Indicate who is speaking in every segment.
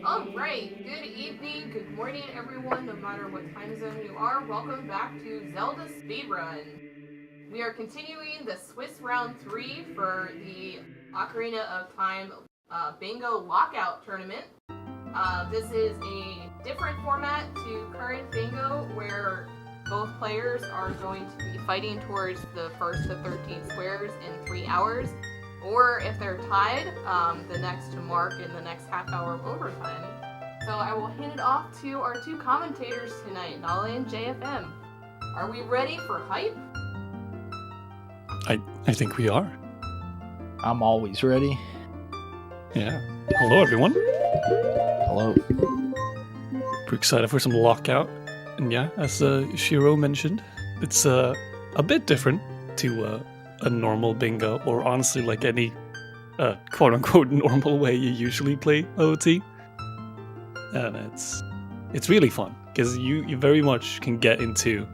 Speaker 1: Alright, good evening, good morning everyone, no matter what time zone you are. Welcome back to Zelda Speedrun. We are continuing the Swiss Round 3 for the Ocarina of Time Bingo Lockout Tournament. This is a different format to current Bingo where both players are going to be fighting towards the first to 13 squares in 3 hours. Or if they're tied, the next to mark in the next half hour of overtime. So I will hand it off to our two commentators tonight, Nala and JFM. Are we ready for hype?
Speaker 2: I think we are.
Speaker 3: I'm always ready.
Speaker 2: Yeah. Hello, everyone.
Speaker 3: Hello.
Speaker 2: We're excited for some Lockout. And yeah, as Shiro mentioned, it's a bit different to a normal bingo, or honestly like any quote-unquote normal way you usually play OoT. And it's really fun, because you very much can get into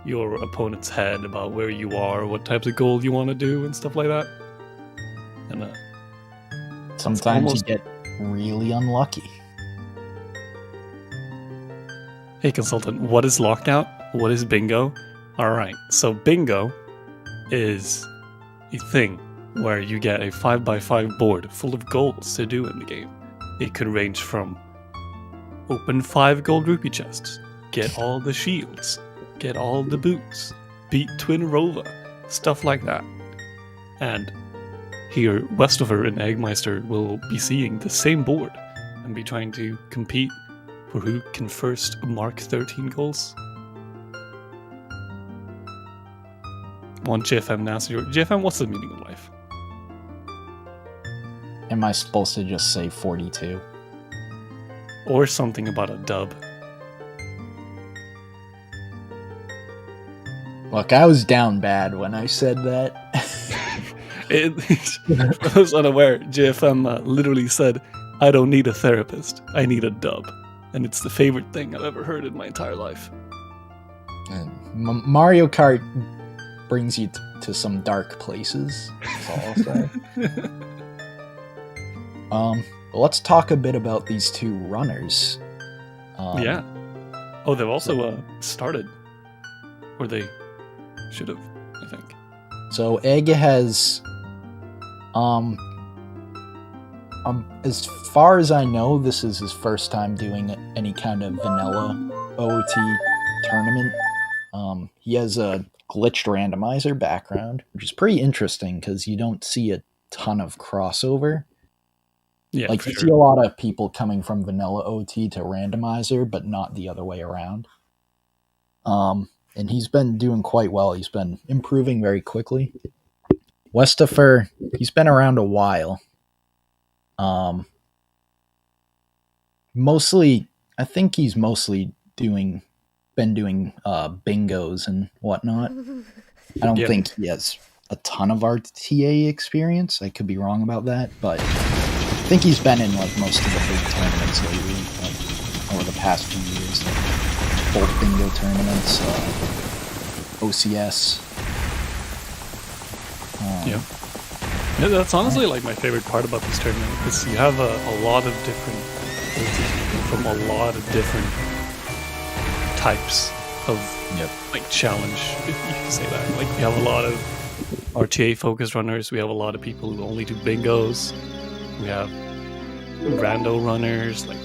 Speaker 2: your opponent's head about where you are, what types of gold you want to do, and stuff like that. And
Speaker 3: sometimes you get really unlucky.
Speaker 2: Hey consultant, what is Lockout? What is bingo? Alright, so bingo is a thing where you get a 5x5 board full of goals to do in the game. It could range from open 5 gold rupee chests, get all the shields, get all the boots, beat Twin Rova, stuff like that. And here, West0pher and Eggmeister will be seeing the same board and be trying to compete for who can first mark 13 goals. Want JFM to answer JFM, what's the meaning of life?
Speaker 3: Am I supposed to just say 42?
Speaker 2: Or something about a dub.
Speaker 3: Look, I was down bad when I said that.
Speaker 2: For those unaware, JFM literally said, I don't need a therapist, I need a dub. And it's the favorite thing I've ever heard in my entire life.
Speaker 3: And Mario Kart brings you to some dark places, that's all I'll say. Let's talk a bit about these two runners.
Speaker 2: Yeah. Oh, they've also started. Or they should have, I think.
Speaker 3: So Egg has, as far as I know, this is his first time doing any kind of vanilla OoT tournament. He has a glitched randomizer background, which is pretty interesting because you don't see a ton of crossover.
Speaker 2: Yeah,
Speaker 3: like you
Speaker 2: sure.
Speaker 3: see a lot of people coming from vanilla OT to randomizer, but not the other way around. And he's been doing quite well. He's been improving very quickly. West0pher, he's been around a while. Mostly, I think he's mostly been doing bingos and whatnot. I don't think he has a ton of RTA experience. I could be wrong about that, but I think he's been in like most of the big tournaments lately, like over the past few years. Like both bingo tournaments, OCS.
Speaker 2: Yeah, that's honestly like my favorite part about this tournament, because you have a lot of different people from a lot of different types of like challenge, if you can say that. Like we have a lot of RTA focused runners, we have a lot of people who only do bingos, we have rando runners, like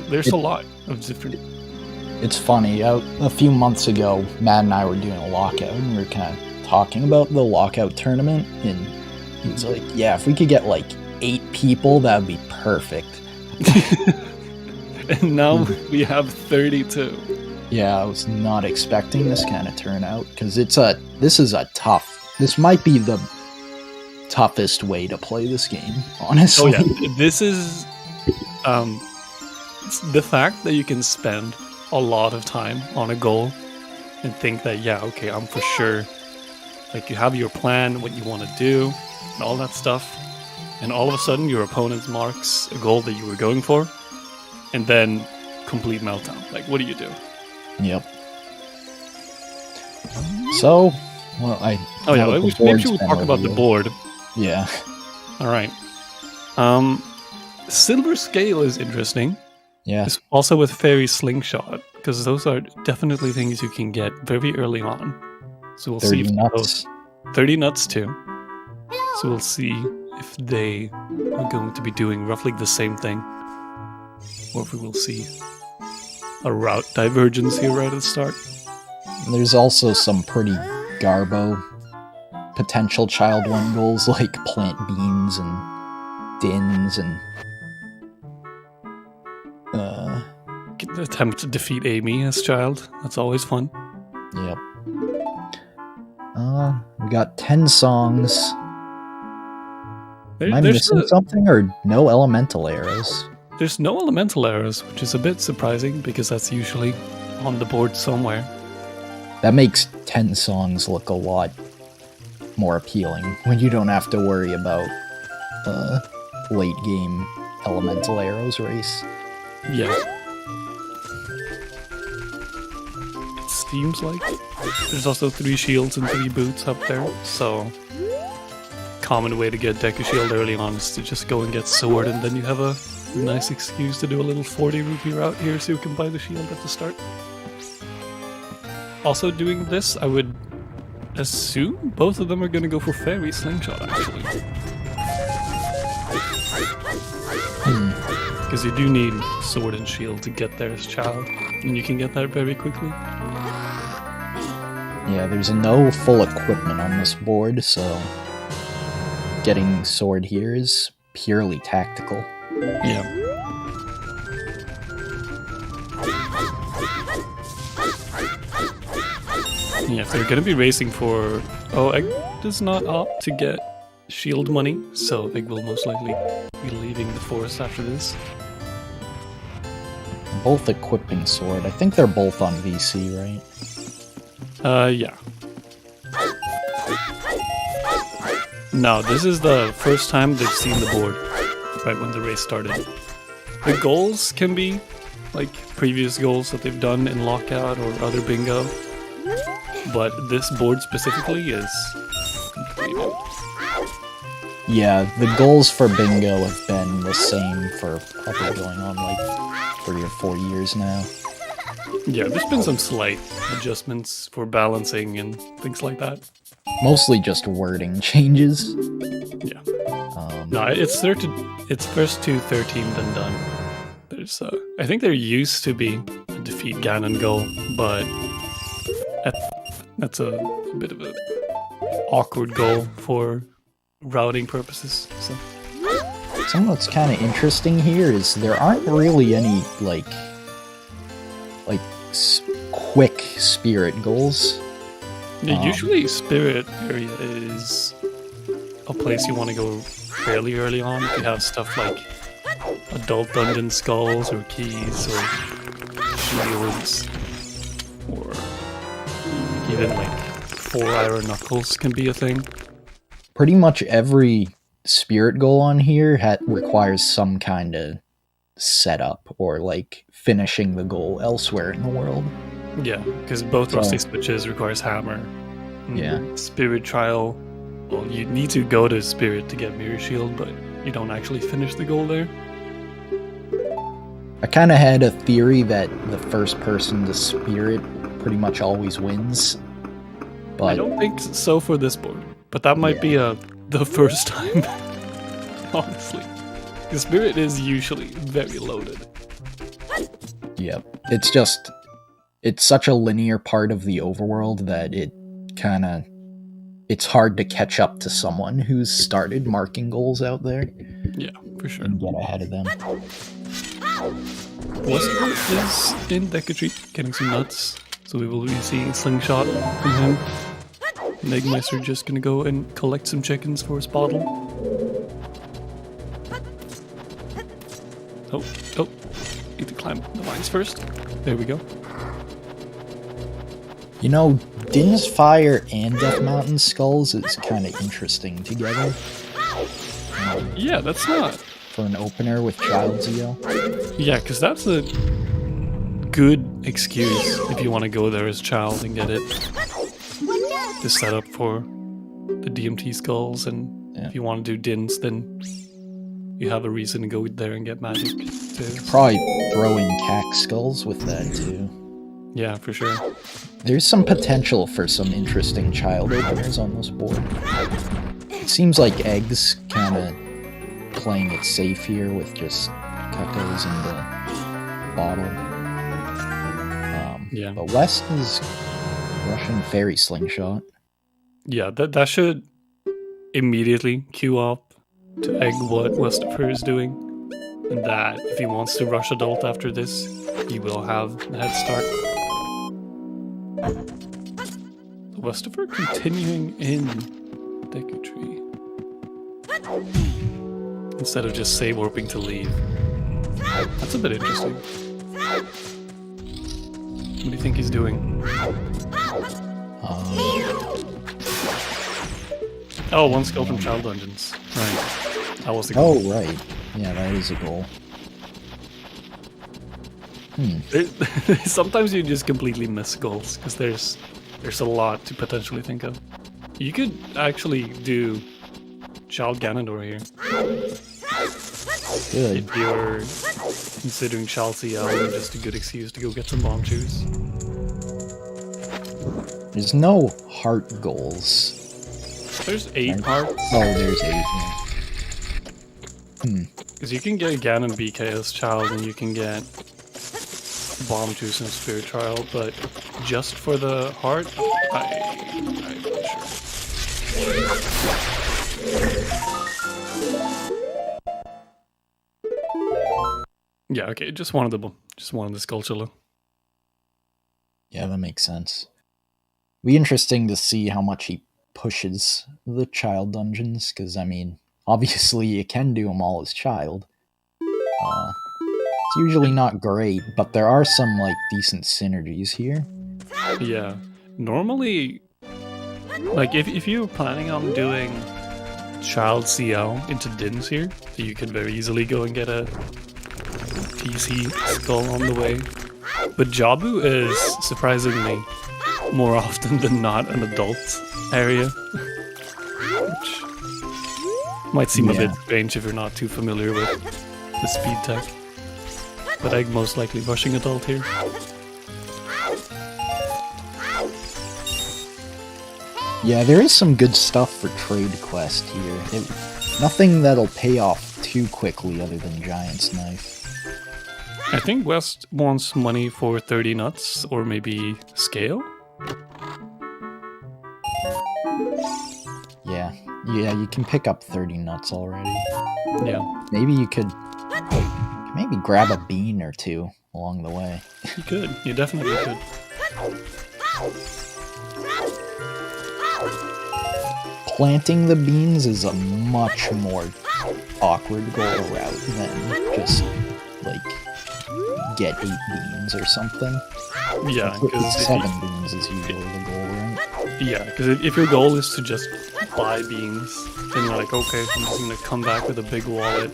Speaker 2: there's a lot of different.
Speaker 3: It's funny, a few months ago Matt and I were doing a lockout and we were kind of talking about the lockout tournament, and he was like, yeah, if we could get like 8 people, that would be perfect.
Speaker 2: And now we have 32.
Speaker 3: Yeah, I was not expecting this kind of turnout, because this might be the toughest way to play this game, honestly.
Speaker 2: Oh yeah, this is the fact that you can spend a lot of time on a goal and think that, yeah, okay, I'm for sure, like you have your plan, what you want to do, and all that stuff, and all of a sudden your opponent marks a goal that you were going for, and then complete meltdown. Like, what do you do?
Speaker 3: Yep. So, well,
Speaker 2: maybe we should talk about the board.
Speaker 3: Yeah.
Speaker 2: All right. Silver Scale is interesting.
Speaker 3: Yeah.
Speaker 2: It's also with Fairy Slingshot, because those are definitely things you can get very early on. So we'll see
Speaker 3: 30
Speaker 2: if
Speaker 3: nuts.
Speaker 2: 30 nuts too. So we'll see if they are going to be doing roughly the same thing, or if we will see a route divergence here right at the start.
Speaker 3: There's also some pretty garbo potential Child 1 goals like plant beans and dins and
Speaker 2: Attempt to defeat Amy as child. That's always fun.
Speaker 3: yep. We got 10 songs. Am I missing something or no elemental arrows?
Speaker 2: There's no elemental arrows, which is a bit surprising because that's usually on the board somewhere.
Speaker 3: That makes 10 songs look a lot more appealing when you don't have to worry about late game elemental arrows race.
Speaker 2: Yeah. It seems like. There's also 3 shields and 3 boots up there, so common way to get Deku Shield early on is to just go and get sword, and then you have a nice excuse to do a little 40 rupee route here so you can buy the shield at the start. Also doing this, I would assume both of them are going to go for Fairy Slingshot, actually. Because you do need sword and shield to get there as child, and you can get that very quickly.
Speaker 3: Yeah, there's no full equipment on this board, so getting sword here is purely tactical.
Speaker 2: Yeah. Yeah, if they're gonna be racing for... Oh, Egg does not opt to get shield money, so Egg will most likely be leaving the forest after this.
Speaker 3: Both equipping sword. I think they're both on VC, right?
Speaker 2: Yeah. No, this is the first time they've seen the board, right when the race started. The goals can be like previous goals that they've done in Lockout or other bingo, but this board specifically is completely new.
Speaker 3: Yeah, the goals for bingo have been the same for probably going on like 3 or 4 years now.
Speaker 2: Yeah, there's been some slight adjustments for balancing and things like that.
Speaker 3: Mostly just wording changes.
Speaker 2: Yeah. No, it's first to 13 been done. There's I think there used to be a defeat Ganon goal, but that's a bit of an awkward goal for routing purposes. So
Speaker 3: something that's kind of interesting here is there aren't really any like quick spirit goals.
Speaker 2: Yeah, usually spirit area is a place you want to go fairly early on if you have stuff like adult dungeon skulls or keys or shields, or even like 4 iron knuckles can be a thing.
Speaker 3: Pretty much every spirit goal on here requires some kind of setup or like finishing the goal elsewhere in the world.
Speaker 2: Yeah, because both Rusty Switches requires hammer.
Speaker 3: Yeah.
Speaker 2: Spirit Trial, well, you need to go to Spirit to get Mirror Shield, but you don't actually finish the goal there.
Speaker 3: I kind of had a theory that the first person to Spirit pretty much always wins. But
Speaker 2: I don't think so for this board, but that might be the first time, honestly. The Spirit is usually very loaded.
Speaker 3: Yep. It's such a linear part of the overworld that it's hard to catch up to someone who's started marking goals out there.
Speaker 2: Yeah, for sure.
Speaker 3: And get ahead of them.
Speaker 2: West0pher is in Deku getting some nuts, so we will be seeing Slingshot from him. And Eggmeister just gonna go and collect some chickens for his bottle. Oh, need to climb the vines first. There we go.
Speaker 3: You know, Din's Fire and Death Mountain Skulls is kind of interesting together.
Speaker 2: Yeah, that's not...
Speaker 3: For an opener with Child Zeal.
Speaker 2: Yeah, because that's a good excuse if you want to go there as child and get it. To set up for the DMT skulls, and if you want to do Dins, then you have a reason to go there and get magic too.
Speaker 3: Probably throw in cack skulls with that too.
Speaker 2: Yeah, for sure.
Speaker 3: There's some potential for some interesting child openers on this board. It seems like Eggs kind of playing it safe here with just Cuckoos in the bottle.
Speaker 2: Yeah.
Speaker 3: But West is Russian Fairy Slingshot.
Speaker 2: Yeah, that should immediately cue up to egg what West0pher is doing. And that if he wants to rush adult after this, he will have a head start. West0pher continuing in Deku Tree. Instead of just save warping to leave. That's a bit interesting. What do you think he's doing? Oh, one skill from Child Dungeons. Right. That was the goal.
Speaker 3: Oh, right. Yeah, that is a goal.
Speaker 2: Sometimes you just completely miss goals, because there's a lot to potentially think of. You could actually do Child Ganondorf here.
Speaker 3: Good.
Speaker 2: If you're considering Child CL, and just a good excuse to go get some bomb shoes.
Speaker 3: There's no heart goals.
Speaker 2: There's 8 hearts.
Speaker 3: Oh, there's 8 here.
Speaker 2: Because you can get Ganon BK as Child, and you can get Bomb Juice and Spirit Trial, but just for the heart, I'm not sure. Yeah, okay, just one of the Skulltula.
Speaker 3: Yeah, that makes sense. Be interesting to see how much he pushes the child dungeons, because, I mean, obviously you can do them all as child. It's usually not great, but there are some, like, decent synergies here.
Speaker 2: Yeah. Normally, like, if you're planning on doing Child CL into Dins here, you can very easily go and get a PC skull on the way. But Jabu is, surprisingly, more often than not, an adult area. Which might seem a bit strange if you're not too familiar with the speed tech. But Egg most likely rushing adult here.
Speaker 3: Yeah, there is some good stuff for trade quest here. Nothing that'll pay off too quickly other than Giant's Knife.
Speaker 2: I think West wants money for 30 nuts, or maybe scale?
Speaker 3: Yeah, you can pick up 30 nuts already.
Speaker 2: Yeah.
Speaker 3: Maybe you could maybe grab a bean or two along the way.
Speaker 2: You could. You definitely could.
Speaker 3: Planting the beans is a much more awkward goal route than just, like, get 8 beans or something.
Speaker 2: Yeah, because
Speaker 3: 7 beans is usually the goal, right?
Speaker 2: Yeah, because if your goal is to just buy beans, then you're like, okay, I'm just gonna come back with a big wallet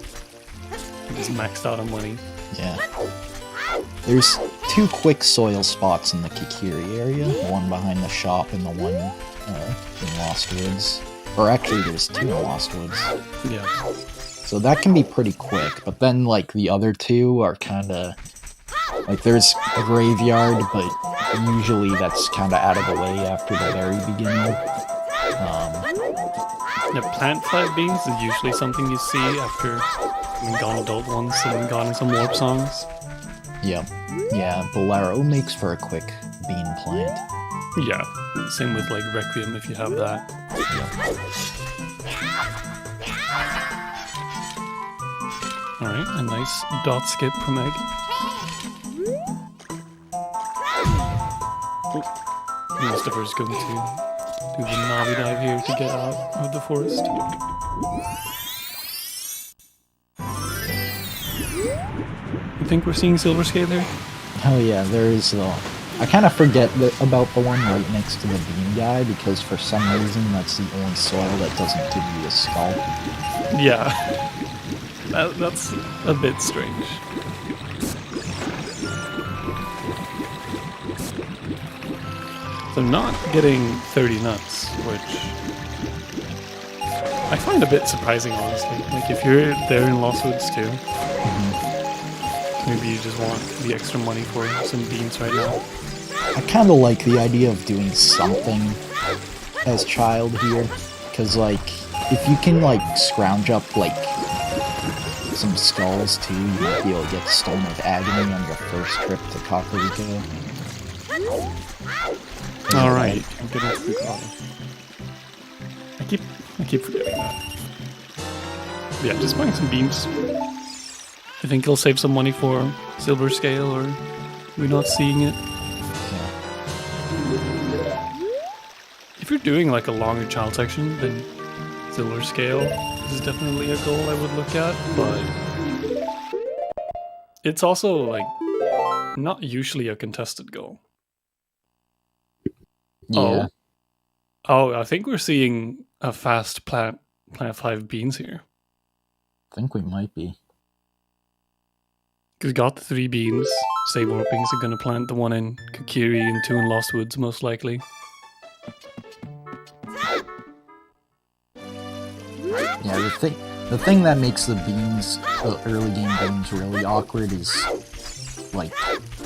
Speaker 2: and just maxed out on money.
Speaker 3: Yeah. There's 2 quick soil spots in the Kikiri area, one behind the shop and the one in Lost Woods. Or actually, there's 2 in Lost Woods.
Speaker 2: Yeah.
Speaker 3: So that can be pretty quick, but then, like, the other 2 are kinda... Like, there's a graveyard, but usually that's kinda out of the way after the very beginning.
Speaker 2: Yeah, plant 5 beans is usually something you see after having gone adult once and gone in some warp songs.
Speaker 3: Yep. Yeah, Bolero makes for a quick bean plant.
Speaker 2: Yeah, same with, like, Requiem if you have that. Alright, a nice dot skip from Egg. West0pher's going to do the Navi dive here to get out of the forest. You think we're seeing Silver Scale there?
Speaker 3: Oh yeah, there is though. I kind of forget about the one right next to the bean guy, because for some reason that's the only soil that doesn't give you a skull.
Speaker 2: Yeah. That's a bit strange. So not getting 30 nuts, which I find it a bit surprising, honestly. Like, if you're there in Lost Woods too, maybe you just want the extra money for some beans right now.
Speaker 3: I kind of like the idea of doing something as child here, because, like, if you can, like, scrounge up, like, some skulls too, you might be able to get Stone of Agony on your first trip to Kakariko.
Speaker 2: Alright, I'm getting to the bottom. I keep forgetting that. Yeah, just buying some beans. I think he'll save some money for Silver Scale, or we're not seeing it.
Speaker 3: Yeah.
Speaker 2: If you're doing like a longer child section, then Silver Scale is definitely a goal I would look at, but it's also like not usually a contested goal.
Speaker 3: Yeah.
Speaker 2: Oh, I think we're seeing a fast Planet 5 beans here.
Speaker 3: I think we might be.
Speaker 2: Because we got the 3 beans. Save Warpings are going to plant the 1 in Kokiri and 2 in Lost Woods, most likely.
Speaker 3: Yeah, the thing that makes the beans, the early game beans, really awkward is, like,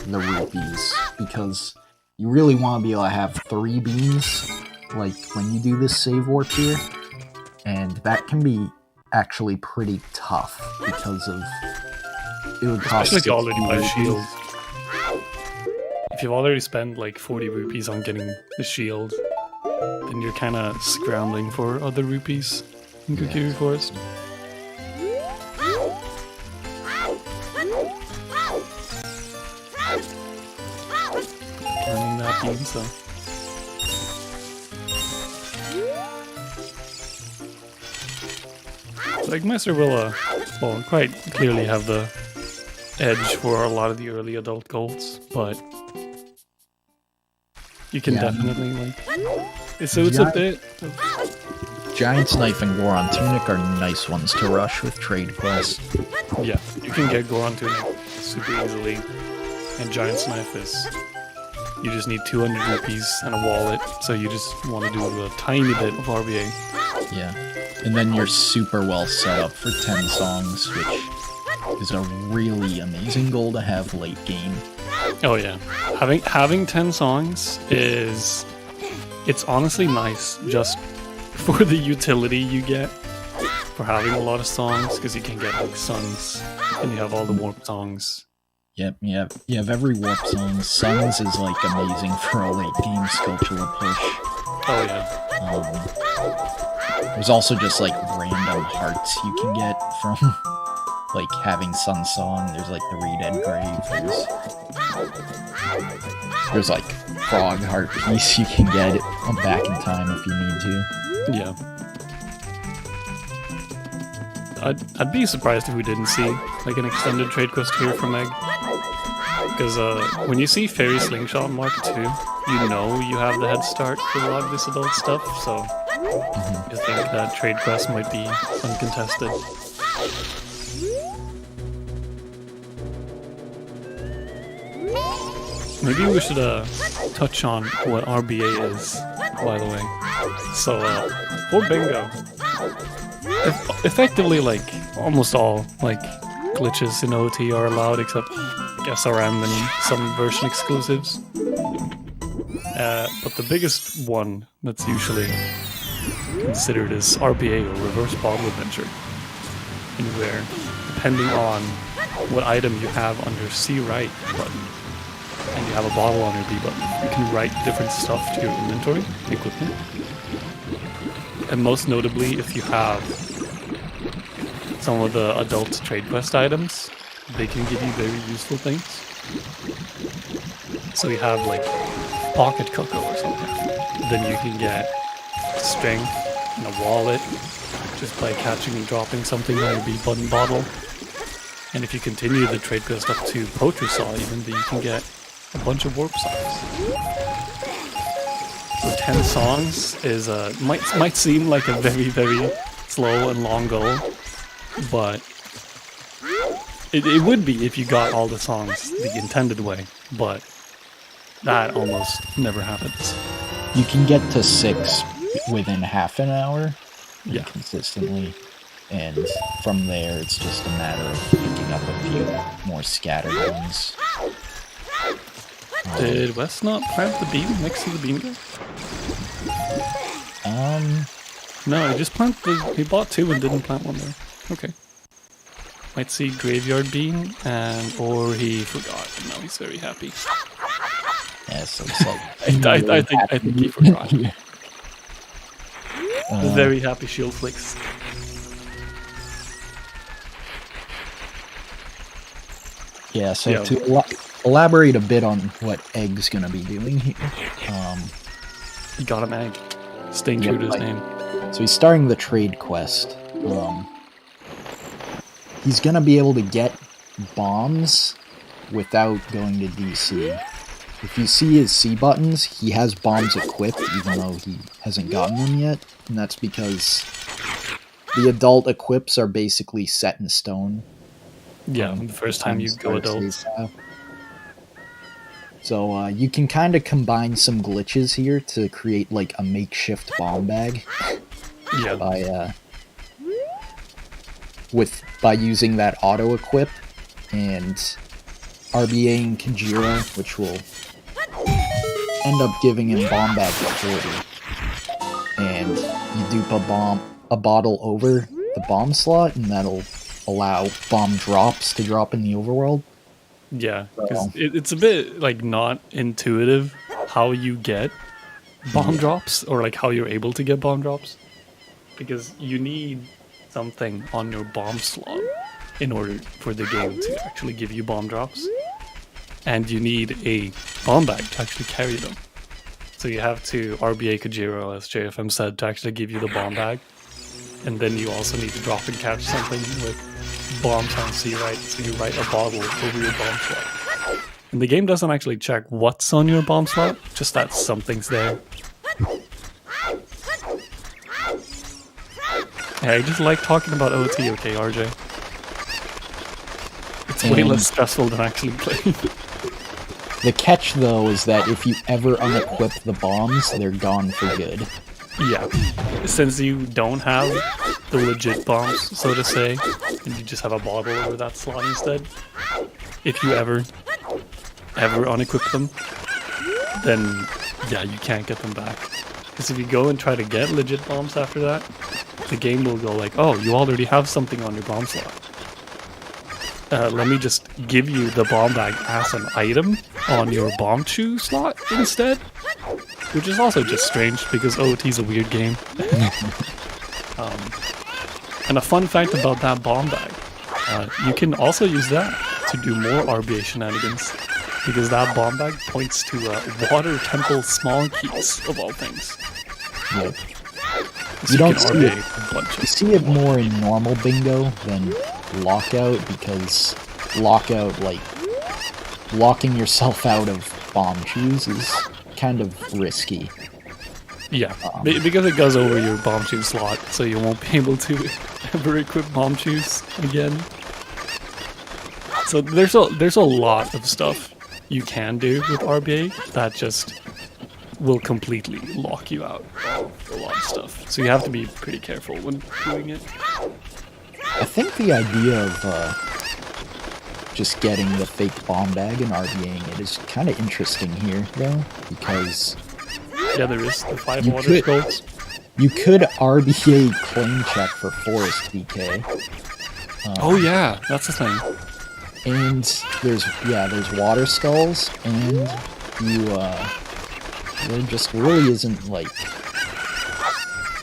Speaker 3: the rupees. Because you really want to be able to have 3 beans, like, when you do this save warp here. And that can be actually pretty tough, because of... It would cost...
Speaker 2: Especially if you already buy a shield. If you've already spent, like, 40 rupees on getting the shield, then you're kind of scrambling for other rupees in Kokiri Forest. Turning that bean, so... So Eggmeister will, well, quite clearly have the edge for a lot of the early adult goals, but you can definitely, like... So it's a bit...
Speaker 3: Giant's Knife and Goron Tunic are nice ones to rush with trade quests.
Speaker 2: Yeah, you can get Goron Tunic super easily, and Giant's Knife is... You just need 200 rupees and a wallet, so you just want to do a tiny bit of RBA.
Speaker 3: Yeah, and then you're super well set up for 10 songs, which is a really amazing goal to have late game.
Speaker 2: Oh yeah, having 10 songs is... It's honestly nice just for the utility you get for having a lot of songs, because you can get like Suns, and you have all the warp songs.
Speaker 3: Yep, you have every warp song. Suns is like amazing for a late game Sculptural push.
Speaker 2: Oh yeah.
Speaker 3: There's also just like random hearts you can get from like having Sun Song. There's like the Reed Ed Grave. There's like Frog Heart Piece you can get back in time if you need to.
Speaker 2: Yeah. I'd be surprised if we didn't see like an extended trade quest here from Egg. Because when you see Fairy Slingshot Mark 2, you know you have the head start for a lot of this adult stuff, so I think that trade quest might be uncontested. Maybe we should touch on what RBA is, by the way. So, for bingo, effectively, like, almost all, like, glitches in OT are allowed, except SRM and some version exclusives. But the biggest one that's usually considered is RBA, or Reverse Bottle Adventure, in where, depending on what item you have on your C right button, and you have a bottle on your B button, you can write different stuff to your inventory, equipment. And most notably, if you have some of the adult trade quest items, they can give you very useful things. So you have like Pocket Cocoa or something. Then you can get strength and a wallet just by catching and dropping something on your B button bottle. And if you continue the trade quest up to Poacher Saw, even, then you can get a bunch of warp songs. So 10 songs is might seem like a very, very slow and long goal, but it would be if you got all the songs the intended way, but that almost never happens.
Speaker 3: You can get to 6 within half an hour,
Speaker 2: Yeah.
Speaker 3: consistently. And from there, it's just a matter of picking up a few more scattered ones.
Speaker 2: Did West not plant the bean next to the bingo?
Speaker 3: No,
Speaker 2: he just planted he bought 2 and didn't plant one there. Okay. Might see graveyard bean, or he forgot, and now he's very happy.
Speaker 3: Yeah, so it's like...
Speaker 2: I think he forgot. Very happy shield flicks.
Speaker 3: Yeah, so to elaborate a bit on what Egg's gonna be doing here.
Speaker 2: He got an egg. Staying true to his name.
Speaker 3: So he's starting the trade quest. He's gonna be able to get bombs without going to DC. If you see his C buttons, he has bombs equipped even though he hasn't gotten them yet. And that's because the adult equips are basically set in stone.
Speaker 2: Yeah, the first time you go adult.
Speaker 3: So you can kind of combine some glitches here to create like a makeshift bomb bag.
Speaker 2: Yeah.
Speaker 3: By using that auto equip and RBAing Kajiro, which will end up giving him bomb bag 40. And you dupe a bottle over the bomb slot, and that'll allow bomb drops to drop in the overworld.
Speaker 2: Yeah, because it's a bit like not intuitive how you get bomb drops, or like how you're able to get bomb drops, because you need something on your bomb slot in order for the game to actually give you bomb drops, and you need a bomb bag to actually carry them. So you have to RBA Kajiro, as JFM said, to actually give you the bomb bag, and then you also need to drop and catch something with bombs on C, right? So you write a bottle over your bomb slot. And the game doesn't actually check what's on your bomb slot, just that something's there. Hey, I just like talking about OT, okay, RJ? It's way less stressful than actually playing.
Speaker 3: The catch, though, is that if you ever unequip the bombs, they're gone for good.
Speaker 2: Yeah, since you don't have the legit bombs, so to say, and you just have a bottle over that slot instead, if you ever unequip them, then yeah, you can't get them back. Because if you go and try to get legit bombs after that, the game will go like, oh, you already have something on your bomb slot. Let me just give you the bomb bag as an item on your bomb chew slot instead. Which is also just strange, because OOT's a weird game. And a fun fact about that bomb bag, you can also use that to do more RBA shenanigans, because that bomb bag points to Water Temple small keys, of all things.
Speaker 3: Yep.
Speaker 2: So
Speaker 3: you don't see it.
Speaker 2: You
Speaker 3: see it more in normal bingo than Lockout, because Lockout, like, locking yourself out of bomb chews is kind of risky.
Speaker 2: Yeah, because it goes over your bomb chew slot, so you won't be able to ever equip bomb chews again. So there's a lot of stuff you can do with RBA that just will completely lock you out of a lot of stuff. So you have to be pretty careful when doing it.
Speaker 3: I think the idea of just getting the fake bomb bag and RBAing it is kind of interesting here, though, because...
Speaker 2: Yeah, there is the 5 water scrolls.
Speaker 3: You could RBA claim check for Forest DK.
Speaker 2: Oh yeah, that's the thing.
Speaker 3: And there's water skulls, and you there just really isn't like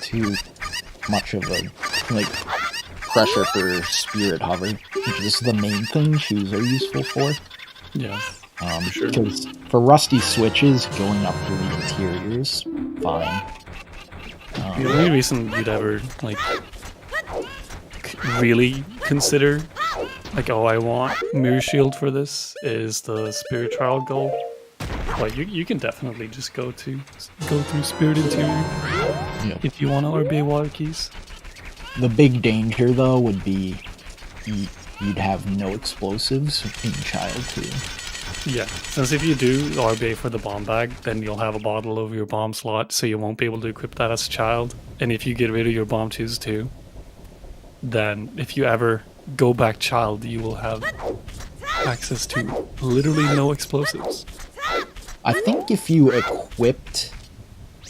Speaker 3: too much of a like pressure for Spirit Hover, which is the main thing shoes are useful for.
Speaker 2: Yeah.
Speaker 3: For sure. Because for rusty switches, going up through the interior is fine.
Speaker 2: The only reason you'd ever like really consider like, oh, I want Mirror Shield for this is the Spirit Trial goal. But you can definitely just go through Spirit Interior if you want to RBA water keys.
Speaker 3: The big danger though would be you'd have no explosives in Child 2.
Speaker 2: Yeah, since if you do RBA for the bomb bag, then you'll have a bottle over your bomb slot, so you won't be able to equip that as a child. And if you get rid of your bomb shoes too, then if you ever go back child, you will have access to literally no explosives.
Speaker 3: I think if you equipped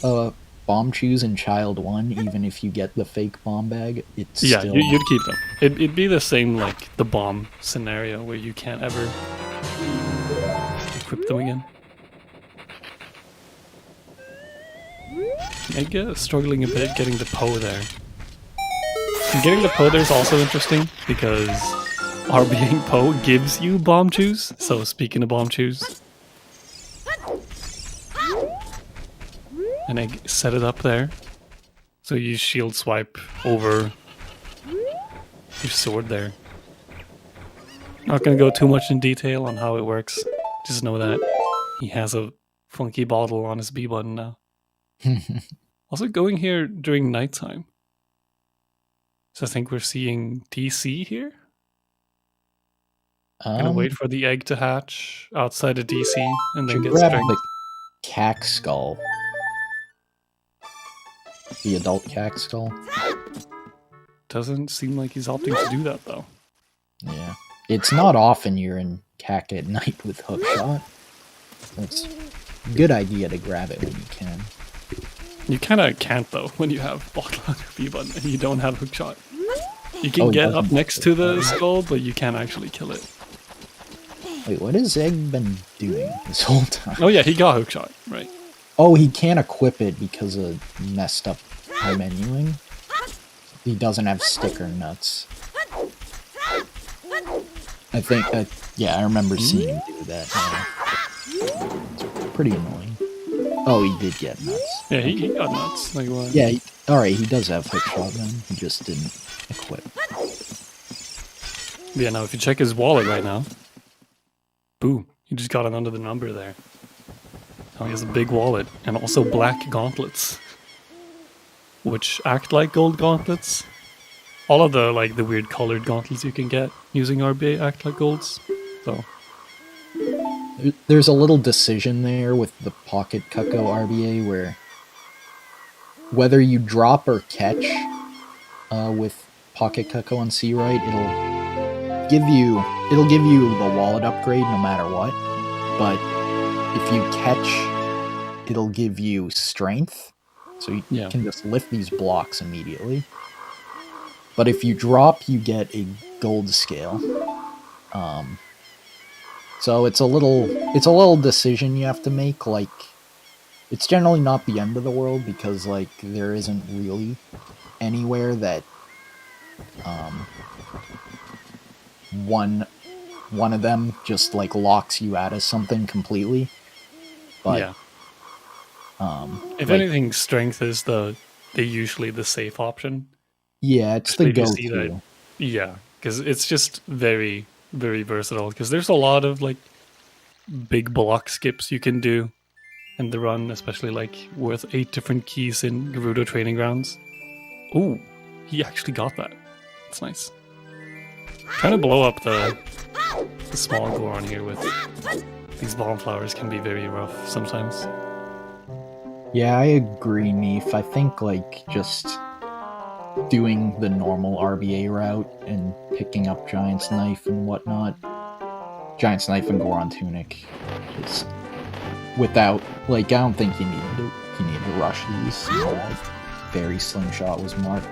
Speaker 3: bomb shoes in Child 1, even if you get the fake bomb bag, it's still...
Speaker 2: you'd keep them. It'd be the same like the bomb scenario where you can't ever equip them again. I guess struggling a bit getting the Poe there. And getting the Poe there is also interesting because RBing Poe gives you bomb shoes. So speaking of bomb shoes, and I set it up there. So you shield swipe over your sword there. Not gonna go too much in detail on how it works. Just know that he has a funky bottle on his B button now. Also going here during nighttime. So I think we're seeing DC here. Gonna wait for the egg to hatch outside of DC and then get
Speaker 3: grab
Speaker 2: strength.
Speaker 3: the cack skull. The adult cack skull.
Speaker 2: Doesn't seem like he's opting to do that though.
Speaker 3: Yeah. It's not often you're in cack at night with hookshot. It's a good idea to grab it when you can.
Speaker 2: You kinda can't though when you have bottle on your B button and you don't have hookshot. You can get up next to the skull, but you can't actually kill it.
Speaker 3: Wait, what has Egg been doing this whole time?
Speaker 2: Oh yeah, he got hookshot, right?
Speaker 3: Oh, he can't equip it because of messed up menuing. He doesn't have sticker nuts. I think, yeah, I remember seeing him do that. It's pretty annoying. Oh, he did get nuts.
Speaker 2: Yeah, he got nuts. Like what?
Speaker 3: Yeah, alright, he does have hookshot then. He just didn't equip.
Speaker 2: Yeah, now if you check his wallet right now, boom, he just got an under the number there. Now he has a big wallet and also black gauntlets, which act like gold gauntlets. All of the like the weird colored gauntlets you can get using RBA act like golds. So
Speaker 3: there's a little decision there with the Pocket Cucko RBA where whether you drop or catch with Pocket Cucko on C right, it'll give you the wallet upgrade no matter what. But if you catch, it'll give you strength, so you can just lift these blocks immediately. But if you drop, you get a gold scale. So it's a little decision you have to make. Like, it's generally not the end of the world because like there isn't really anywhere that one of them just like locks you out of something completely. But
Speaker 2: yeah. If anything, strength is usually the safe option.
Speaker 3: Yeah, it's the go-to.
Speaker 2: Yeah, because it's just very, very versatile. Because there's a lot of like big block skips you can do in the run, especially like with 8 different keys in Gerudo Training Grounds. Ooh, he actually got that. That's nice. Trying to blow up the small Goron here with these bomb flowers can be very rough sometimes.
Speaker 3: Yeah, I agree, Neef. I think like just doing the normal RBA route and picking up Giant's Knife and whatnot. Giant's Knife and Goron Tunic. Just without, like, I don't think you need to rush these. You know, like, Fairy Slingshot was marked.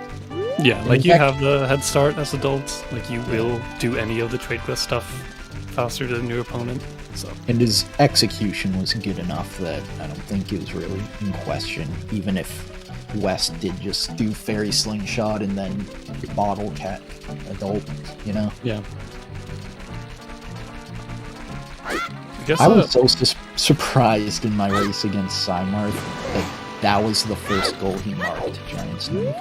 Speaker 2: Yeah, like you have the head start as adults. Like you will do any of the trade quest stuff faster than your opponent. So. And
Speaker 3: his execution was good enough that I don't think it was really in question, even if West did just do Fairy Slingshot and then Bottle Cat Adult, you know?
Speaker 2: Yeah.
Speaker 3: I was so surprised in my race against Cymarth that was the first goal he marked, Giant's Knife.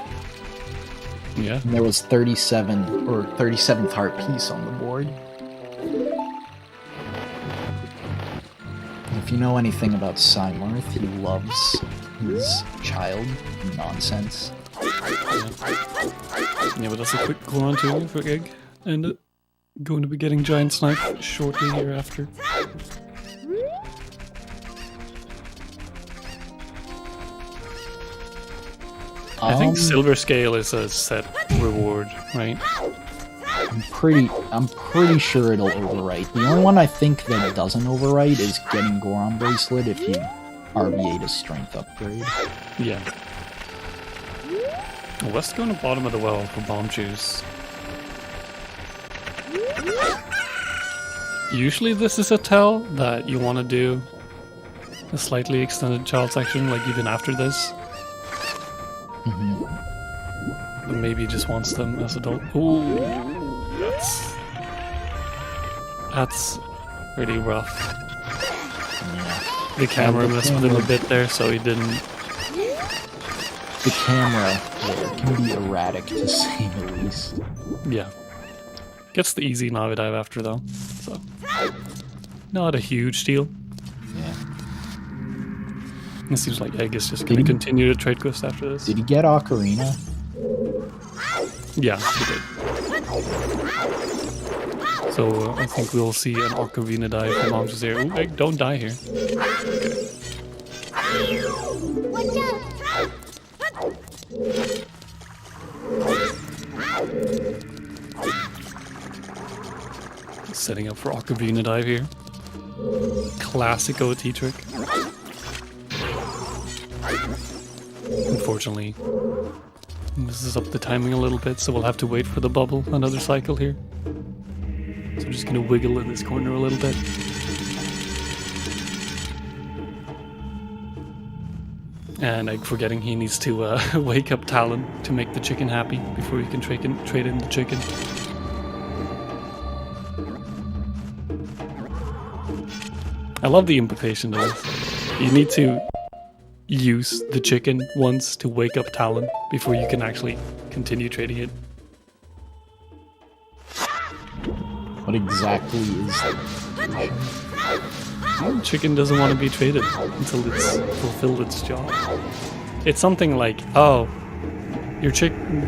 Speaker 2: Yeah.
Speaker 3: And there was 37th heart piece on the board. If you know anything about Cymarth, he loves his child nonsense.
Speaker 2: Yeah, but that's a quick Goron Tunic for Egg, and going to be getting Giant's Knife shortly hereafter. I think silver scale is a set reward, right?
Speaker 3: I'm pretty sure it'll overwrite. The only one I think that it doesn't overwrite is getting Goron bracelet if you RB8 a strength upgrade.
Speaker 2: Yeah. Let's go on the bottom of the well for bomb juice. Usually this is a tell that you want to do a slightly extended child section, like even after this. But maybe he just wants them as adult. Ooh, that's pretty rough.
Speaker 3: Yeah.
Speaker 2: The camera messed with him a bit there, so he didn't.
Speaker 3: The camera can be erratic to say the least.
Speaker 2: Yeah. Gets the easy Navi dive after though, so not a huge deal.
Speaker 3: Yeah.
Speaker 2: It seems like Egg is just going to continue to trade quest after this.
Speaker 3: Did he get Ocarina?
Speaker 2: Yeah, he did. So I think we'll see an Ocarina dive from Mom's here. Ooh, Egg, don't die here.
Speaker 4: Watch out!
Speaker 2: Setting up for Ocarina dive here. Classic OT trick. Unfortunately, this is up the timing a little bit, so we'll have to wait for the bubble another cycle here. So I'm just gonna wiggle in this corner a little bit. And I'm forgetting he needs to wake up Talon to make the chicken happy before he can trade in the chicken. I love the implication of this. You need to use the chicken once to wake up Talon before you can actually continue trading it.
Speaker 3: What exactly is that?
Speaker 2: The chicken doesn't want to be traded until it's fulfilled its job. It's something like, oh, the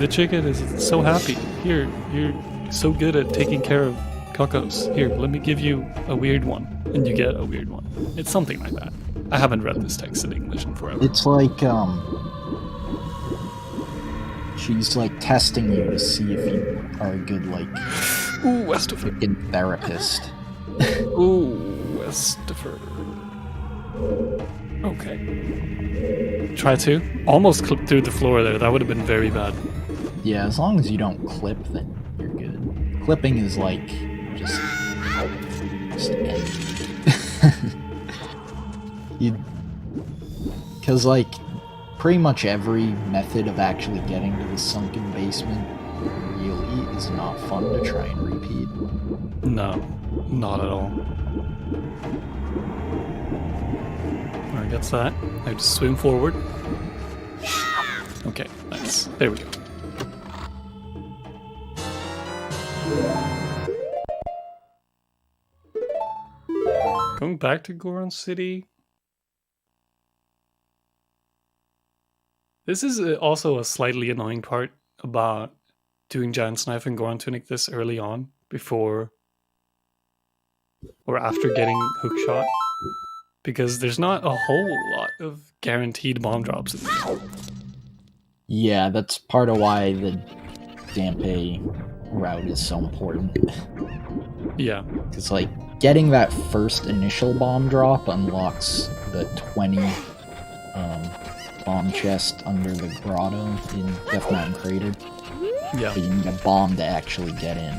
Speaker 2: chicken is so happy. Here, you're so good at taking care of cocos. Here, let me give you a weird one. And you get a weird one. It's something like that. I haven't read this text in English in forever.
Speaker 3: It's like, she's like testing you to see if you are a good, like,
Speaker 2: ooh, West0pher.
Speaker 3: freaking therapist.
Speaker 2: Ooh, West0pher. Okay. Try to. Almost clipped through the floor there. That would have been very bad.
Speaker 3: Yeah, as long as you don't clip, then you're good. Clipping is like, just end. Because, like, pretty much every method of actually getting to the sunken basement really is not fun to try and repeat.
Speaker 2: No, not at all. Alright, gets that. I have to swim forward. Okay, nice. There we go. Going back to Goron City. This is also a slightly annoying part about doing Giant's Knife and Goron Tunic this early on, before or after getting Hookshot, because there's not a whole lot of guaranteed bomb drops in there.
Speaker 3: Yeah, that's part of why the Dampe route is so important.
Speaker 2: Yeah.
Speaker 3: Because, like, getting that first initial bomb drop unlocks the 20 bomb chest under the grotto in Death Mountain Crater.
Speaker 2: Yeah.
Speaker 3: But you need a bomb to actually get in.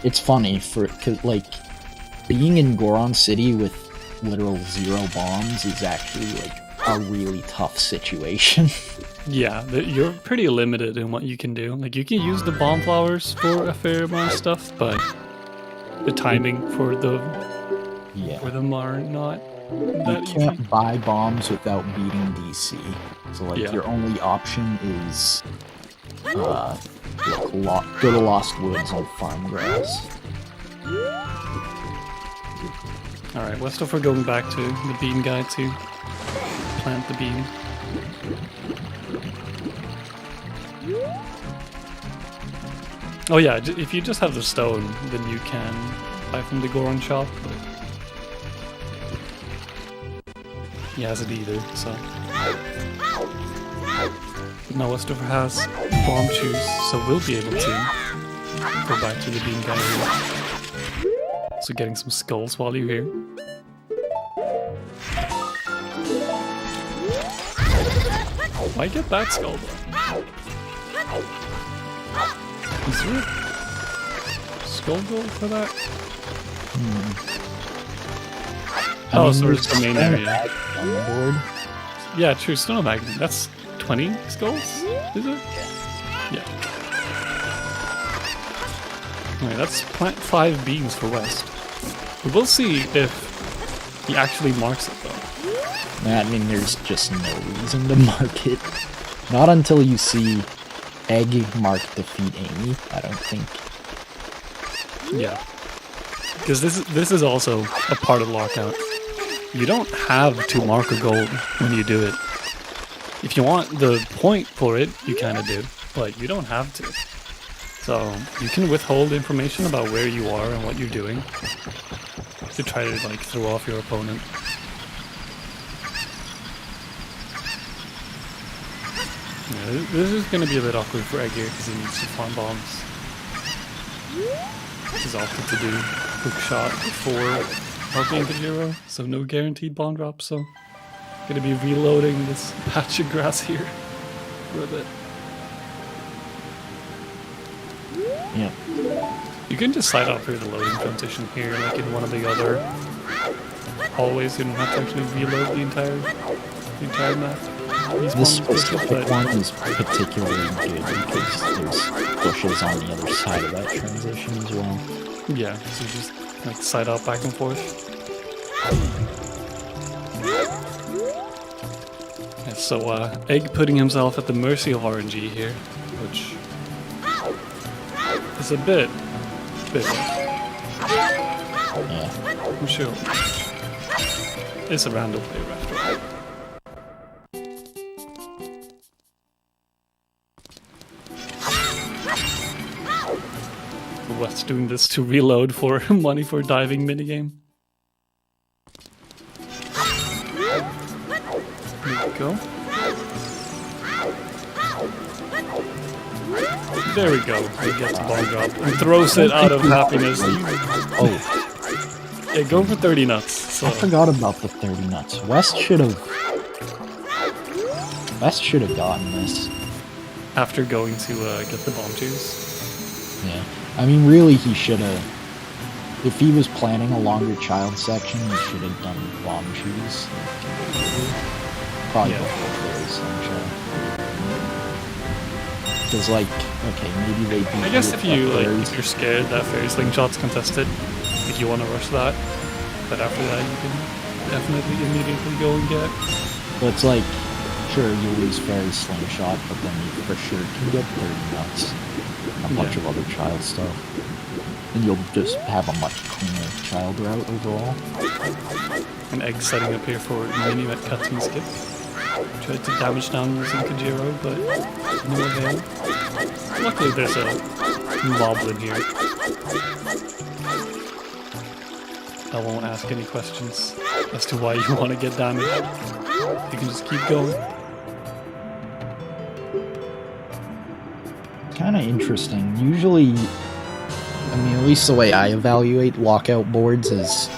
Speaker 3: It's funny, cause, like, being in Goron City with literal 0 bombs is actually, like, a really tough situation.
Speaker 2: Yeah, you're pretty limited in what you can do. Like, you can use the bomb flowers for a fair amount of stuff, but the timing for them are not that easy.
Speaker 3: You can't buy bombs without beating DC. So, like, your only option is go to Lost Woods and farm grass.
Speaker 2: Alright, West0pher going back to the bean guy to plant the bean. Oh yeah, if you just have the stone, then you can buy from the Goron shop, but he hasn't either, so. Now West0pher has bomb shoes, so we'll be able to go back to the bean guy here. So getting some skulls while you're here. Why get that skull though? Is there a skull goal for that? Oh, so it's the main area.
Speaker 3: On the board.
Speaker 2: Yeah, true, Snow Magnet. That's 20 skulls? Is it? Yeah. Alright, that's plant 5 beans for West. But we'll see if he actually marks it though.
Speaker 3: I mean, there's just no reason to mark it. Not until you see Egg mark defeat Amy, I don't think.
Speaker 2: Yeah. Because this is also a part of Lockout. You don't have to mark a goal when you do it. If you want the point for it, you kind of do, but you don't have to. So you can withhold information about where you are and what you're doing to try to like throw off your opponent. Yeah, this is going to be a bit awkward for Egg here because he needs to farm bombs. He's opted to do hook shot before helping the Giro, so no guaranteed bomb drop, so gonna be reloading this patch of grass here for a bit.
Speaker 3: Yeah.
Speaker 2: You can just side out through the loading transition here, like in one of the other hallways. You don't have to actually reload the entire map.
Speaker 3: This specific one is particularly good because there's bushes on the other side of that transition as well.
Speaker 2: Yeah, so just like side out back and forth. Yeah, so Egg putting himself at the mercy of RNG here, which is a bit
Speaker 3: Yeah.
Speaker 2: I'm sure it's a random player after all. What's doing this to reload for money for diving minigame? There we go. There we go. He gets a bomb drop and throws it out of happiness.
Speaker 3: Oh.
Speaker 2: Yeah, go for 30 nuts. So.
Speaker 3: I forgot about the 30 nuts. West should have gotten this.
Speaker 2: After going to get the bomb juice.
Speaker 3: Yeah. I mean, really, he should have. If he was planning a longer child section, he should have done bomb shoes. Probably before the slingshot. Because, like, okay, maybe they do.
Speaker 2: I guess if you're scared that fairy slingshot's contested, if you want to rush that, but after that you can definitely immediately go and get.
Speaker 3: But it's like, sure, you lose fairy slingshot, but then you for sure can get 30 nuts. A bunch of other child stuff. And you'll just have a much cleaner child route overall.
Speaker 2: An Egg setting up here for Minuet cutscene skip. Tried to damage down using Kajiro, but no avail. Luckily there's a moblin here. I won't ask any questions as to why you want to get damaged. You can just keep going.
Speaker 3: Kind of interesting. Usually, I mean, at least the way I evaluate lockout boards is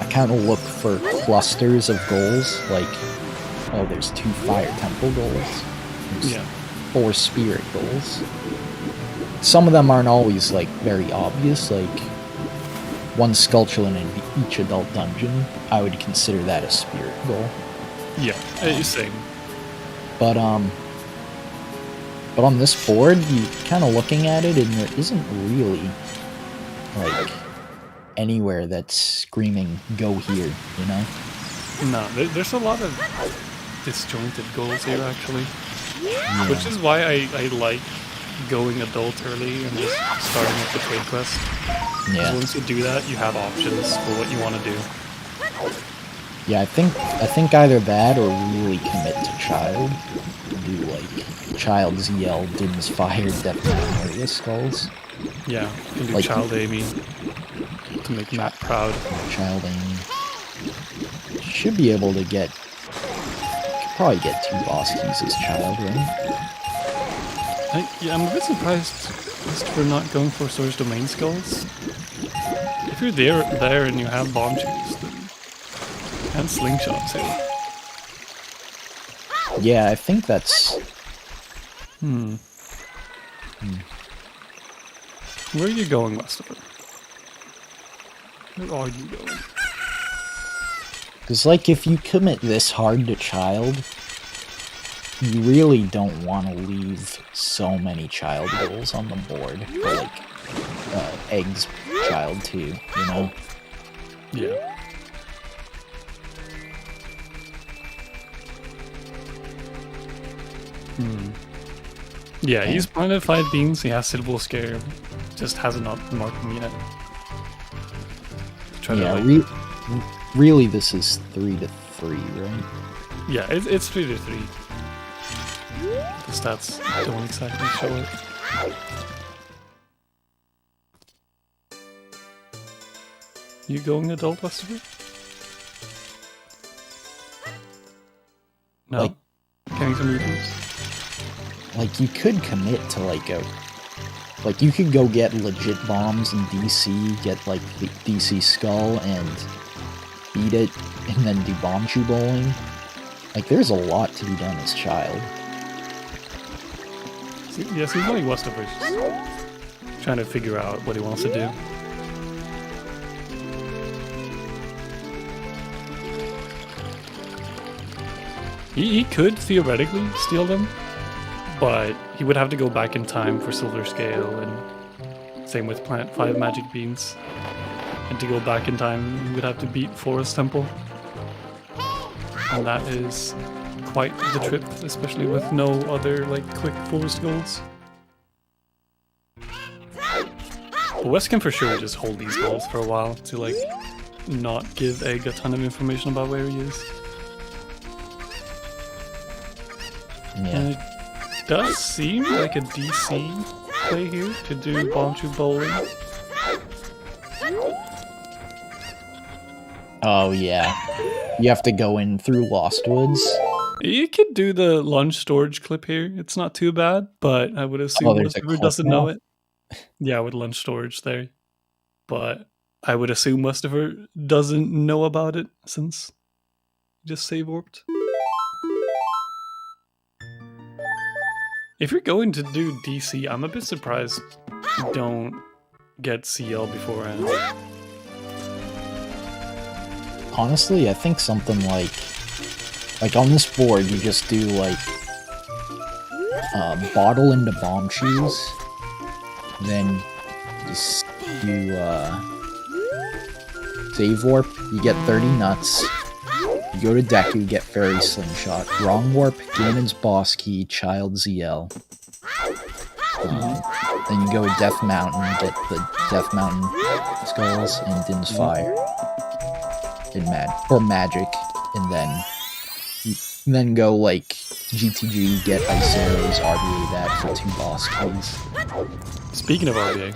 Speaker 3: I kind of look for clusters of goals, like, oh, there's 2 fire temple goals, there's 4 spirit goals. Some of them aren't always, like, very obvious, like 1 Skulltulin in each adult dungeon. I would consider that a spirit goal.
Speaker 2: Yeah, same.
Speaker 3: But on this board, you kind of looking at it, and there isn't really, like, anywhere that's screaming, go here, you know?
Speaker 2: No, there's a lot of disjointed goals here, actually.
Speaker 3: Yeah.
Speaker 2: Which is why I like going adult early and just starting with the trade quest.
Speaker 3: Yeah.
Speaker 2: Once you do that, you have options for what you want to do.
Speaker 3: Yeah, I think either that or really commit to child. Do like child ZL, Dim's Fire, Depth Area Skulls.
Speaker 2: Yeah, you can do
Speaker 3: like,
Speaker 2: child Amy to make Matt proud.
Speaker 3: Child Amy. Should be able to get probably get 2 boss keys as child, right?
Speaker 2: Yeah, I'm a bit surprised for not going for Source Domain Skulls. If you're there and you have bomb tubes, then and slingshots here.
Speaker 3: Yeah, I think that's...
Speaker 2: Where are you going, West0pher? Where are you going?
Speaker 3: Because, like, if you commit this hard to child, you really don't want to leave so many child goals on the board for, like, Egg's child too, you know?
Speaker 2: Yeah. Yeah, he's planted 5 beans, he has Citadel Scare, just hasn't marked them yet.
Speaker 3: Yeah, really this is 3 to 3, right?
Speaker 2: Yeah, it's 3 to 3. The stats don't exactly show it. You going adult, West0pher? No?
Speaker 3: Like,
Speaker 2: Getting some reviews?
Speaker 3: Like, you could commit to, like, like, you could go get legit bombs in DC, get, like, the DC Skull, and beat it, and then do bomb chew bowling. Like, there's a lot to be done as child.
Speaker 2: Yeah, seems like West0pher's just trying to figure out what he wants to do. He could theoretically steal them, but he would have to go back in time for Silver Scale, and same with Plant 5 Magic Beans. And to go back in time, he would have to beat Forest Temple. And that is quite the trip, especially with no other, like, quick forest goals. But West can for sure just hold these goals for a while to, like, not give Egg a ton of information about where he is.
Speaker 3: Yeah.
Speaker 2: And it does seem like a DC play here to do bomb tube bowling.
Speaker 3: Oh, yeah. You have to go in through Lost Woods.
Speaker 2: You could do the lunch storage clip here. It's not too bad, but I would assume
Speaker 3: there's a
Speaker 2: West0pher
Speaker 3: clip
Speaker 2: doesn't
Speaker 3: now?
Speaker 2: know it. Yeah, with lunch storage there. But I would assume West0pher doesn't know about it since he just save warped. If you're going to do DC, I'm a bit surprised you don't get CL beforehand.
Speaker 3: Honestly, I think something like on this board, you just do, like, bottle into bomb chews, then just do, save warp, you get 30 nuts, you go to Deku, get fairy slingshot, wrong warp, Ganon's boss key, child ZL. Then you go to Death Mountain, get the Death Mountain skulls, and Dim's fire. In magic, and then go, like, GTG, get ice arrows, RBA that for 2 boss keys.
Speaker 2: Speaking of RBA,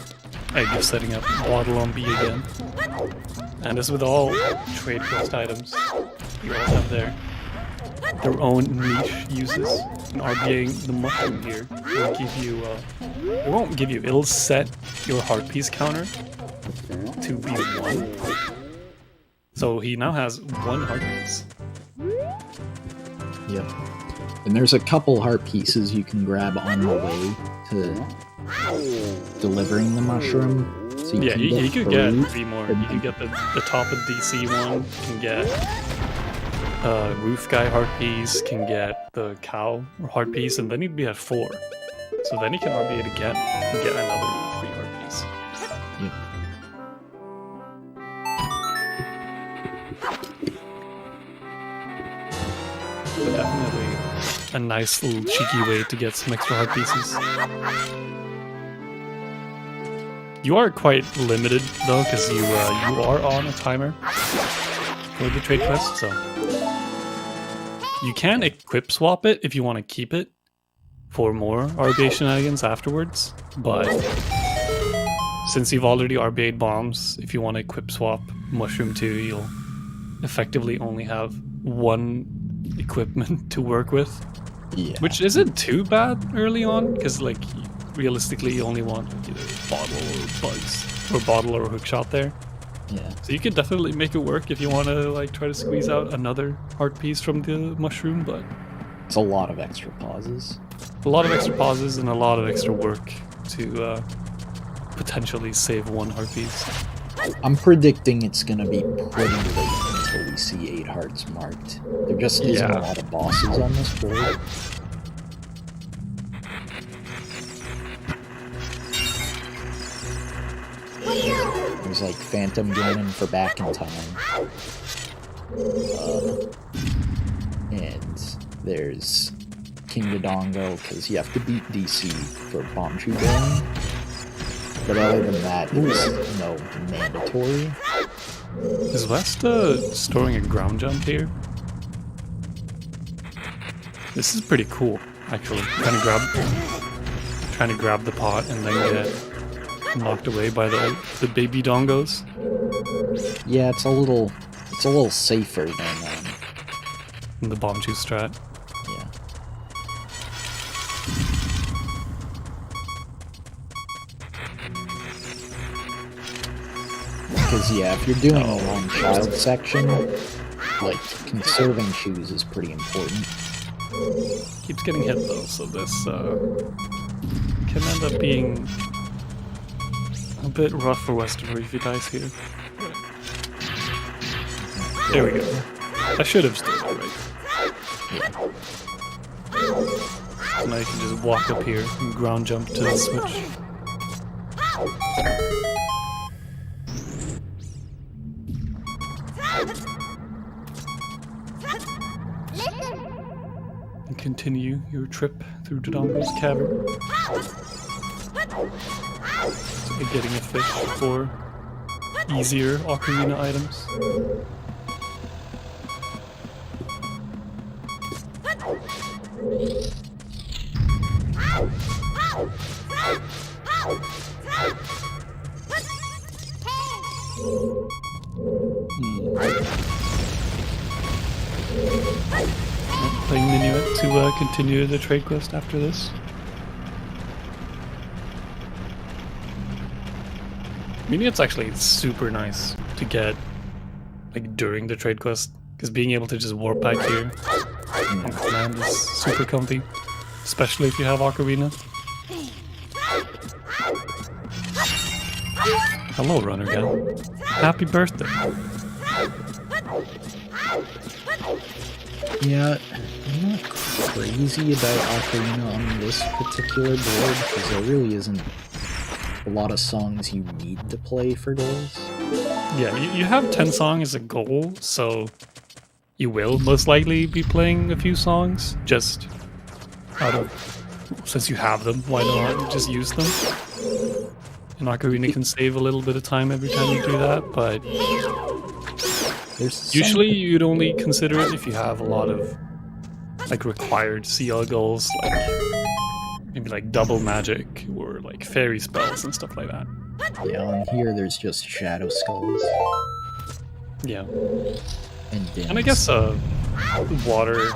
Speaker 2: Egg is setting up Waddle on B again. And as with all trade quest items, you all have their own niche uses. And RBAing the mushroom here will give you, it won't give you, it'll set your heart piece counter to be 1. So he now has 1 heart piece.
Speaker 3: Yep. And there's a couple heart pieces you can grab on the way to delivering the mushroom. So
Speaker 2: Yeah, he could get 3 more. He could get the top of DC one, can get Roof Guy heart piece, can get the cow heart piece, and then he'd be at 4. So then he can RB it again and get another 3 heart piece.
Speaker 3: Yep.
Speaker 2: So definitely a nice little cheeky way to get some extra heart pieces. You are quite limited though, because you are on a timer for the trade quest, so you can equip swap it if you want to keep it for more RBA shenanigans afterwards, but since you've already RBA'd bombs, if you want to equip swap Mushroom 2, you'll effectively only have 1 equipment to work with,
Speaker 3: Yeah.
Speaker 2: which isn't too bad early on, because like realistically you only want like, either bottle or bugs, or bottle or hookshot there.
Speaker 3: Yeah.
Speaker 2: So you could definitely make it work if you want to like try to squeeze out another heart piece from the mushroom, but
Speaker 3: It's a lot of extra pauses.
Speaker 2: a lot of extra pauses and a lot of extra work to potentially save one heart piece.
Speaker 3: I'm predicting it's gonna be pretty late until we see 8 hearts marked. There just isn't a lot of bosses on this board. There's like Phantom Ganon for Back in Time. And there's King Dodongo because you have to beat DC for Bomb Tree Bowling. But other than that, there's no mandatory.
Speaker 2: Is West storing a ground jump here? This is pretty cool, actually. Trying to grab the pot and then get knocked away by the baby dongos.
Speaker 3: Yeah, it's a little safer than
Speaker 2: The bomb juice strat.
Speaker 3: yeah. Because yeah, if you're doing a long child section, like conserving shoes is pretty important.
Speaker 2: Keeps getting hit though, so this can end up being a bit rough for West0pher if he dies here. There we go. I should have stood right. So now you can just walk up here and ground jump to the switch. And continue your trip through Dodongo's cavern. So you're getting a fish for easier ocarina items. Playing Minuet to continue the trade quest after this. Minuet's actually super nice to get like during the trade quest, because being able to just warp back here on command is super comfy, especially if you have Ocarina. Hello, Runner Gal. Happy birthday.
Speaker 3: Yeah, I'm not crazy about Ocarina on this particular board because there really isn't a lot of songs you need to play for goals.
Speaker 2: Yeah, you have 10 songs as a goal, so you will most likely be playing a few songs, just out of, since you have them, why not just use them? And Ocarina can save a little bit of time every time you do that, but usually you'd only consider it if you have a lot of like required CL goals, like maybe like double magic or like fairy spells and stuff like that.
Speaker 3: Yeah, on here there's just Shadow Skulls.
Speaker 2: Yeah.
Speaker 3: And
Speaker 2: I guess water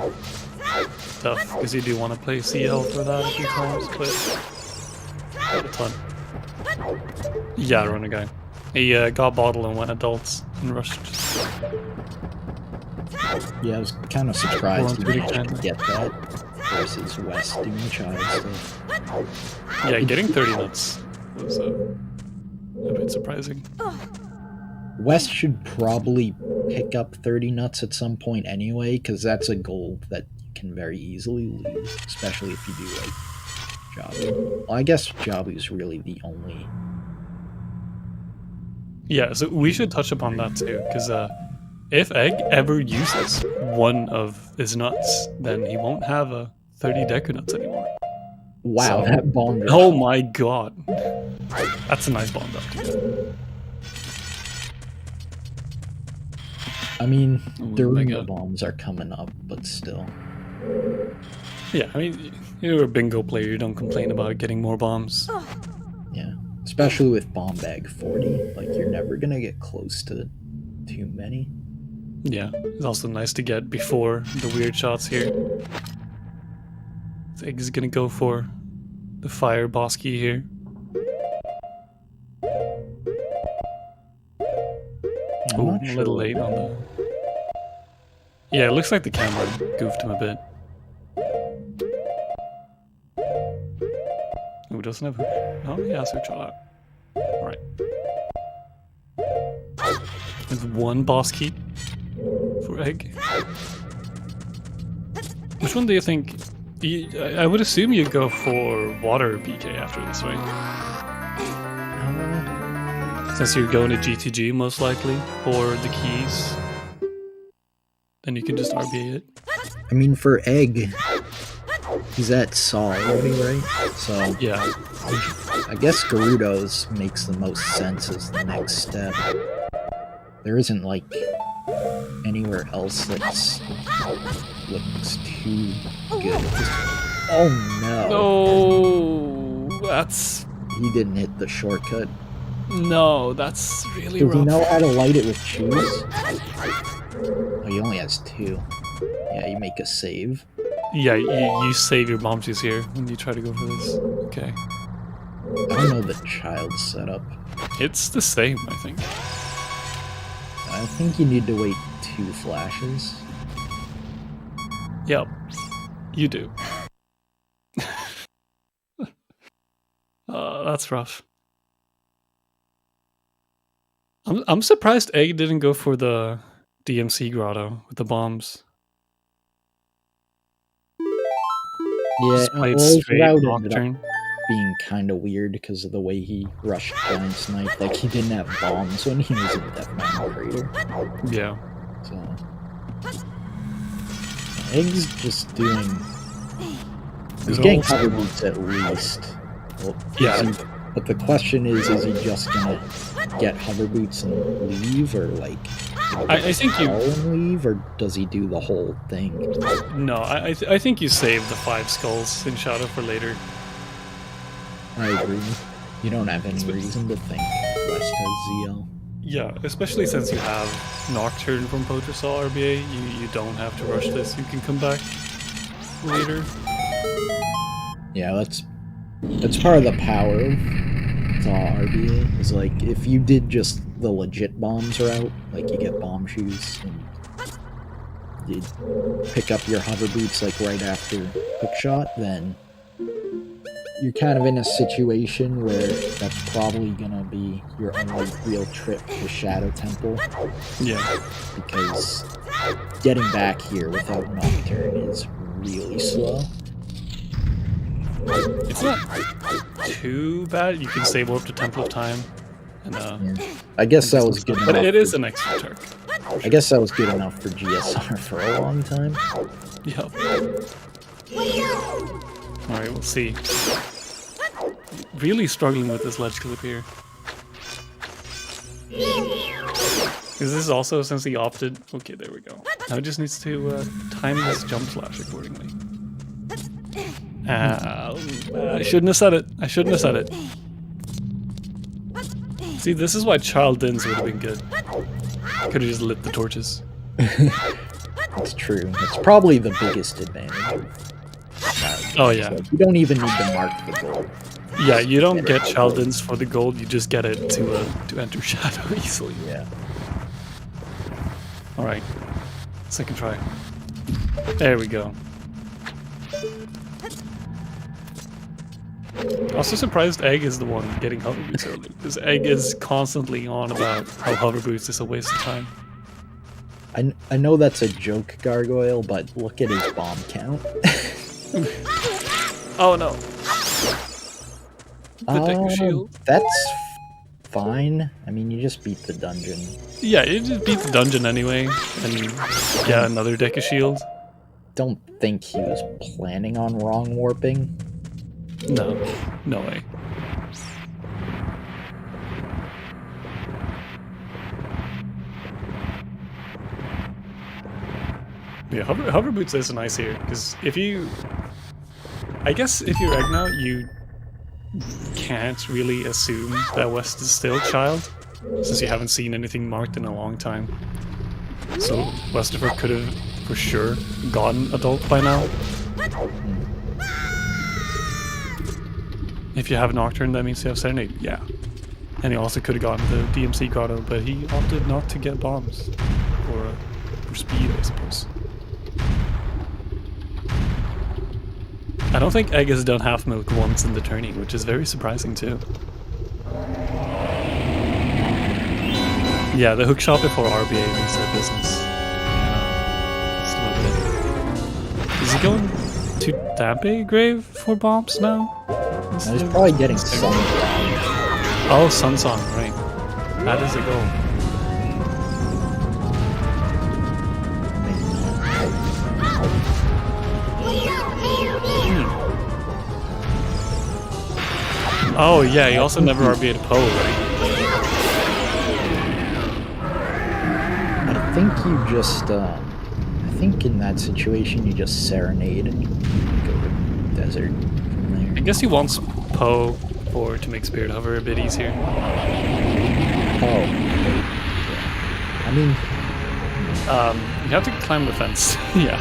Speaker 2: stuff, because you do want to play CL for that a few times, but not a ton. Yeah, Runner Guy. He got bottle and went adults and rushed.
Speaker 3: yeah, I was kind of surprised he
Speaker 2: pretty
Speaker 3: managed to
Speaker 2: kindly.
Speaker 3: get that versus West doing child stuff.
Speaker 2: Yeah, getting 30 nuts was a bit surprising.
Speaker 3: West should probably pick up 30 nuts at some point anyway, because that's a goal that you can very easily lose, especially if you do like Jabu. Well, I guess Jabu's really the only.
Speaker 2: Yeah, so we should touch upon that too, because if Egg ever uses one of his nuts, then he won't have a 30 Deku nuts anymore.
Speaker 3: Wow,
Speaker 2: So-
Speaker 3: that bomb drop.
Speaker 2: Oh my god. That's a nice bomb drop to get.
Speaker 3: I mean,
Speaker 2: Oh
Speaker 3: the
Speaker 2: my
Speaker 3: Runa
Speaker 2: God.
Speaker 3: bombs are coming up, but still.
Speaker 2: Yeah, I mean, you're a bingo player, you don't complain about getting more bombs.
Speaker 3: Yeah. Especially with bomb bag 40. Like, you're never gonna get close to too many.
Speaker 2: Yeah, it's also nice to get before the weird shots here. Egg is gonna go for the fire boss key here. Ooh, a little late on the... Yeah, it looks like the camera goofed him a bit. Ooh, doesn't have... Oh, yeah, so try that. Alright. There's one boss key for Egg. Which one do you think... I would assume you'd go for water PK after this, right? Since you're going to GTG most likely, or the keys. Then you can just RBA it.
Speaker 3: I mean, for Egg, he's at Saw already, right? So
Speaker 2: yeah,
Speaker 3: I guess Gerudo's makes the most sense as the next step. There isn't like anywhere else that's looks too good. Oh no!
Speaker 2: No, that's
Speaker 3: he didn't hit the shortcut.
Speaker 2: No, that's really rough.
Speaker 3: Does he know how to light it with shoes? Oh, he only has 2. Yeah, you make a save.
Speaker 2: Yeah, you save your bomb shoes here when you try to go for this. Okay.
Speaker 3: I don't know the child setup.
Speaker 2: It's the same, I think.
Speaker 3: I think you need to wait 2 flashes.
Speaker 2: Yep, you do. That's rough. I'm surprised Egg didn't go for the DMC grotto with the bombs.
Speaker 3: Yeah,
Speaker 2: played
Speaker 3: well,
Speaker 2: straight Nocturne.
Speaker 3: Being kind of weird because of the way he rushed Giant Snipe. Like, he didn't have bombs when he was in the Death Mountain Crater.
Speaker 2: Yeah.
Speaker 3: So... Egg's just doing... He's getting cover boots at least. Well,
Speaker 2: yeah.
Speaker 3: But the question is he just gonna get hover boots and leave, or like
Speaker 2: I think you
Speaker 3: and leave, or does he do the whole thing?
Speaker 2: No, I think you save the 5 skulls in Shadow for later.
Speaker 3: I agree. You don't have any reason to think West has ZL.
Speaker 2: Yeah, especially since you have Nocturne from Potrasaw RBA, you don't have to rush this. You can come back later.
Speaker 3: Yeah, that's part of the power of Saw RBA. Is like, if you did just the legit bombs route, like you get bomb shoes and you pick up your hover boots like right after hookshot, then you're kind of in a situation where that's probably gonna be your only real trip to Shadow Temple.
Speaker 2: Yeah.
Speaker 3: Because getting back here without Nocturne is really slow.
Speaker 2: It's not too bad. You can save up to Temple of Time. And,
Speaker 3: yeah. I guess that was good enough.
Speaker 2: But it is an extra turk.
Speaker 3: I guess that was good enough for GSR for a long time.
Speaker 2: Yep. Alright, we'll see. Really struggling with this ledge clip here. Is this also since he opted? Okay, there we go. Now he just needs to time this jump slash accordingly. I shouldn't have said it. I shouldn't have said it. See, this is why Child Dins would have been good. Could have just lit the torches.
Speaker 3: That's true. It's probably the biggest advantage.
Speaker 2: Oh yeah.
Speaker 3: So you don't even need to mark the gold.
Speaker 2: Yeah, you don't get Child Dins for the gold. You just get it to enter Shadow easily.
Speaker 3: Yeah.
Speaker 2: All right. Second try. There we go. Also surprised Egg is the one getting hover boots early, because Egg is constantly on about how hover boots is a waste of time.
Speaker 3: I know that's a joke, Gargoyle, but look at his bomb count.
Speaker 2: Oh no. The Deku Shield.
Speaker 3: That's fine. I mean, you just beat the dungeon.
Speaker 2: Yeah, you just beat the dungeon anyway, and yeah, another Deku Shield.
Speaker 3: Don't think he was planning on wrong warping.
Speaker 2: No, no way. Yeah, hover boots is nice here, because if you... I guess if you're Egg now, you can't really assume that West is still Child, since you haven't seen anything marked in a long time. So West0pher could have for sure gotten adult by now. If you have Nocturne, that means you have Serenade, yeah. And he also could have gotten the DMC Grotto, but he opted not to get bombs. For speed, I suppose. I don't think Egg has done half milk once in the tourney, which is very surprising too. Yeah, the hook shot before RBA makes that business. Is he going to Dampe Grave for bombs now?
Speaker 3: He's probably getting some.
Speaker 2: Oh, Sun Song, right. That is a goal. Oh yeah, he also never RB'd a Poe, right?
Speaker 3: I think you just, I think in that situation you just Serenade and go to Desert from there.
Speaker 2: I guess he wants Poe to make Spirit Hover a bit easier.
Speaker 3: Oh. I mean...
Speaker 2: you have to climb the fence, yeah.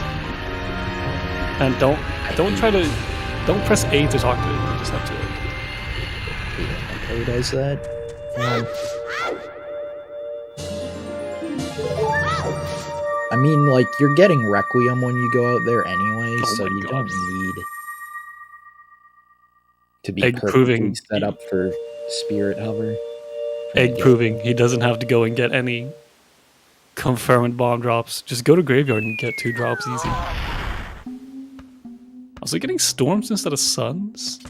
Speaker 2: And don't press A to talk to it, you just have to...
Speaker 3: Who does that? I mean, like, you're getting Requiem when you go out there anyway, so you don't need to be perfectly set up for Spirit Hover.
Speaker 2: Egg proving he doesn't have to go and get any confirmed bomb drops. Just go to Graveyard and get 2 drops easy. Also getting Storms instead of Suns?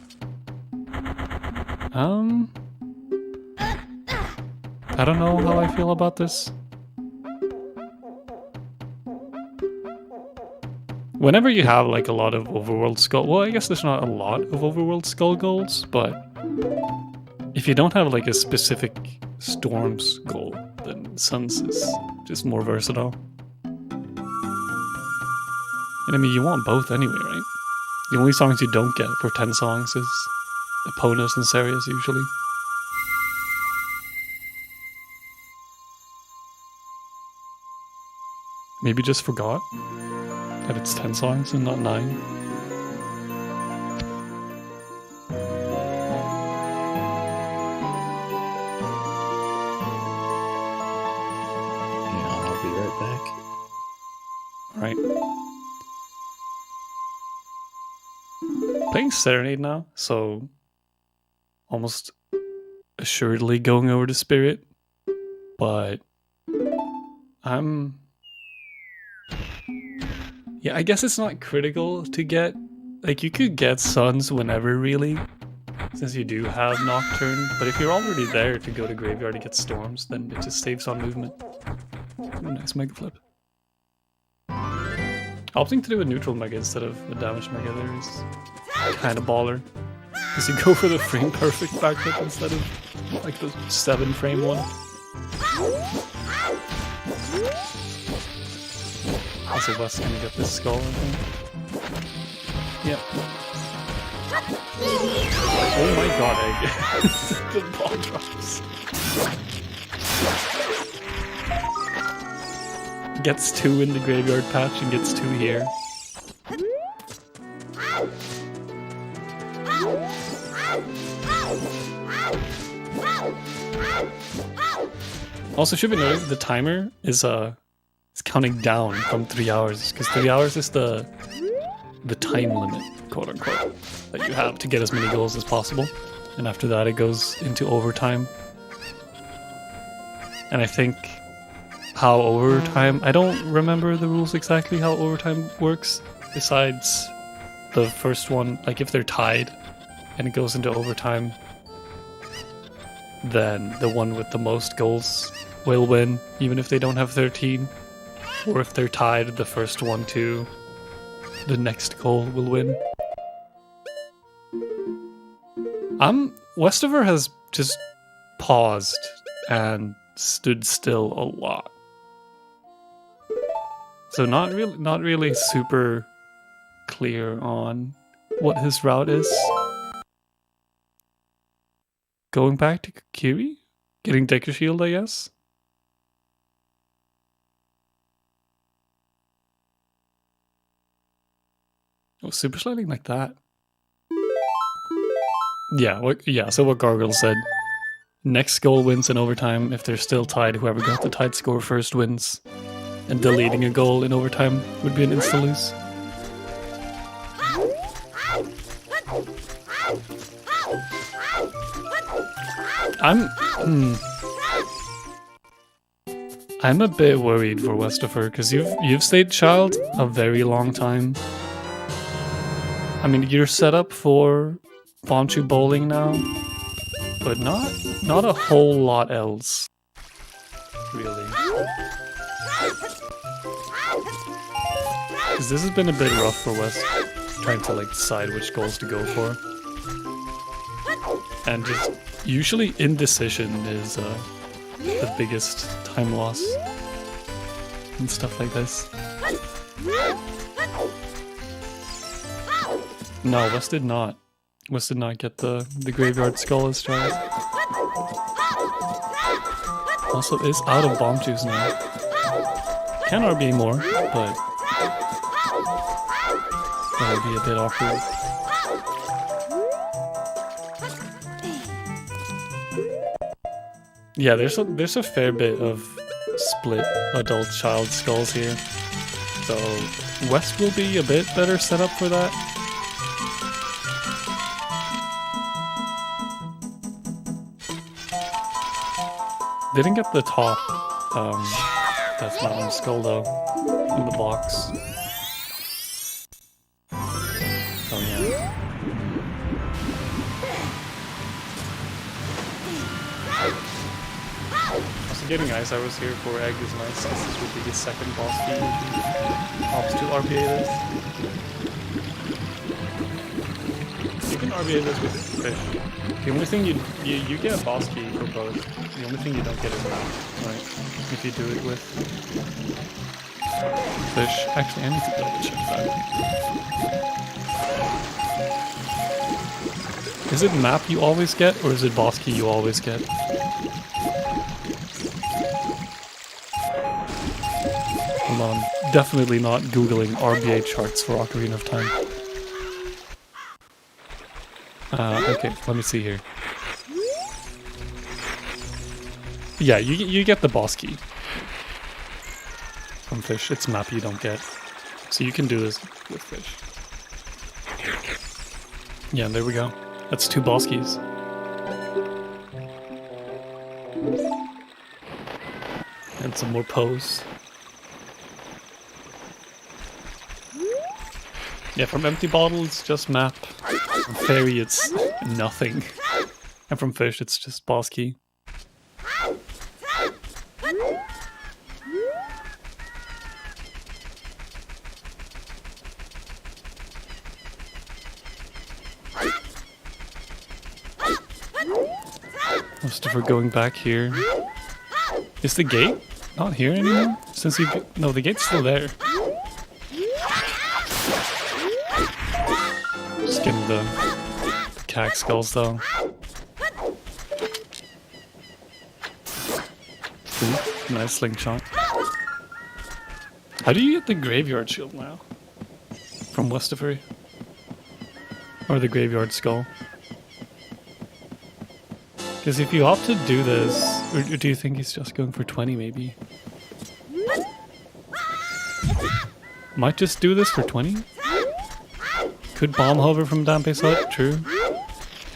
Speaker 2: I don't know how I feel about this. Whenever you have like a lot of overworld skull, well, I guess there's not a lot of overworld skull goals, but if you don't have like a specific Storms goal, then Suns is just more versatile. And I mean, you want both anyway, right? The only songs you don't get for 10 songs is Eponas and Serious usually. Maybe just forgot that it's 10 songs and not 9.
Speaker 3: Yeah, I'll be right back.
Speaker 2: Right. Playing Serenade now, so almost assuredly going over to Spirit, but yeah, I guess it's not critical to get, like, you could get Suns whenever really, since you do have Nocturne, but if you're already there to go to Graveyard to get Storms, then it just saves on movement. Ooh, nice Mega Flip. Opting to do a neutral Mega instead of a damage Mega there is kind of baller. Because you go for the frame perfect backflip instead of like the 7 frame one. Also, Wes gonna get this skull, I think. Yep. Oh my god, Egg. The ball drops. Gets 2 in the graveyard patch and gets 2 here. Also, should be noted, the timer is it's counting down from 3 hours, because 3 hours is the time limit, quote unquote, that you have to get as many goals as possible. And after that, it goes into overtime. And I think how overtime, I don't remember the rules exactly how overtime works, besides the first one, like if they're tied and it goes into overtime, then the one with the most goals will win, even if they don't have 13. Or if they're tied, the first one to the next goal will win. West0pher has just paused and stood still a lot. So not really super clear on what his route is. Going back to Kiri? Getting Decker Shield, I guess? Oh, super sliding like that. Yeah, so what Gargoyle said. Next goal wins in overtime. If they're still tied, whoever got the tied score first wins. And deleting a goal in overtime would be an insta-lose. I'm a bit worried for West0pher because you've stayed child a very long time. I mean, you're set up for Bonchu bowling now, but not a whole lot else, really. Because this has been a bit rough for West, trying to like decide which goals to go for, and just usually indecision is the biggest time loss and stuff like this. No, West did not. West did not get the graveyard skull as child. Also is out of bomb juice now. Can RB more, but that would be a bit awkward. Yeah, there's a fair bit of split adult child skulls here. So West will be a bit better set up for that. Didn't get the top, that's Mountain Skull though, in the box. Oh yeah. Also getting Ice Arrows here for Egg is nice, this would be his second boss feed. Ops to RPA this. You can RPA this with Fish. The only thing you get a boss key for both. The only thing you don't get is map, right? If you do it with Fish. Actually, I need to double check that. Is it map you always get, or is it boss key you always get? Hold on, definitely not googling RBA charts for Ocarina of Time. Okay, let me see here. Yeah, you get the boss key from Fish. It's map you don't get. So you can do this with Fish. Yeah, there we go. That's 2 boss keys. And some more pose. Yeah, from Empty Bottle it's just map. From Fairy it's nothing. And from Fish it's just boss key. West0pher going back here. Is the gate not here anymore? Since no, the gate's still there. Just getting the cag skulls though. Ooh, nice slingshot. How do you get the graveyard shield now? From West0pher? Or the graveyard skull? Because if you opt to do this, or do you think he's just going for 20 maybe? Might just do this for 20? Could bomb hover from Dampe's Hut, true.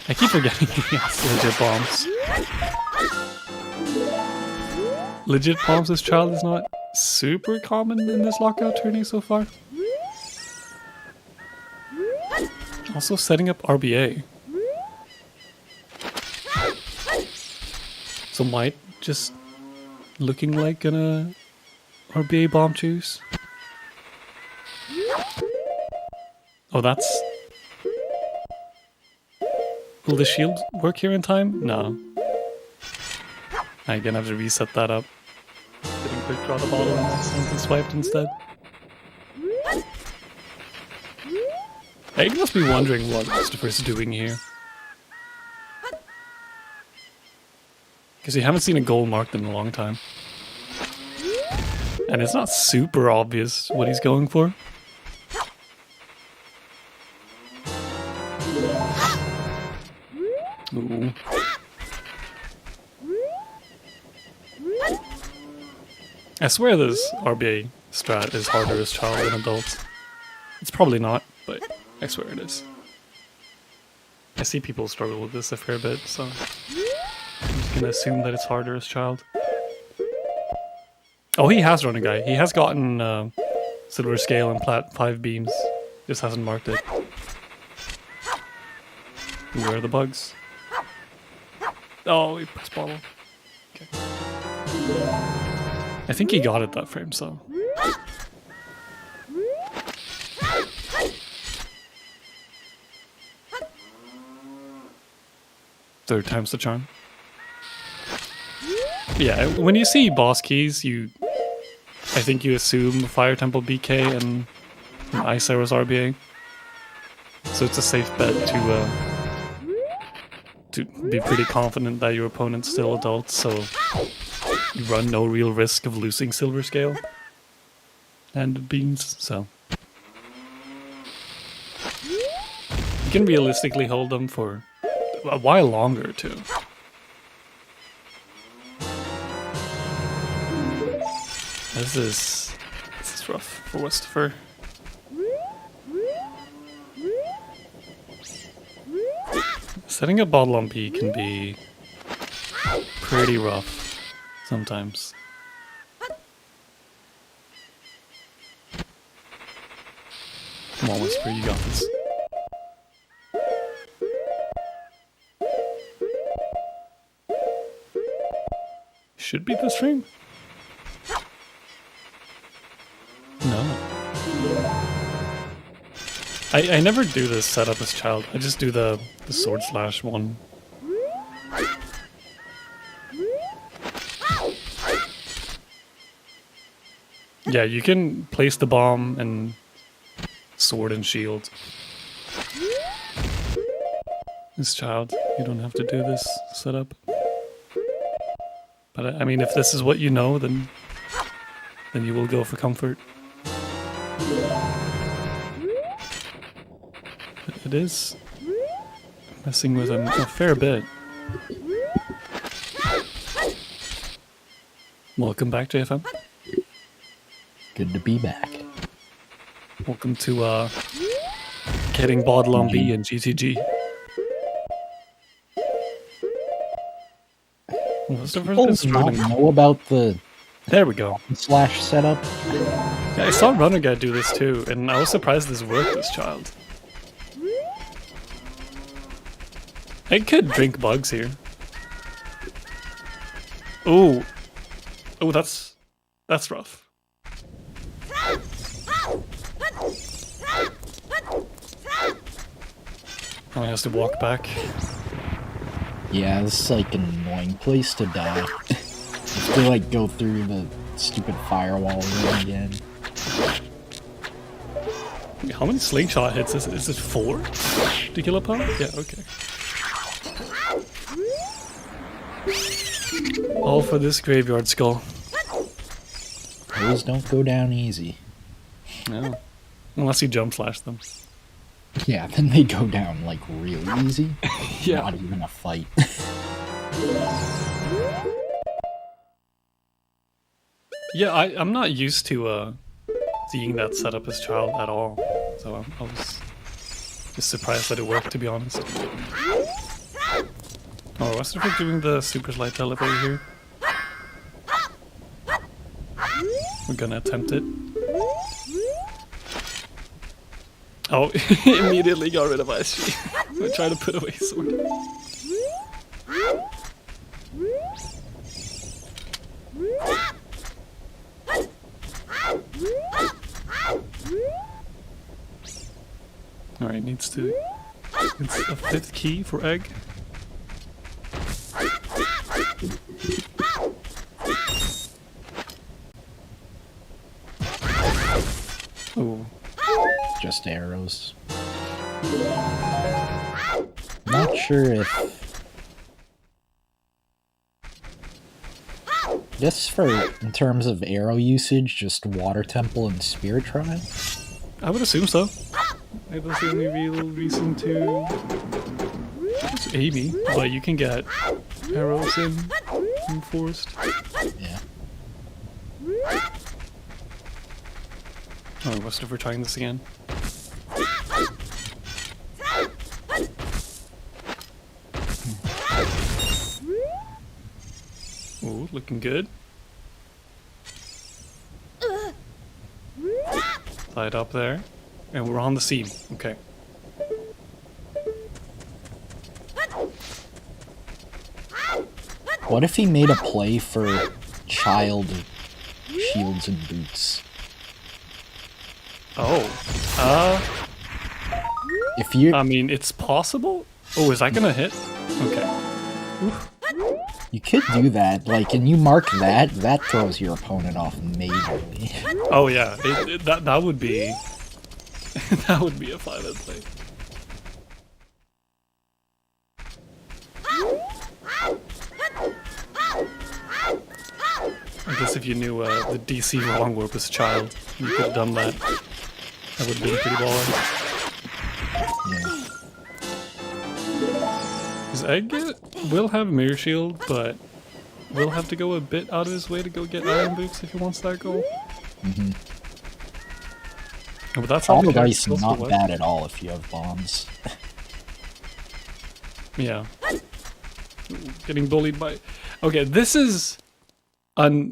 Speaker 2: I keep forgetting he has legit bombs. Legit bombs as child is not super common in this lockout tourney so far. Also setting up RBA. So might just looking like an RBA bomb juice. Oh, that's... Will the shield work here in time? No. I'm gonna have to reset that up. Didn't quick draw the bottle and something swiped instead. Egg must be wondering what West0pher's doing here. Because you haven't seen a goal marked in a long time. And it's not super obvious what he's going for. I swear this RBA strat is harder as child than adult. It's probably not, but I swear it is. I see people struggle with this a fair bit, so I'm just gonna assume that it's harder as child. Oh, he has run a guy. He has gotten silver scale and plat 5 beams. Just hasn't marked it. Where are the bugs? Oh, he pressed bottle. Okay. I think he got it that frame, so. Third time's the charm. Yeah, when you see boss keys, I think you assume Fire Temple BK and Ice Arrows RBA. So it's a safe bet to be pretty confident that your opponent's still adult, so you run no real risk of losing silver scale and beans, so. You can realistically hold them for a while longer too. This is rough for West0pher. Setting a bottle on B can be pretty rough sometimes. Come on, West0pher, you got this. Should be this frame. No. I never do this setup as child. I just do the sword slash one. Yeah, you can place the bomb and sword and shield. As child, you don't have to do this setup. But I mean, if this is what you know, then you will go for comfort. It is messing with him a fair bit. Welcome back, JFM.
Speaker 3: Good to be back.
Speaker 2: Welcome to getting bottle on B and GTG.
Speaker 3: People not know about the
Speaker 2: there we go
Speaker 3: slash setup.
Speaker 2: Yeah, I saw Runner Guy do this too, and I was surprised this worked as child. I could drink bugs here. Oh, that's rough. Oh, he has to walk back.
Speaker 3: Yeah, this is like an annoying place to die. You have to like go through the stupid firewall again.
Speaker 2: Wait, how many slingshot hits is it? Is it 4 to kill a pump? Yeah, okay. All for this graveyard skull.
Speaker 3: Those don't go down easy.
Speaker 2: No. Unless you jump slash them.
Speaker 3: Yeah, then they go down like real easy.
Speaker 2: Yeah.
Speaker 3: Not even a fight.
Speaker 2: Yeah, I'm not used to seeing that setup as child at all. So I was just surprised that it worked, to be honest. Oh, West0pher doing the super slight teleport here. We're gonna attempt it. Oh, immediately got rid of ISG. I'm trying to put away sword. Alright, needs to... It's a 5th key for Egg. Oh.
Speaker 3: Just arrows. Not sure if... Just for, in terms of arrow usage, just Water Temple and Spirit Trial?
Speaker 2: I would assume so. That's the only real reason to... It's Amy, but you can get arrows in Forest.
Speaker 3: Yeah.
Speaker 2: Oh, West0pher trying this again. Ooh, looking good. Light up there. And we're on the seam. Okay.
Speaker 3: What if he made a play for child shields and boots?
Speaker 2: Oh.
Speaker 3: If you
Speaker 2: I mean, it's possible? Oh, is that gonna hit? Okay.
Speaker 3: you could do that, like, and you mark that, that throws your opponent off majorly.
Speaker 2: Oh yeah, that would be that would be a 5-hit play. I guess if you knew the DC wrong warp was child, you could have done that. That would have been pretty baller.
Speaker 3: Yeah.
Speaker 2: His Egg will have Mirror Shield, but will have to go a bit out of his way to go get Iron Boots if he wants that goal.
Speaker 3: Mm-hmm.
Speaker 2: Oh, but that's
Speaker 3: All
Speaker 2: how
Speaker 3: the ice is not bad at all if you have bombs.
Speaker 2: Yeah. Getting bullied by... Okay, this is a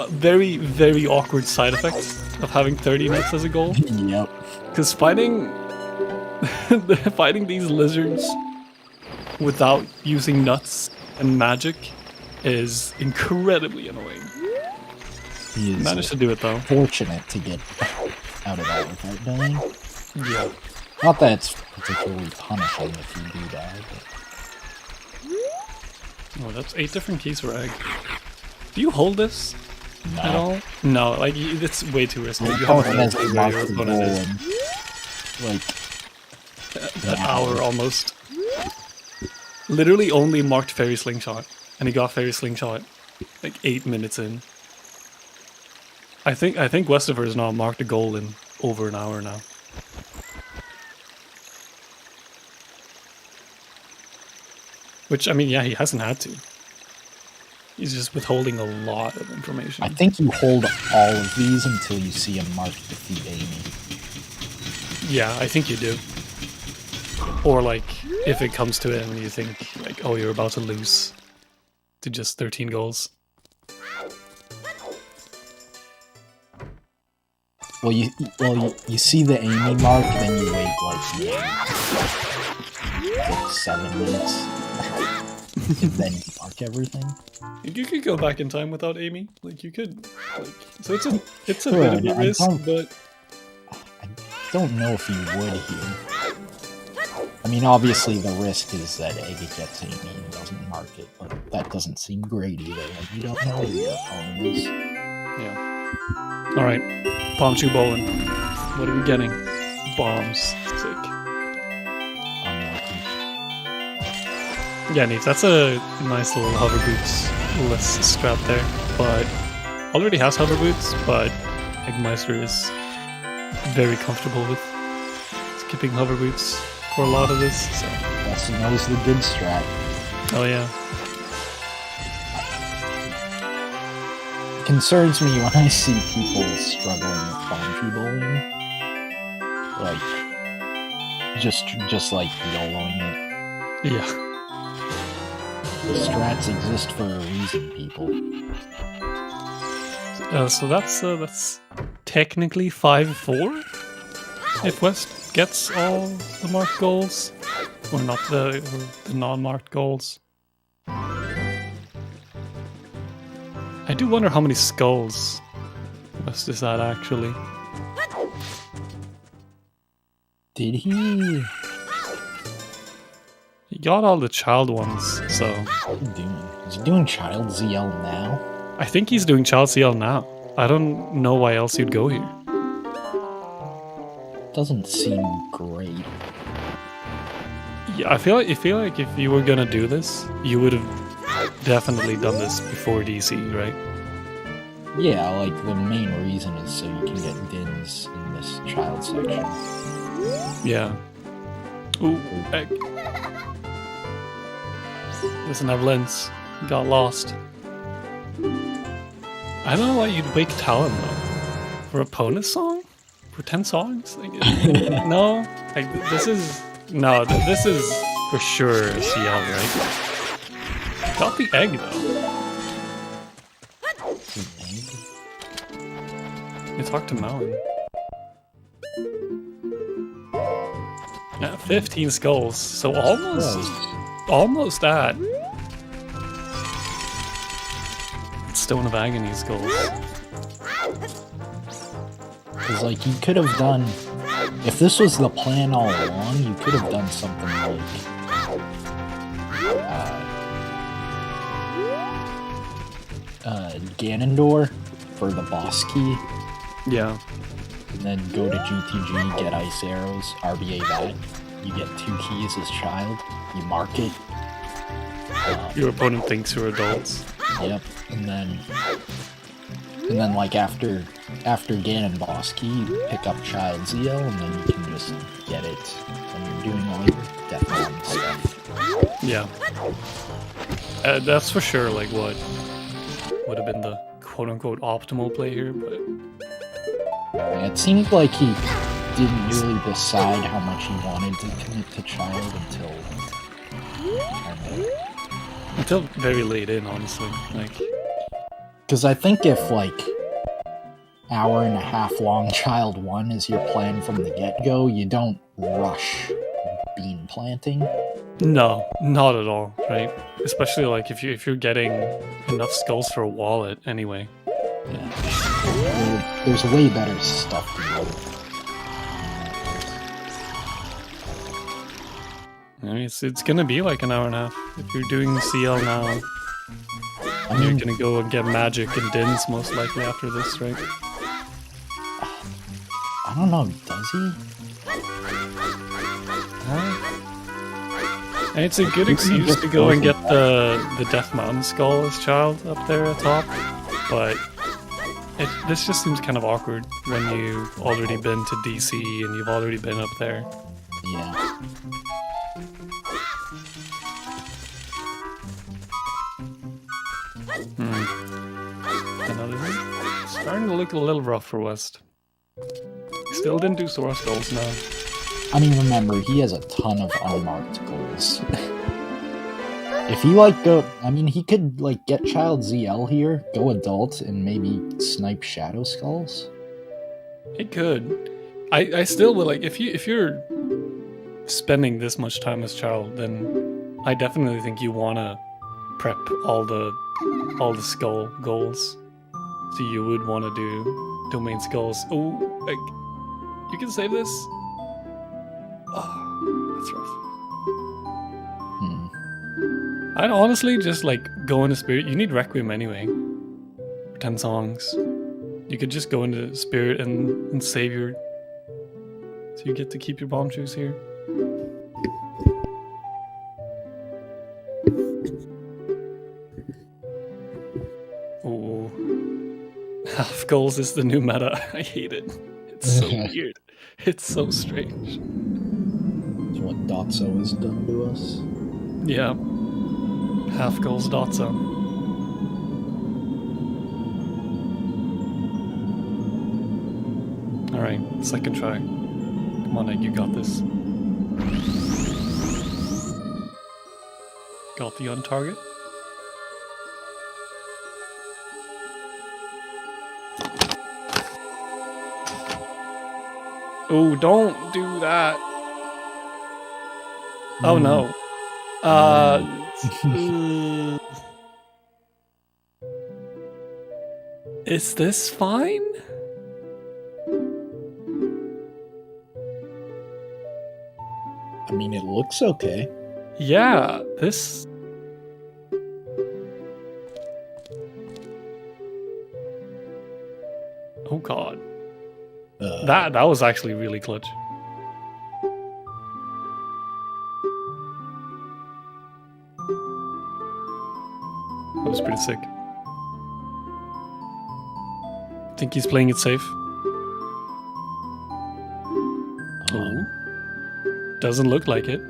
Speaker 2: very, very awkward side effect of having 30 nuts as a goal.
Speaker 3: Yep.
Speaker 2: Because fighting these lizards without using nuts and magic is incredibly annoying.
Speaker 3: He is
Speaker 2: Managed to do it though.
Speaker 3: fortunate to get out of that without dying.
Speaker 2: Yeah.
Speaker 3: Not that it's particularly punishing if you do that. But...
Speaker 2: Oh, that's 8 different keys for Egg. Do you hold this
Speaker 3: No.
Speaker 2: at all? No, like it's way too risky.
Speaker 3: My
Speaker 2: You have
Speaker 3: opponent has
Speaker 2: to
Speaker 3: to
Speaker 2: know where
Speaker 3: mark
Speaker 2: your
Speaker 3: the
Speaker 2: opponent
Speaker 3: goal
Speaker 2: is.
Speaker 3: in, like,
Speaker 2: An hour almost. Literally only marked Fairy Slingshot, and he got Fairy Slingshot like 8 minutes in. I think West0pher has now marked a goal in over an hour now. Which, I mean, yeah, he hasn't had to. He's just withholding a lot of information.
Speaker 3: I think you hold all of these until you see a marked defeat Amy.
Speaker 2: Yeah, I think you do. Or like, if it comes to it and you think, like, oh, you're about to lose to just 13 goals.
Speaker 3: Well, you see the Amy mark, then you wait like 7 minutes, and then you mark everything.
Speaker 2: You could go back in time without Amy. Like, you could. Like, so it's a
Speaker 3: Sure,
Speaker 2: bit of a risk, but...
Speaker 3: I don't know if you would here. I mean, obviously the risk is that Egg gets Amy and doesn't mark it, but that doesn't seem great either. Like, you don't know who your opponent is.
Speaker 2: Yeah. Alright, Bomb Chew Bowling. What are we getting? Bombs. Sick.
Speaker 3: Unlucky.
Speaker 2: Yeah, neat. That's a nice little hover boots list strap there. But already has hover boots, but Eggmeister is very comfortable with skipping hover boots for a lot of this. So.
Speaker 3: West knows the good strat.
Speaker 2: Oh yeah.
Speaker 3: It concerns me when I see people struggling with boundary bowling. Like, just like YOLOing it.
Speaker 2: Yeah.
Speaker 3: The strats exist for a reason, people.
Speaker 2: So that's technically 5-4 if West gets all the marked goals, or not the non-marked goals. I do wonder how many skulls West is at actually.
Speaker 3: Did he?
Speaker 2: He got all the child ones, so
Speaker 3: What's he doing? Is he doing Child ZL now?
Speaker 2: I think he's doing child CL now. I don't know why else you'd go here.
Speaker 3: Doesn't seem great.
Speaker 2: Yeah, I feel like if you were gonna do this, you would have definitely done this before DC, right?
Speaker 3: Yeah, like the main reason is so you can get Dins in this child section.
Speaker 2: Yeah. Ooh, Egg. Doesn't have lens. Got lost. I don't know why you'd wake Talon though. For a bonus song? For 10 songs? Like, no? Like, this is... No, this is for sure a CL, right? Got the egg, though. You talked to Melon. Yeah, 15 skulls, so almost that. Stone of Agony skulls.
Speaker 3: Because, like, you could have done... If this was the plan all along, you could have done something like... Ganondorf for the boss key.
Speaker 2: Yeah.
Speaker 3: And then go to GTG, get ice arrows, RBA that. You get 2 keys as child. You mark it.
Speaker 2: Your opponent thinks you're adults.
Speaker 3: Yep. And then like after Ganon boss key, you pick up child ZL, and then you can just get it when you're doing all your Death Mountain stuff.
Speaker 2: Yeah. That's for sure like what would have been the quote-unquote optimal play here, but...
Speaker 3: It seemed like he didn't really decide how much he wanted to commit to child
Speaker 2: until very late in, honestly. Like,
Speaker 3: because I think if like hour-and-a-half long child 1 is your plan from the get-go, you don't rush bean planting.
Speaker 2: No, not at all, right? Especially like if you're getting enough skulls for a wallet anyway.
Speaker 3: Yeah. There's way better stuff to do.
Speaker 2: I mean, it's gonna be like an hour and a half. If you're doing CL now,
Speaker 3: I mean,
Speaker 2: you're gonna go and get magic and dins most likely after this, right?
Speaker 3: I don't know, does he?
Speaker 2: And it's a good excuse to go and get the Death Mountain skull as child up there atop, but this just seems kind of awkward when you've already been to DC and you've already been up there.
Speaker 3: Yeah.
Speaker 2: Another thing? Starting to look a little rough for West. Still didn't do Sora skulls now.
Speaker 3: I mean, remember, he has a ton of unmarked goals. If he, like, he could, like, get Child ZL here, go adult, and maybe snipe Shadow Skulls.
Speaker 2: It could. I still would, like, if you're spending this much time as Child, then I definitely think you want to prep all the skull goals. So you would want to do domain skulls. Oh, like, you can save this? Oh, that's rough. I'd honestly just like go into Spirit. You need Requiem anyway. For 10 songs. You could just go into Spirit and save your... So you get to keep your bomb juice here. Oh. Half goals is the new meta. I hate it. It's so weird. It's so strange.
Speaker 3: It's what Dotso has done to us.
Speaker 2: Yeah. Half goals Dotso. Alright, second try. Come on, Egg, you got this. Got the on target. Oh, don't do that. Oh no. Is this fine?
Speaker 3: I mean, it looks okay.
Speaker 2: Yeah, this... Oh god. That was actually really clutch. That was pretty sick. Think he's playing it safe? Oh. Doesn't look like it.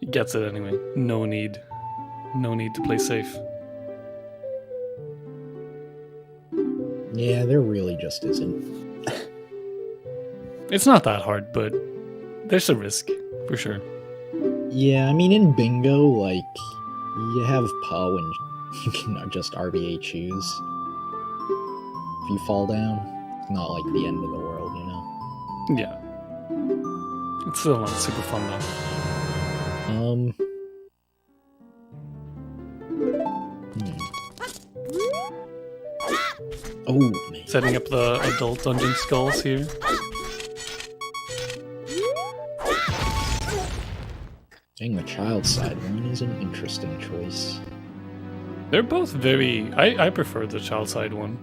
Speaker 2: He gets it anyway. No need to play safe.
Speaker 3: Yeah, there really just isn't.
Speaker 2: It's not that hard, but there's a risk, for sure.
Speaker 3: Yeah, I mean, in bingo, like, you have Poe and you can just RBA choose. If you fall down, it's not like the end of the world, you know?
Speaker 2: Yeah. It's still not super fun, though.
Speaker 3: Oh, man.
Speaker 2: Setting up the adult dungeon skulls here.
Speaker 3: Dang, the child side one is an interesting choice.
Speaker 2: They're both very... I prefer the child side one.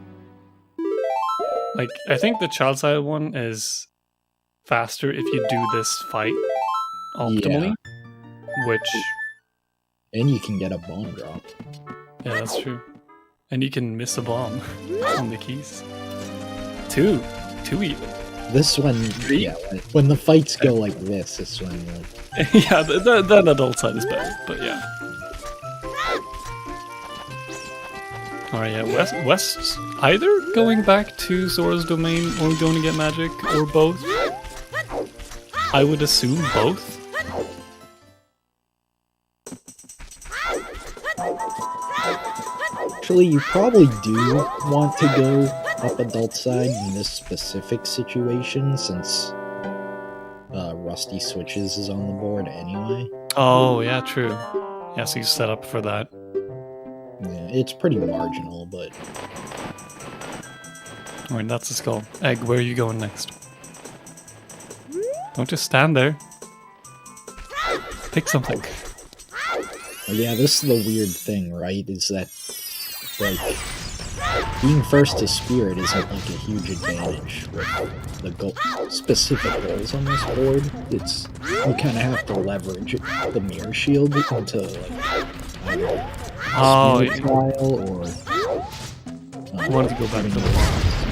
Speaker 2: Like, I think the child side one is faster if you do this fight optimally, which...
Speaker 3: And you can get a bomb drop.
Speaker 2: Yeah, that's true. And you can miss a bomb on the keys. Two even.
Speaker 3: This one, yeah, when the fights go like this when like...
Speaker 2: Yeah, the adult side is better, but yeah. Alright, yeah, West's either going back to Zora's domain or going to get magic, or both. I would assume both.
Speaker 3: Actually, you probably do want to go up adult side in this specific situation, since Rusty Switches is on the board anyway.
Speaker 2: Oh, yeah, true. Yeah, so you set up for that.
Speaker 3: Yeah, it's pretty marginal, but...
Speaker 2: Alright, that's the skull. Egg, where are you going next? Don't just stand there. Pick something.
Speaker 3: Yeah, this is the weird thing, right? Is that, like, being first to Spirit isn't like a huge advantage with the specific goals on this board. It's, you kind of have to leverage the mirror shield into, like, either Spirit trial or...
Speaker 2: I wanted to go back to the bombs.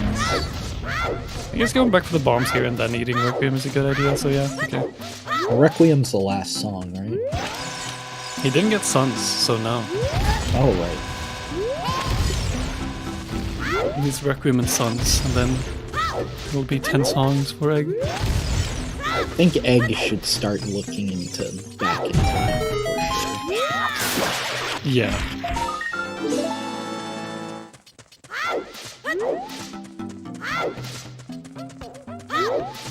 Speaker 2: I guess going back for the bombs here and then eating Requiem is a good idea, so yeah, okay.
Speaker 3: Requiem's the last song, right?
Speaker 2: He didn't get Suns, so no.
Speaker 3: Oh, right.
Speaker 2: He's Requiem and Suns, and then it'll be 10 songs for Egg.
Speaker 3: I think Egg should start looking into Back in Time for sure.
Speaker 2: Yeah.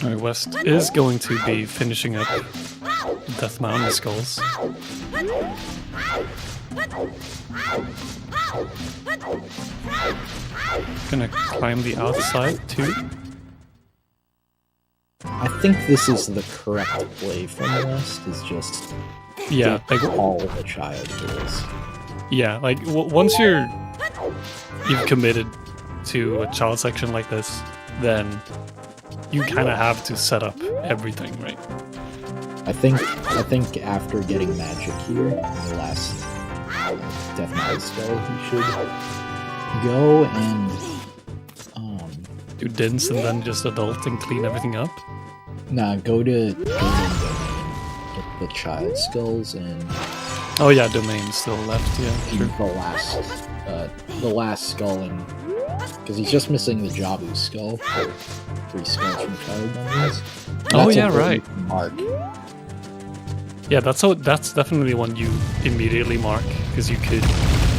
Speaker 2: Alright, West is going to be finishing up Death Mountain Skulls. Gonna climb the outside too.
Speaker 3: I think this is the correct play from West, is just
Speaker 2: Yeah, like
Speaker 3: all the child kills.
Speaker 2: yeah, like once you've committed to a child section like this, then you kind of have to set up everything, right?
Speaker 3: I think after getting magic here in the last Death Mountain Skull, he should go and
Speaker 2: do Dins and then just adult and clean everything up.
Speaker 3: Nah, go to Domain, get the child skulls, and
Speaker 2: Oh yeah, Domain still left. Yeah,
Speaker 3: do
Speaker 2: sure.
Speaker 3: the last skull, and because he's just missing the Jabu skull for 3 skulls from child dungeons.
Speaker 2: Oh yeah, right.
Speaker 3: Mark.
Speaker 2: Yeah, that's definitely one you immediately mark, because you could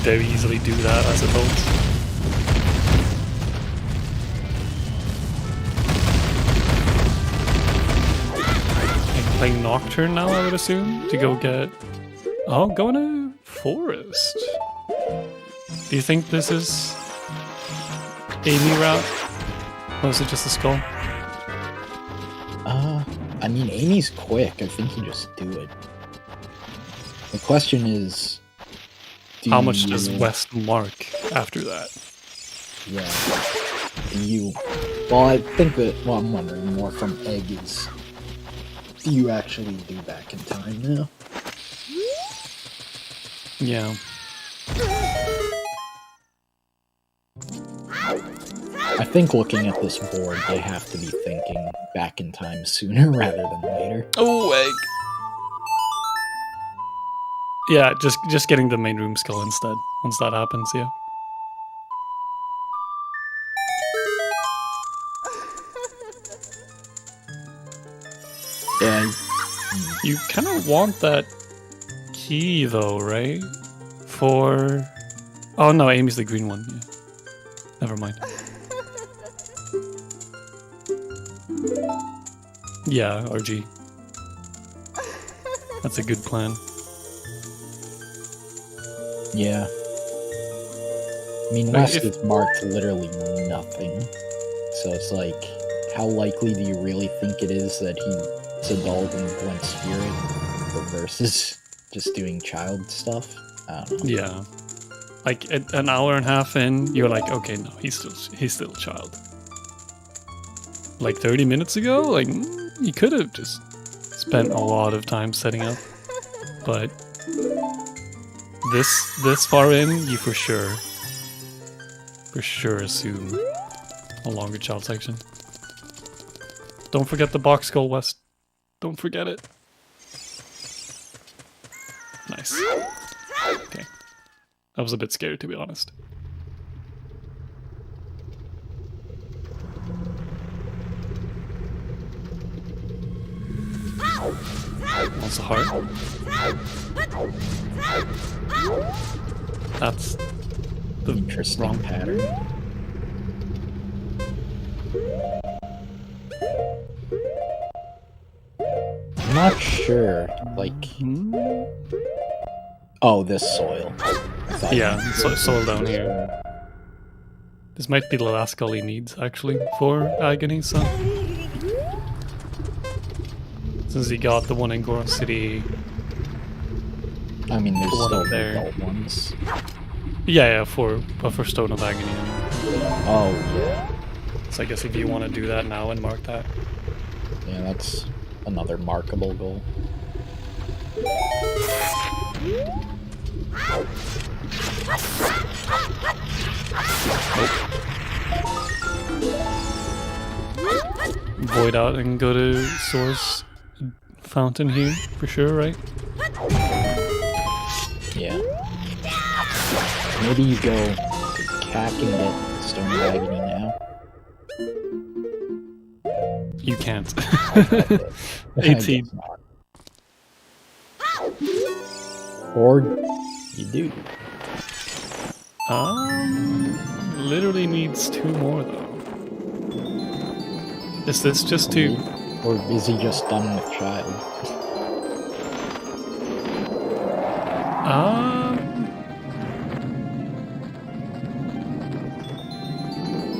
Speaker 2: very easily do that as adults. Like playing Nocturne now, I would assume, to go get... Oh, going to Forest. Do you think this is Amy route? Or is it just a skull?
Speaker 3: I mean, Amy's quick. I think you just do it. The question is...
Speaker 2: How much does West mark after that?
Speaker 3: Yeah. Well, I think that what I'm wondering more from Egg is... Do you actually do Back in Time now?
Speaker 2: Yeah.
Speaker 3: I think looking at this board, they have to be thinking Back in Time sooner rather than later.
Speaker 2: Oh, Egg. Yeah, just getting the main room skull instead. Once that happens, yeah.
Speaker 3: Yeah,
Speaker 2: You kind of want that key though, right? For... Oh no, Amy's the green one. Yeah. Never mind. Yeah, RG. That's a good plan.
Speaker 3: yeah. I mean,
Speaker 2: Like,
Speaker 3: West
Speaker 2: if-
Speaker 3: is marked literally nothing. So it's like, how likely do you really think it is that he's adult and went spirit versus just doing child stuff? I don't know.
Speaker 2: Yeah. Like an hour and a half in, you're like, okay, no, he's still a child. Like 30 minutes ago, like you could have just spent a lot of time setting up, but this far in, you for sure assume a longer child section. Don't forget the box skull, West. Don't forget it. Nice. Okay. I was a bit scared, to be honest. Wants a heart. That's the
Speaker 3: Interesting
Speaker 2: wrong
Speaker 3: pattern. I'm not sure. Like, oh, this soil. I thought
Speaker 2: Yeah,
Speaker 3: you-
Speaker 2: soil down here. This might be the last skull he needs, actually, for Agony, so... Since he got the one in Goron City...
Speaker 3: I mean, there's
Speaker 2: One
Speaker 3: still
Speaker 2: up there.
Speaker 3: adult ones.
Speaker 2: Yeah, for Stone of Agony.
Speaker 3: Oh, yeah.
Speaker 2: So I guess if you want to do that now and mark that.
Speaker 3: Yeah, that's another markable goal.
Speaker 2: Void out and go to Source Fountain here, for sure, right?
Speaker 3: Yeah. Maybe you go to Cack and get Stone of Agony now.
Speaker 2: You can't.
Speaker 3: I
Speaker 2: 18.
Speaker 3: guess not. Or you do.
Speaker 2: Literally needs 2 more though. Is this just 2?
Speaker 3: Or is he just done with child?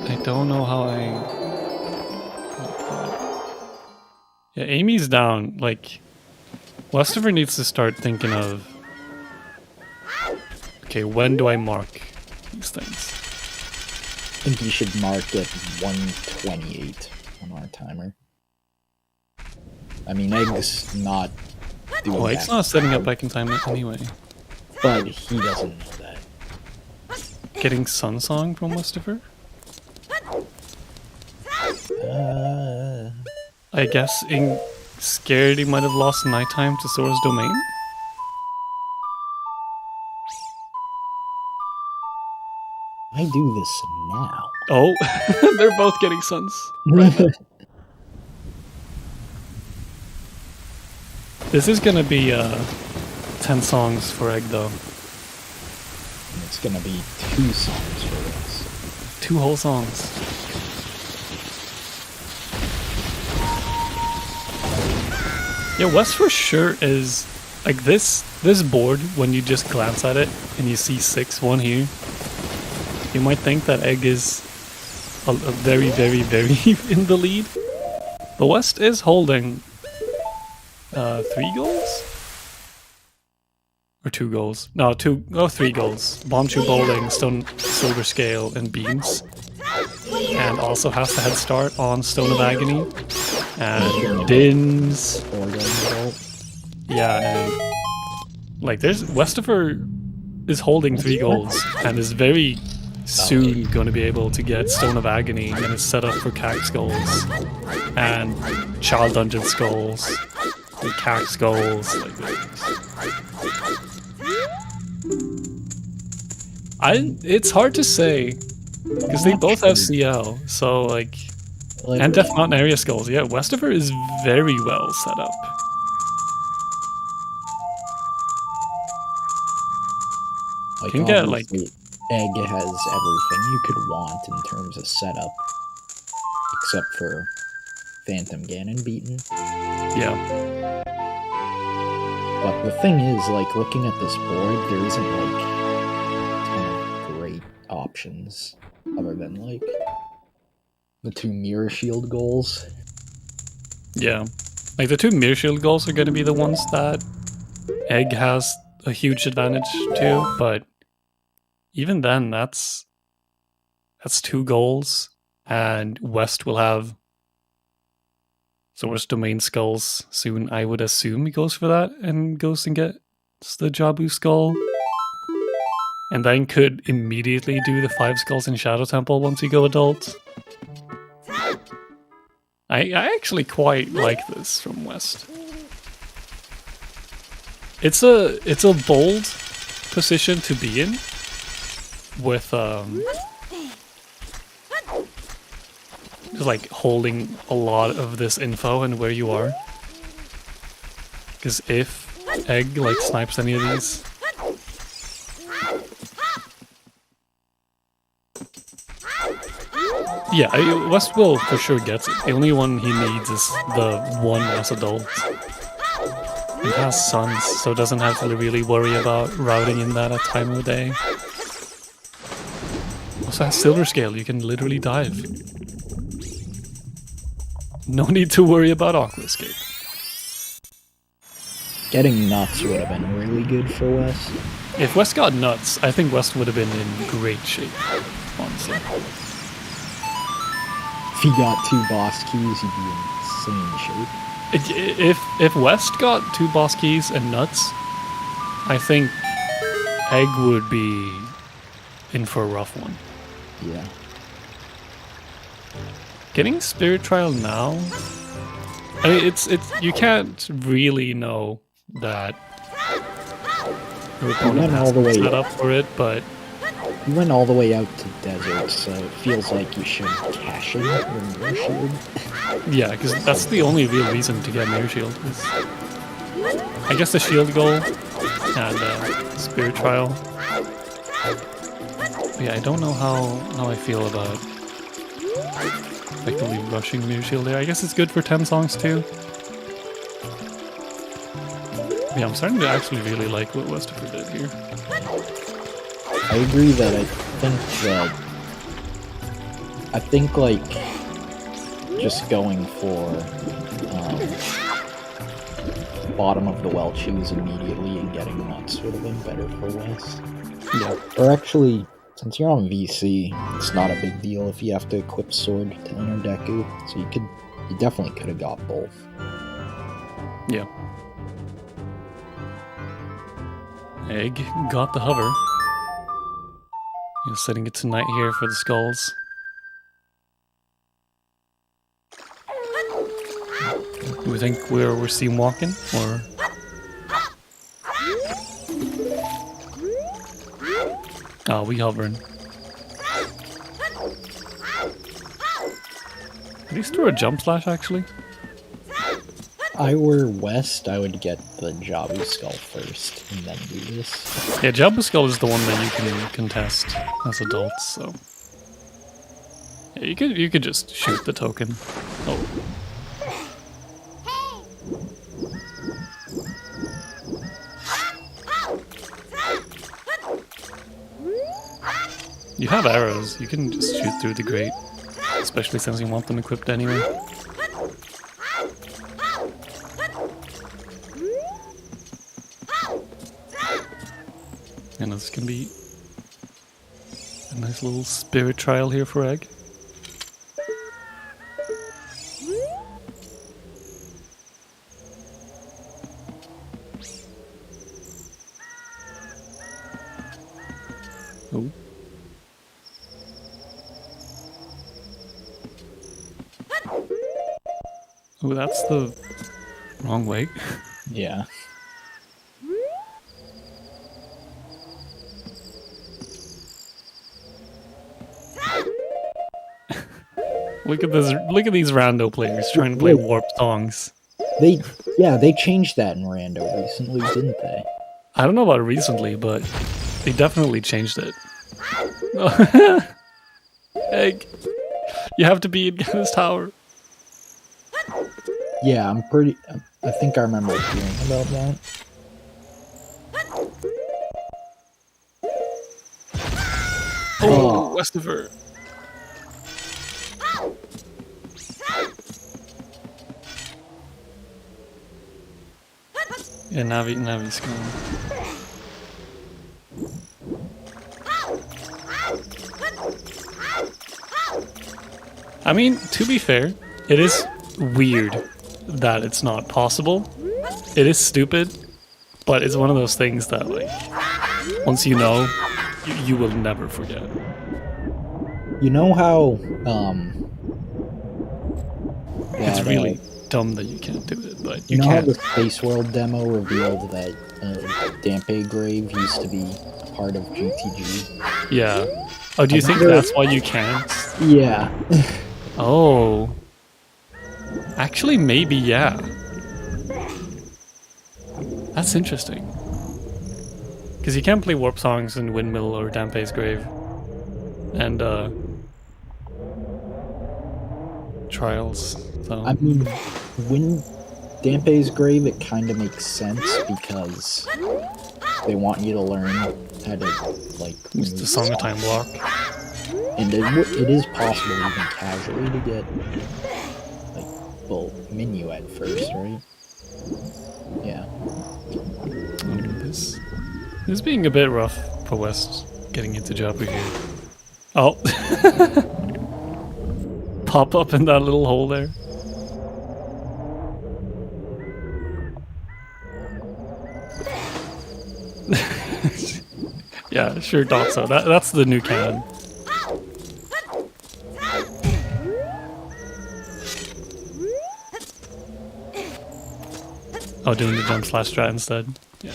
Speaker 2: I don't know how Yeah, Amy's down. Like, West0pher needs to start thinking of... Okay, when do I mark these things?
Speaker 3: I think you should mark at 128 on our timer. I mean, Egg's not doing
Speaker 2: Oh,
Speaker 3: that.
Speaker 2: it's not setting up back in time anyway.
Speaker 3: But he doesn't know that.
Speaker 2: Getting Sun Song from West0pher? I guess in scared he might have lost nighttime to Sora's domain?
Speaker 3: I do this now.
Speaker 2: Oh, they're both getting suns. Right now. This is gonna be 10 songs for Egg though.
Speaker 3: It's gonna be 2 songs for this.
Speaker 2: 2 whole songs. Yeah, West0pher sure is like this board when you just glance at it and you see 6-1 here. You might think that Egg is a very, very, very in the lead. But West is holding 3 goals? Or 2 goals? No, 3 goals. Bombchu Bowling, Stone Silver Scale, and Beams. And also has the head start on Stone of Agony. And Dins.
Speaker 3: Or goal.
Speaker 2: Yeah, and like there's West0pher is holding 3 goals and is very soon going to be able to get Stone of Agony and is set up for Cack Skulls and Child Dungeon Skulls and Cack Skulls. Like, It's hard to say because they both have CL. So like, and Death Mountain area skulls. Yeah, West0pher is very well set up.
Speaker 3: Like,
Speaker 2: Can get like
Speaker 3: Egg has everything you could want in terms of setup, except for Phantom Ganon beaten.
Speaker 2: yeah.
Speaker 3: But the thing is, like, looking at this board, there isn't like a ton of great options other than like the 2 Mirror Shield goals.
Speaker 2: Yeah, like the 2 Mirror Shield goals are going to be the ones that Egg has a huge advantage to, but even then, that's 2 goals, and West will have Source Domain Skulls soon. I would assume he goes for that and goes and gets the Jabu Skull, and then could immediately do the 5 skulls in Shadow Temple once you go adult. I actually quite like this from West. It's a bold position to be in with just like holding a lot of this info and where you are. Because if Egg like snipes any of these, yeah, West will for sure gets it. The only one he needs is the one as adult. He has sons, so doesn't have to really worry about routing in that at time of the day. Also has Silver Scale, you can literally dive. No need to worry about Aqua Escape.
Speaker 3: Getting nuts would have been really good for West.
Speaker 2: If West got nuts, I think West would have been in great shape, honestly.
Speaker 3: If he got 2 boss keys, he'd be in insane shape.
Speaker 2: If West got 2 boss keys and nuts, I think Egg would be in for a rough one.
Speaker 3: Yeah.
Speaker 2: Getting Spirit Trial now, I mean, it's you can't really know that your opponent has to set up for it, but
Speaker 3: you went all the way out to desert, so it feels like you should cash in your Mirror Shield.
Speaker 2: Yeah, because that's the only real reason to get Mirror Shield. Is, I guess the Shield goal and Spirit Trial. But yeah, I don't know how I feel about effectively rushing Mirror Shield there. I guess it's good for 10 songs too. Yeah, I'm starting to actually really like what West0pher did here.
Speaker 3: I agree that I think like just going for bottom of the well choose immediately and getting nuts would have been better for West.
Speaker 2: Yeah.
Speaker 3: Or actually, since you're on VC, it's not a big deal if you have to equip Sword to enter Deku, so you definitely could have got both.
Speaker 2: Yeah. Egg got the hover. He's setting it tonight here for the skulls. Do we think we're seeing walking, or? Oh, we hovering. Did he store a jump slash actually?
Speaker 3: I were West, I would get the Jabu Skull first and then do this.
Speaker 2: Yeah, Jabu Skull is the one that you can contest as adults, so. Yeah, you could just shoot the token. Oh. You have arrows, you can just shoot through the grate. Especially since you want them equipped anyway. And this can be a nice little spirit trial here for Egg. Oh. Oh, that's the wrong way.
Speaker 3: Yeah.
Speaker 2: Look at this. Look at these rando players trying to play warp songs.
Speaker 3: They changed that in rando recently, didn't they?
Speaker 2: I don't know about recently, but they definitely changed it. Egg, you have to be in Gannis Tower.
Speaker 3: Yeah, I think I remember hearing about that.
Speaker 2: Oh, West0pher. Yeah, Navi's gone. I mean, to be fair, it is weird that it's not possible. It is stupid, but it's one of those things that, like, once you know, you will never forget.
Speaker 3: You know how
Speaker 2: It's really dumb that you can't do it, but you
Speaker 3: know
Speaker 2: can.
Speaker 3: how the Space World demo revealed that Dampe Grave used to be part of GTG?
Speaker 2: Yeah. Oh, do you think that's why you can't?
Speaker 3: Yeah.
Speaker 2: Oh. Actually, maybe, yeah. That's interesting. Because you can't play warp songs in Windmill or Dampe's Grave. And, Trials, so...
Speaker 3: I mean, when Dampe's Grave, it kind of makes sense because they want you to learn how to, like...
Speaker 2: Use the Song of Time block.
Speaker 3: And it is possible even casually to get, like, well, Minuet first, right? Yeah.
Speaker 2: Look at this. This is being a bit rough for West getting into Jabba here. Oh. Pop up in that little hole there. Yeah, sure, Doxo. That's the new cannon. Oh, doing the jump slash strat instead. Yeah.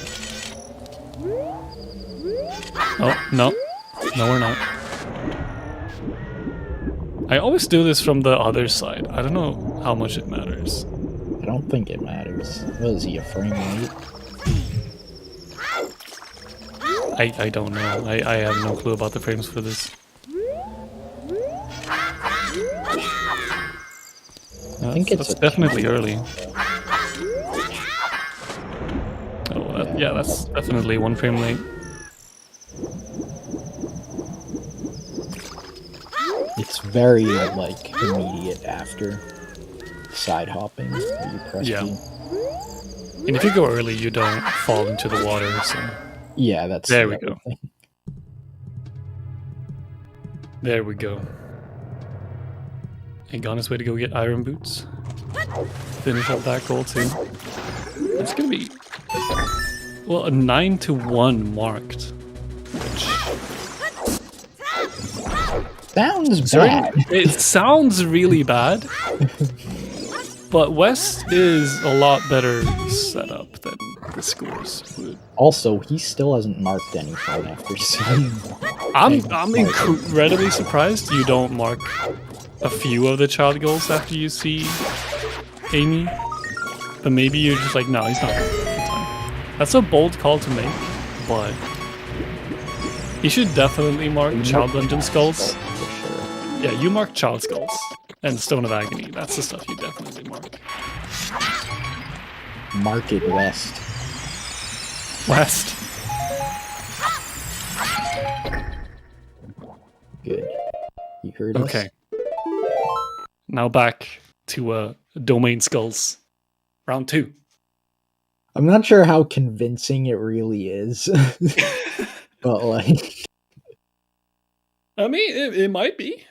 Speaker 2: Oh, no. No, we're not. I always do this from the other side. I don't know how much it matters.
Speaker 3: I don't think it matters. What is he, a frame rate?
Speaker 2: I don't know. I have no clue about the frames for this.
Speaker 3: I think it's
Speaker 2: definitely early. Oh, yeah, that's definitely 1 frame late.
Speaker 3: It's very, like, immediate after side hopping. Where you press
Speaker 2: Yeah.
Speaker 3: B.
Speaker 2: And if you go early, you don't fall into the water, so...
Speaker 3: Yeah, that's...
Speaker 2: There we go. There we go. And on his way to go get iron boots. Finish up that goal too. It's gonna be... Well, a 9-1 marked. Which...
Speaker 3: Sounds bad.
Speaker 2: It sounds really bad. But West is a lot better set up than the scores would.
Speaker 3: Also, he still hasn't marked anything after seeing...
Speaker 2: I'm incredibly surprised you don't mark a few of the child goals after you see Amy. But maybe you're just like, no, he's not going to have time. That's a bold call to make, but you should definitely mark Child Dungeon Skulls.
Speaker 3: For sure.
Speaker 2: Yeah, you mark Child Skulls and Stone of Agony. That's the stuff you definitely mark.
Speaker 3: Mark it West.
Speaker 2: West.
Speaker 3: Good. You heard us?
Speaker 2: Okay. Now back to Domain Skulls. Round 2.
Speaker 3: I'm not sure how convincing it really is. But, like...
Speaker 2: I mean, it might be.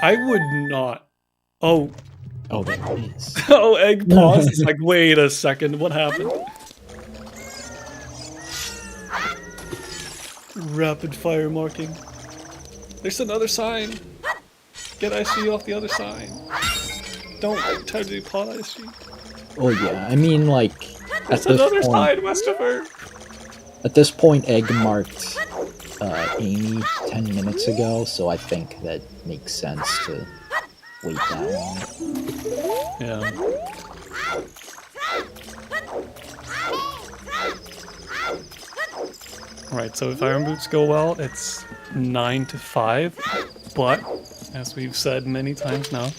Speaker 2: I would not. Oh.
Speaker 3: Oh, there it is.
Speaker 2: Oh, Egg paused. It's like, wait a second, what happened? Rapid fire marking. There's another sign. Get IC off the other sign. Don't try to do pot IC.
Speaker 3: Oh, yeah. I mean, like...
Speaker 2: There's another sign, West0pher.
Speaker 3: At this point, Egg marked Amy 10 minutes ago, so I think that makes sense to wait that long.
Speaker 2: Yeah. Right, so if Iron Boots go well, it's 9 to 5, but as we've said many times now,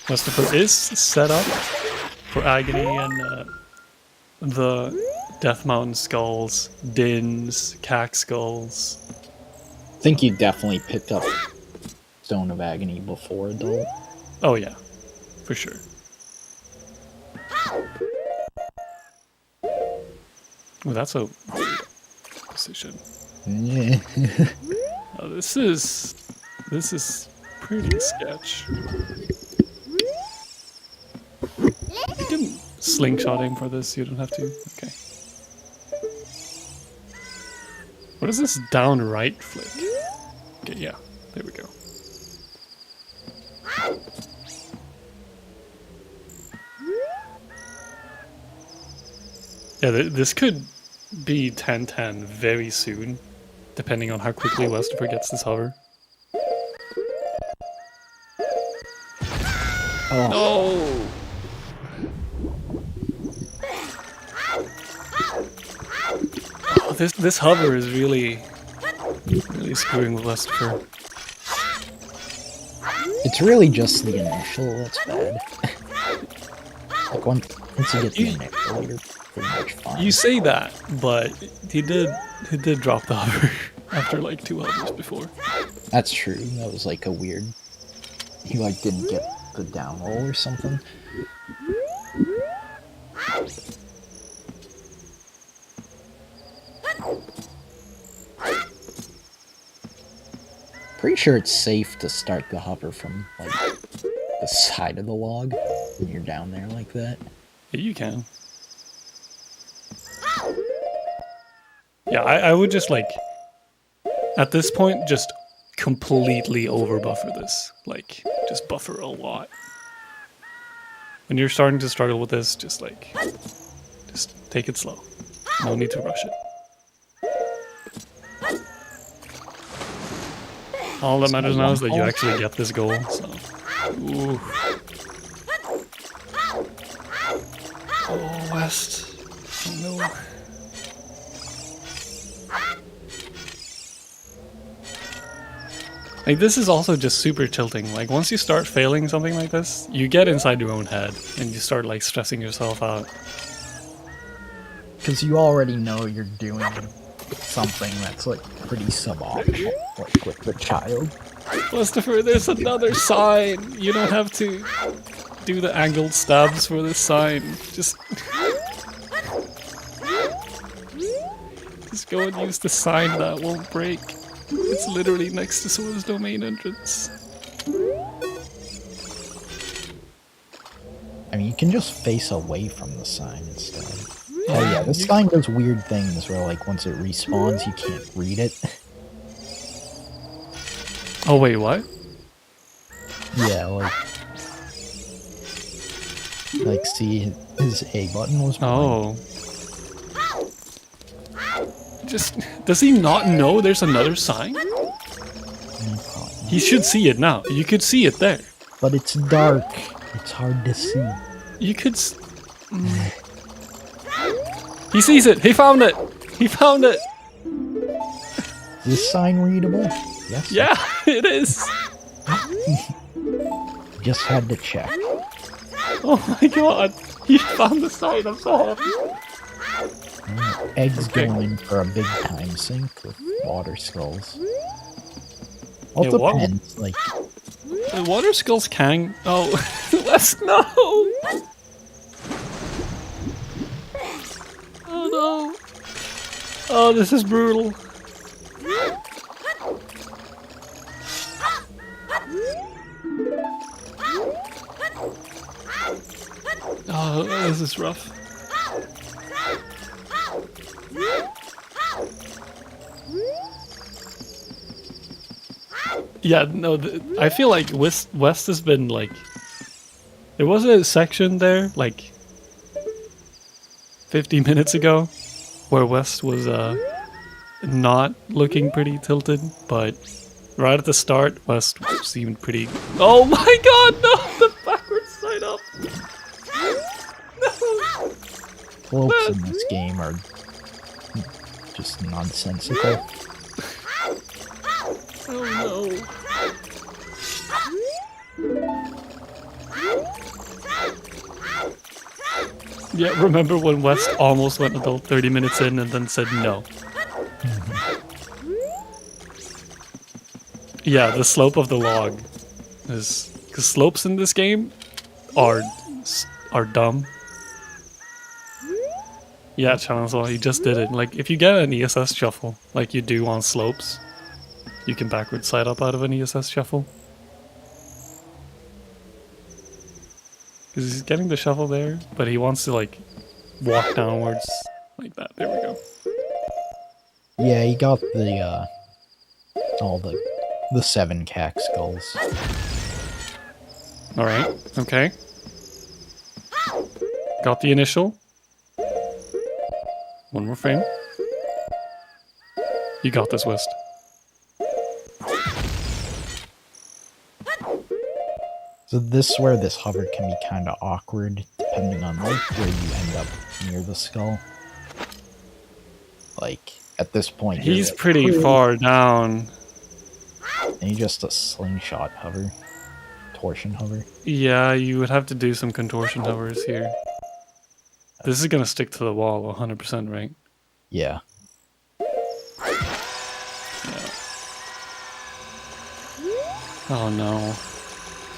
Speaker 2: West0pher is set up for Agony and the Death Mountain Skulls, Dins, Cack Skulls.
Speaker 3: I think you definitely picked up Stone of Agony before Adult.
Speaker 2: Oh yeah, for sure. Oh, that's a weird position.
Speaker 3: Yeah.
Speaker 2: Oh, this is pretty sketch. You can slingshot aim for this, you don't have to. Okay. What is this down right flick? Okay, yeah, there we go. Yeah, this could be 10-10 very soon, depending on how quickly West0pher gets this hover.
Speaker 3: Oh.
Speaker 2: Oh, this hover is really screwing with West0pher.
Speaker 3: It's really just the initial that's bad. Like once you get the initial, you're pretty much fine.
Speaker 2: You say that, but he did drop the hover after like 2 hovers before.
Speaker 3: That's true. That was like a weird. He like didn't get the down roll or something. Pretty sure it's safe to start the hover from like the side of the log when you're down there like that.
Speaker 2: Yeah, you can. Yeah, I would just like, at this point, just completely over buffer this. Like, just buffer a lot. When you're starting to struggle with this, just take it slow. No need to rush it. All that matters now is that you actually get this goal, so. Ooh. Oh, West. Oh no. Like, this is also just super tilting. Like, once you start failing something like this, you get inside your own head, and you start, like, stressing yourself out.
Speaker 3: Because you already know you're doing something that's, like, pretty suboptimal, like, with the child.
Speaker 2: West0pher, there's another sign! You don't have to do the angled stabs for this sign. Just go and use the sign that won't break. It's literally next to Sora's domain entrance.
Speaker 3: I mean, you can just face away from the sign instead. Oh yeah, this sign does weird things where, like, once it respawns, you can't read it.
Speaker 2: Oh wait, what?
Speaker 3: Yeah, like see, his A button was blind.
Speaker 2: Oh. Just, does he not know there's another sign? He should see it now. You could see it there.
Speaker 3: But it's dark. It's hard to see.
Speaker 2: You could He sees it! He found it! He found it!
Speaker 3: Is this sign readable? Yes.
Speaker 2: Yeah, it is!
Speaker 3: Just had to check.
Speaker 2: Oh my god! He found the sign, I'm so happy.
Speaker 3: Egg's going for a big time sink with water skulls. Well, it depends, like...
Speaker 2: The water skulls can... Oh, West, no! Oh no! Oh, this is brutal. Oh, this is rough. Yeah, no, I feel like West has been like... There was a section there, like 50 minutes ago, where West was not looking pretty tilted, but right at the start, West seemed pretty. Oh my god, no! The backwards side up! No!
Speaker 3: Slopes in this game are just nonsensical.
Speaker 2: Oh no. Yeah, remember when West almost went adult 30 minutes in and then said no? Yeah, the slope of the log is... Because slopes in this game are dumb. Yeah, Chancellor, you just did it. Like, if you get an ESS shuffle, like you do on slopes, you can backward side up out of an ESS shuffle. Because he's getting the shuffle there, but he wants to, like, walk downwards like that. There we go.
Speaker 3: Yeah, he got the, all the 7 cack skulls.
Speaker 2: Alright, okay. Got the initial. One more frame. You got this, West.
Speaker 3: So this is where this hover can be kind of awkward, depending on like where you end up near the skull. Like, at this point...
Speaker 2: He's
Speaker 3: like,
Speaker 2: pretty far down.
Speaker 3: And he's just a slingshot hover. Torsion hover.
Speaker 2: Yeah, you would have to do some contortion hovers here. This is gonna stick to the wall 100%, right?
Speaker 3: Yeah.
Speaker 2: Oh no.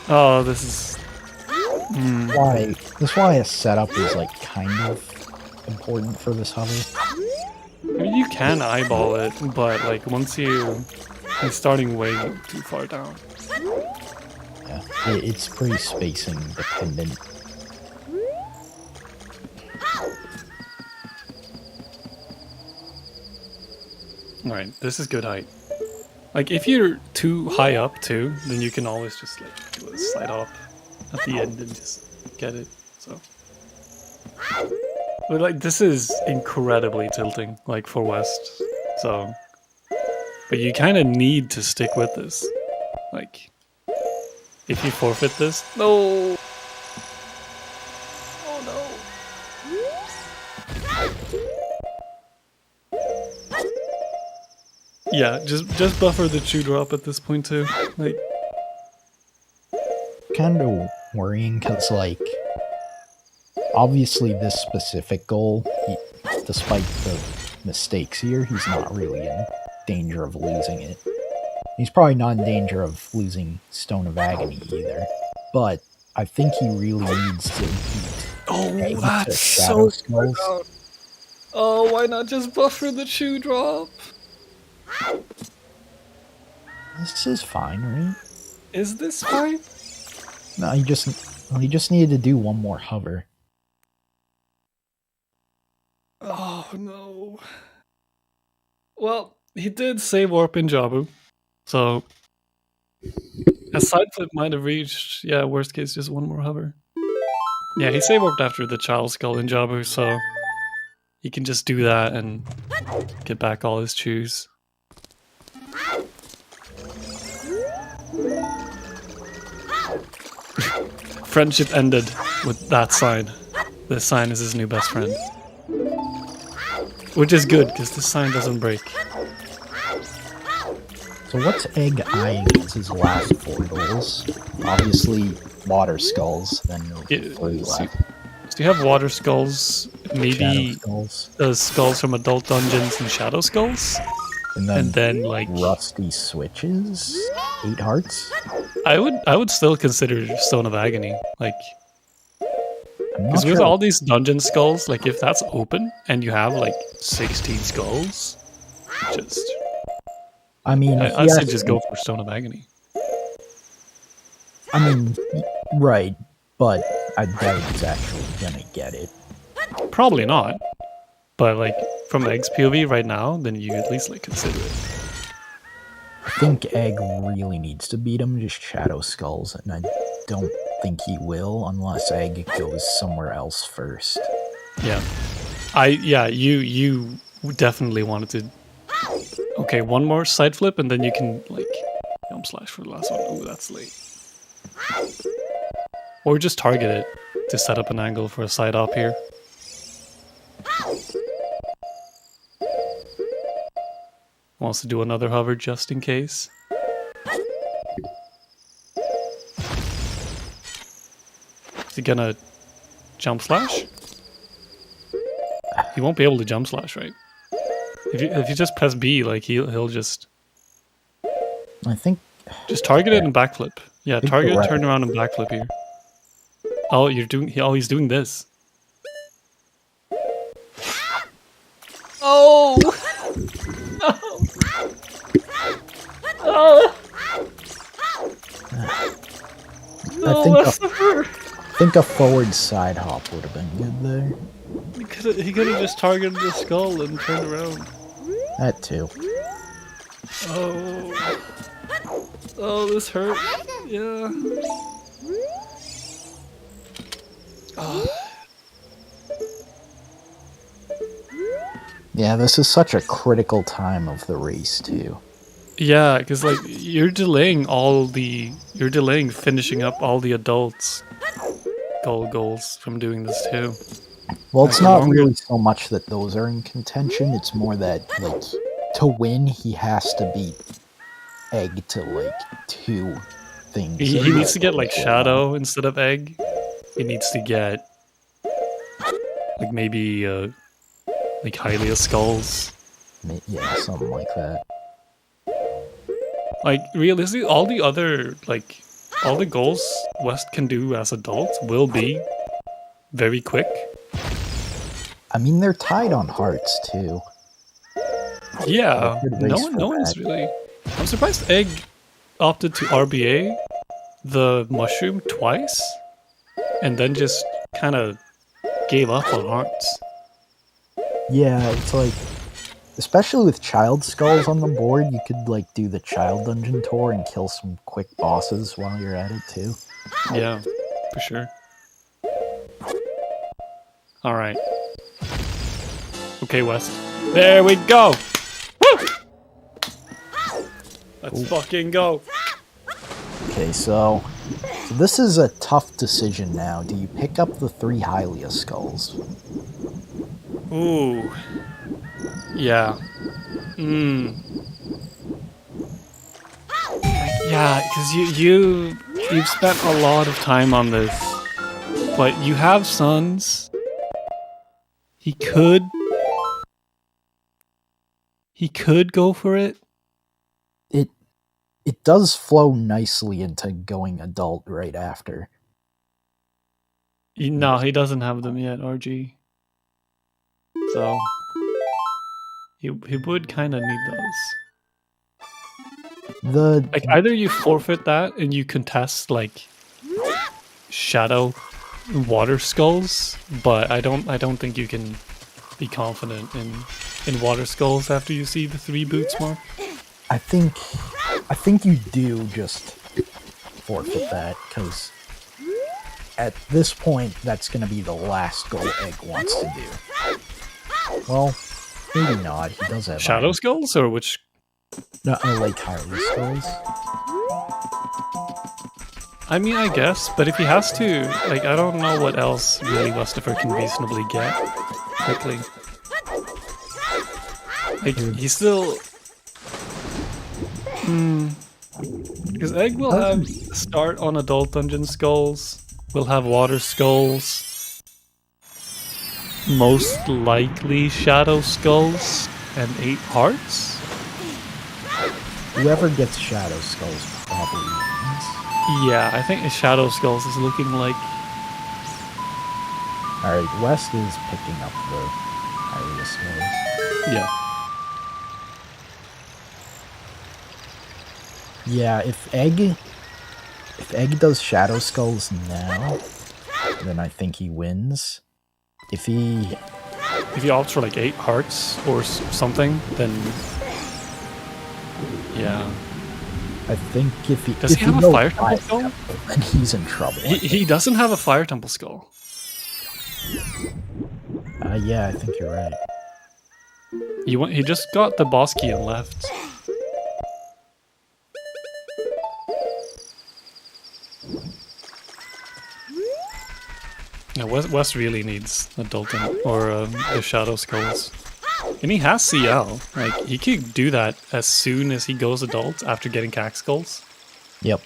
Speaker 2: Oh, this is...
Speaker 3: That's why a setup is like kind of important for this hover.
Speaker 2: I mean, you can eyeball it, but like once you're starting way too far down.
Speaker 3: Yeah, it's pretty spacing dependent.
Speaker 2: Alright, this is good height. Like, if you're too high up, too, then you can always just, like, do a slide off at the end and just get it, so. But, like, this is incredibly tilting, like, for West, so. But you kind of need to stick with this. Like, if you forfeit this... No! Oh, no. Yeah, just buffer the chew drop at this point too. Like,
Speaker 3: Kind of worrying because, like, obviously this specific goal, despite the mistakes here, he's not really in danger of losing it. He's probably not in danger of losing Stone of Agony either. But I think he really needs to beat
Speaker 2: oh,
Speaker 3: to
Speaker 2: that's
Speaker 3: Shadow
Speaker 2: so
Speaker 3: Skulls.
Speaker 2: out. Oh, why not just buffer the chew drop?
Speaker 3: This is fine, right?
Speaker 2: Is this fine?
Speaker 3: No, he just needed to do one more hover.
Speaker 2: Oh no. Well, he did save warp in Jabu, so a side flip might have reached, yeah, worst case, just one more hover. Yeah, he save warped after the child skull in Jabu, so he can just do that and get back all his chews. Friendship ended with that sign. This sign is his new best friend. Which is good, because this sign doesn't break.
Speaker 3: So what's Egg eyeing as his last 4 goals? Obviously, water skulls, then
Speaker 2: Yeah,
Speaker 3: 3 left.
Speaker 2: So you have water skulls, maybe
Speaker 3: Shadow skulls.
Speaker 2: skulls from adult dungeons and shadow skulls,
Speaker 3: And then
Speaker 2: like
Speaker 3: rusty switches? 8 hearts?
Speaker 2: I would still consider Stone of Agony, like,
Speaker 3: I'm not
Speaker 2: because with
Speaker 3: sure.
Speaker 2: all these dungeon skulls, like if that's open and you have like 16 skulls, just
Speaker 3: I mean,
Speaker 2: I'd say just go for Stone of Agony.
Speaker 3: I mean, right, but I doubt he's actually gonna get it.
Speaker 2: Probably not, but like from Egg's POV right now, then you at least like consider it.
Speaker 3: I think Egg really needs to beat him, just Shadow Skulls, and I don't think he will unless Egg goes somewhere else first.
Speaker 2: Yeah, you definitely wanted to Okay, one more side flip, and then you can like jump slash for the last one. Ooh, that's late. Or just target it to set up an angle for a side up here. Wants to do another hover just in case. Is he gonna jump slash? He won't be able to jump slash, right? If you just press B, like he'll just
Speaker 3: I think
Speaker 2: just target it and backflip. Yeah,
Speaker 3: think
Speaker 2: target,
Speaker 3: you're right.
Speaker 2: turn around and backflip here. Oh, he's doing this. Oh! Oh!
Speaker 3: I think a forward side hop would have been good there.
Speaker 2: He could have just targeted the skull and turned around.
Speaker 3: That too.
Speaker 2: Oh. Oh, this hurt. Yeah. Oh.
Speaker 3: Yeah, this is such a critical time of the race too.
Speaker 2: Yeah, because like you're delaying finishing up all the adults goals from doing this too.
Speaker 3: Well, it's not really so much that those are in contention, it's more that, like, to win, he has to beat Egg to, like, 2 things.
Speaker 2: He needs to get, like, Shadow instead of Egg. He needs to get, like, maybe, like, Hylia Skulls.
Speaker 3: Yeah, something like that.
Speaker 2: Like, realistically, all the other, like, all the goals West can do as adults will be very quick.
Speaker 3: I mean, they're tied on hearts, too.
Speaker 2: Yeah, no one's really... I'm surprised Egg opted to RBA the mushroom twice, and then just kind of gave up on hearts.
Speaker 3: Yeah, it's like... Especially with child skulls on the board, you could, like, do the child dungeon tour and kill some quick bosses while you're at it, too.
Speaker 2: Yeah, for sure. Alright. Okay, West. There we go! Woo! Let's fucking go!
Speaker 3: Okay, so this is a tough decision now. Do you pick up the 3 Hylia skulls?
Speaker 2: Ooh. Yeah. Yeah, because you've spent a lot of time on this, but you have sons. He could go for it.
Speaker 3: It does flow nicely into going adult right after.
Speaker 2: No, he doesn't have them yet, RG. So he would kind of need those. Like either you forfeit that and you contest like shadow water skulls, but I don't think you can be confident in water skulls after you see the 3 boots mark.
Speaker 3: I think you do just forfeit that, because at this point that's going to be the last goal Egg wants to do. Well, maybe not. He does have
Speaker 2: shadow skulls, or which?
Speaker 3: No, like Hylia skulls.
Speaker 2: I mean, I guess, but if he has to, like, I don't know what else really West0pher can reasonably get quickly. Like, he's still... Because Egg will have start on adult dungeon skulls, will have water skulls, most likely shadow skulls, and 8 hearts?
Speaker 3: Whoever gets shadow skulls probably wins.
Speaker 2: Yeah, I think shadow skulls is looking like...
Speaker 3: Alright, West is picking up the Hylia skulls.
Speaker 2: Yeah.
Speaker 3: Yeah, if Egg does shadow skulls now, then I think he wins. If he
Speaker 2: opts for like 8 hearts or something, then yeah.
Speaker 3: I think if he
Speaker 2: does he have a fire temple skull,
Speaker 3: then he's in trouble.
Speaker 2: He doesn't have a fire temple skull.
Speaker 3: Yeah, I think you're right.
Speaker 2: He just got the boss key and left. Yeah, West really needs a Dalton or the Shadow Skulls. And he has CL. Like, he could do that as soon as he goes adult after getting Cax Skulls.
Speaker 3: Yep.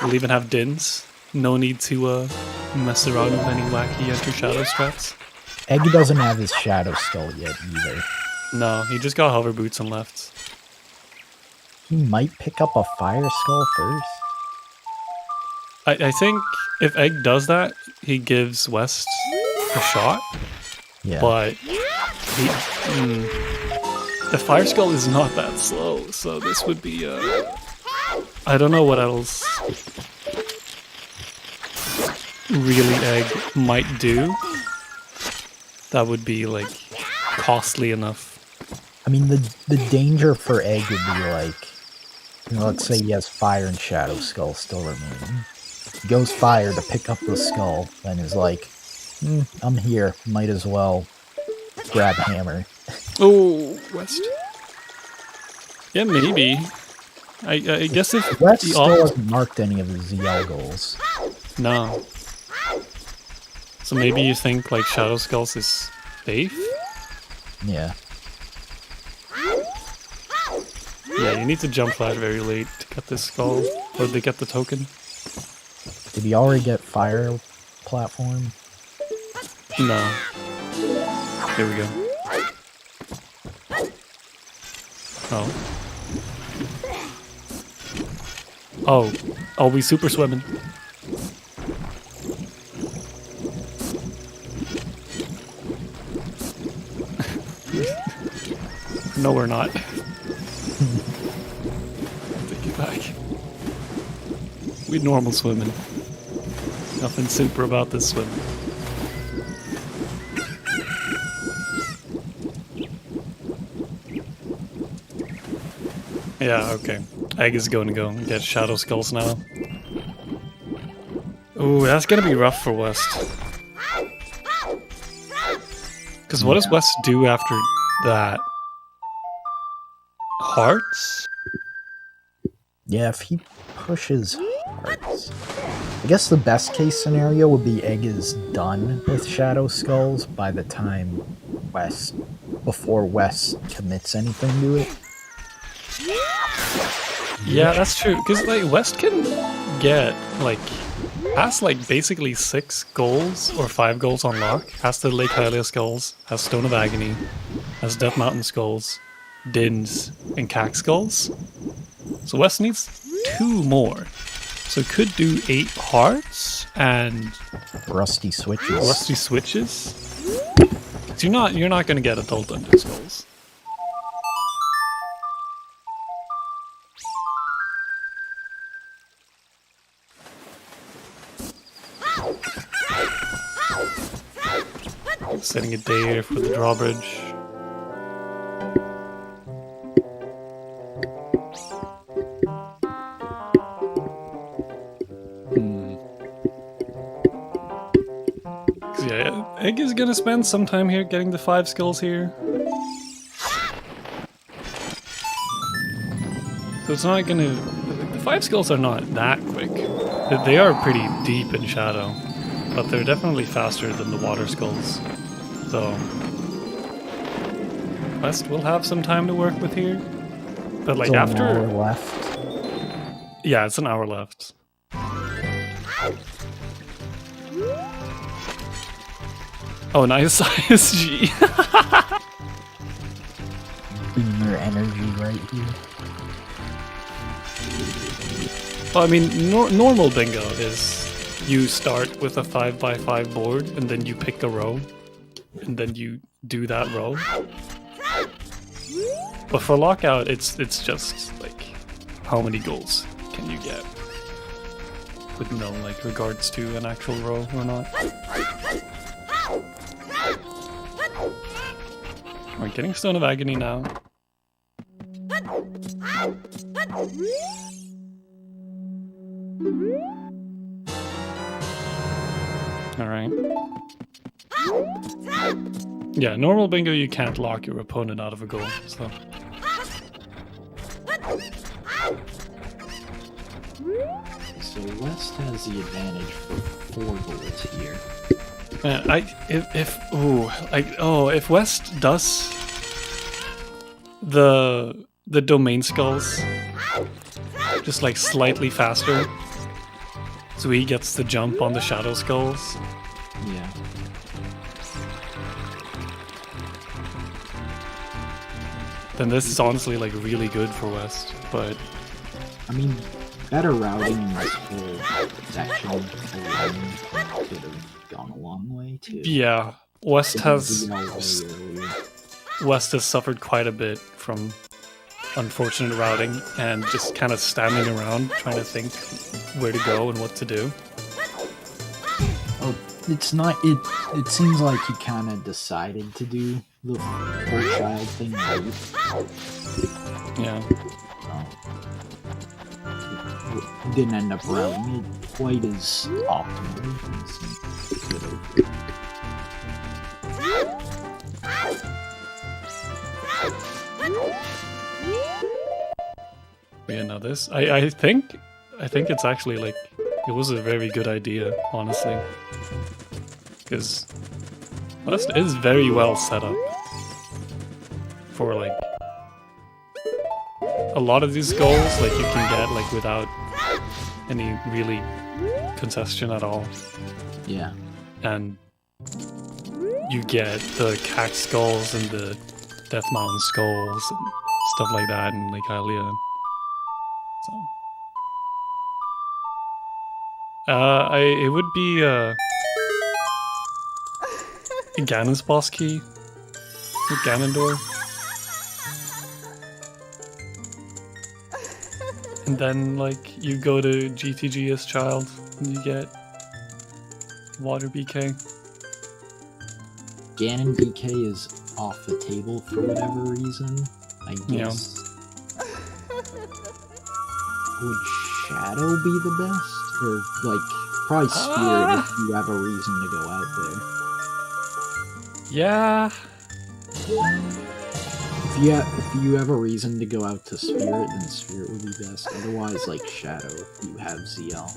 Speaker 2: We'll even have Dins. No need to mess around with any wacky Enter Shadow strats.
Speaker 3: Egg doesn't have his Shadow Skull yet either.
Speaker 2: No, he just got hover boots and left.
Speaker 3: He might pick up a Fire Skull first.
Speaker 2: I think if Egg does that, he gives West a shot.
Speaker 3: Yeah.
Speaker 2: But the Fire Skull is not that slow, so this would be I don't know what else really Egg might do that would be like costly enough.
Speaker 3: I mean, the danger for Egg would be like, you know, let's say he has Fire and Shadow Skull still remaining. He goes Fire to pick up the skull, and is like, I'm here, might as well grab Hammer.
Speaker 2: Oh, West. Yeah, maybe. I guess if
Speaker 3: West
Speaker 2: he
Speaker 3: still hasn't marked any of his ZL goals.
Speaker 2: No. So maybe you think like Shadow Skulls is safe?
Speaker 3: Yeah.
Speaker 2: Yeah, you need to jump flash very late to get this skull, or to get the token.
Speaker 3: Did he already get Fire Platform?
Speaker 2: No. Here we go. Oh. Oh. Oh, we super swimming. No, we're not. Take it back. We normal swimming. Nothing super about this swim. Yeah, okay. Egg is going to go and get Shadow Skulls now. Ooh, that's gonna be rough for West. Because what does West do after that? Hearts?
Speaker 3: Yeah, if he pushes Hearts. I guess the best case scenario would be Egg is done with Shadow Skulls by the time before West commits anything to it.
Speaker 2: Yeah, that's true. Because like West can get like has like basically 6 goals or 5 goals on lock. Has the Lake Hylia Skulls, has Stone of Agony, has Death Mountain Skulls, Dins, and Cax Skulls. So West needs 2 more. So could do 8 hearts and
Speaker 3: Rusty Switches.
Speaker 2: Rusty Switches. So you're not gonna get adult Under Skulls. Setting it there for the drawbridge. Yeah, Egg is gonna spend some time here getting the 5 skills here. So it's not gonna... The 5 skills are not that quick. They are pretty deep in Shadow, but they're definitely faster than the water skulls. So... West will have some time to work with here. But like
Speaker 3: There's
Speaker 2: after...
Speaker 3: an hour left.
Speaker 2: Yeah, it's an hour left. Oh, nice ISG.
Speaker 3: Beamer energy right here.
Speaker 2: Well, I mean, normal bingo is you start with a 5x5 board and then you pick a row and then you do that row. But for Lockout, it's just like how many goals can you get with no like regards to an actual row or not. We're getting Stone of Agony now. Alright. Yeah, normal bingo, you can't lock your opponent out of a goal, so...
Speaker 3: So West has the advantage for 4 goals here.
Speaker 2: If West does the domain skulls just like slightly faster, so he gets the jump on the shadow skulls.
Speaker 3: Yeah.
Speaker 2: Then this is honestly like really good for West, but
Speaker 3: I mean, better routing in this whole section alone could have gone a long way too.
Speaker 2: yeah, West has
Speaker 3: earlier.
Speaker 2: West has suffered quite a bit from unfortunate routing and just kind of standing around trying to think where to go and what to do.
Speaker 3: Oh, it's not. It seems like he kind of decided to do the full child thing right.
Speaker 2: Yeah.
Speaker 3: Didn't end up routing it quite as optimally as he could have.
Speaker 2: Yeah, no, this I think it's actually like it was a very good idea, honestly, because West is very well set up for like a lot of these goals. Like you can get like without any really contestation at all,
Speaker 3: Yeah.
Speaker 2: and you get the Cax skulls and the Death Mountain skulls and stuff like that, and like Hylia. So, it would be Ganon's boss key with Ganondorf, and then like you go to GTG as child and you get Water BK.
Speaker 3: Ganon BK is off the table for whatever reason. I guess. Would Shadow be the best? Or, like, probably Spirit if you have a reason to go out there.
Speaker 2: Yeah.
Speaker 3: If you have a reason to go out to Spirit, then Spirit would be best. Otherwise, like, Shadow if you have ZL.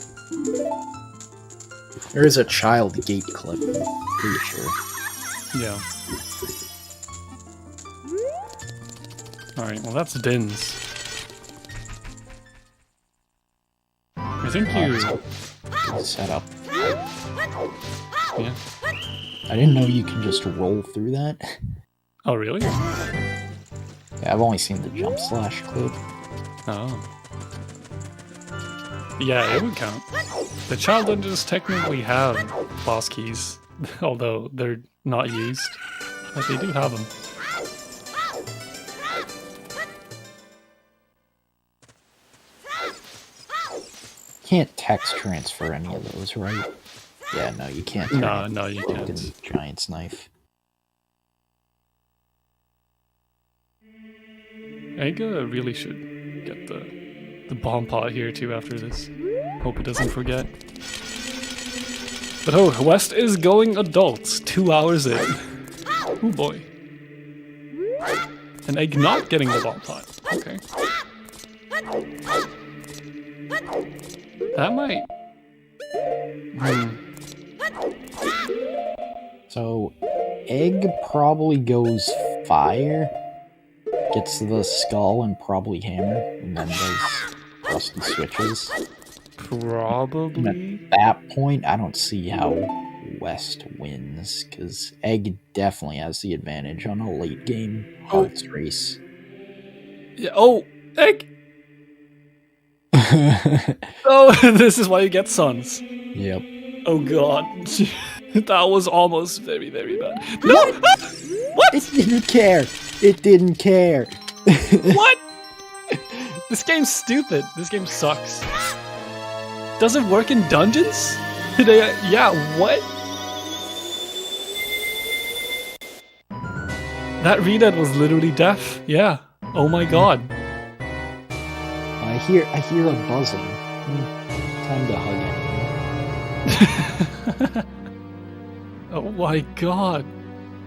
Speaker 3: There is a child gate clip, I'm pretty sure.
Speaker 2: Yeah. Alright, well that's Din's. I think you...
Speaker 3: Set up.
Speaker 2: Yeah.
Speaker 3: I didn't know you can just roll through that.
Speaker 2: Oh, really?
Speaker 3: Yeah, I've only seen the jump slash clip.
Speaker 2: Oh. Yeah, it would count. The child dungeons technically have boss keys, although they're not used. But they do have them.
Speaker 3: Can't text transfer any of those, right? Yeah, no, you can't.
Speaker 2: No, you can't.
Speaker 3: Giant's knife.
Speaker 2: Egga really should get the bomb pot here too after this. Hope it doesn't forget. But oh, West is going adults 2 hours in. Oh boy. And Egg not getting the bomb pot. Okay. That might...
Speaker 3: So, Egg probably goes fire, gets the skull and probably hammer, and then does rusty switches.
Speaker 2: Probably.
Speaker 3: And at that point, I don't see how West wins, because Egg definitely has the advantage on a late game hearts race.
Speaker 2: Yeah, oh, Egg! Oh, this is why you get sons.
Speaker 3: Yep.
Speaker 2: Oh god. That was almost very, very bad. No! What?
Speaker 3: It didn't care! It didn't care!
Speaker 2: What? This game's stupid. This game sucks. Does it work in dungeons? Yeah, what? That readout was literally deaf. Yeah. Oh my god.
Speaker 3: I hear a buzzing. Time to hug anyone.
Speaker 2: Oh my god.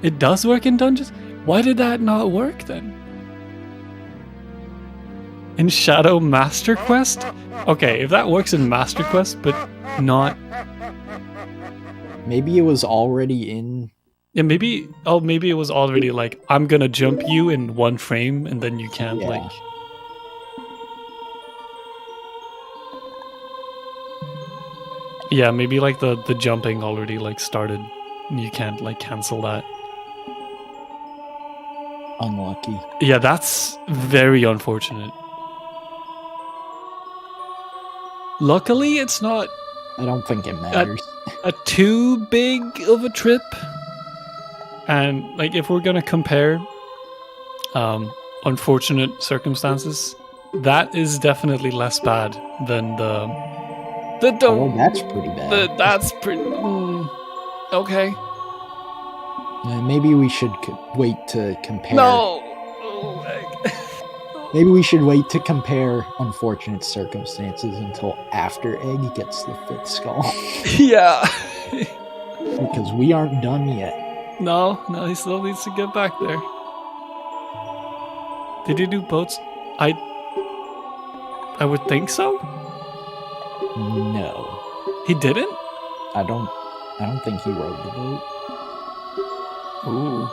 Speaker 2: It does work in dungeons? Why did that not work then? In Shadow Master Quest? Okay, if that works in Master Quest, but not...
Speaker 3: Maybe it was already in...
Speaker 2: Yeah, maybe... Oh, maybe it was already like, I'm gonna jump you in 1 frame, and then you can't,
Speaker 3: Yeah.
Speaker 2: like... Yeah, maybe like the jumping already like started, and you can't like cancel that.
Speaker 3: Unlucky.
Speaker 2: Yeah, that's very unfortunate. Luckily, it's not
Speaker 3: I don't think it matters.
Speaker 2: a too big of a trip. And like, if we're gonna compare unfortunate circumstances, that is definitely less bad than
Speaker 3: Oh, that's pretty bad.
Speaker 2: that's pretty okay.
Speaker 3: Maybe we should wait to compare.
Speaker 2: No.
Speaker 3: Maybe we should wait to compare unfortunate circumstances until after Egg gets the 5th skull.
Speaker 2: Yeah.
Speaker 3: Because we aren't done yet.
Speaker 2: No, he still needs to get back there. Did he do boats? I would think so.
Speaker 3: No.
Speaker 2: He didn't?
Speaker 3: I don't think he rode the boat.
Speaker 2: Ooh.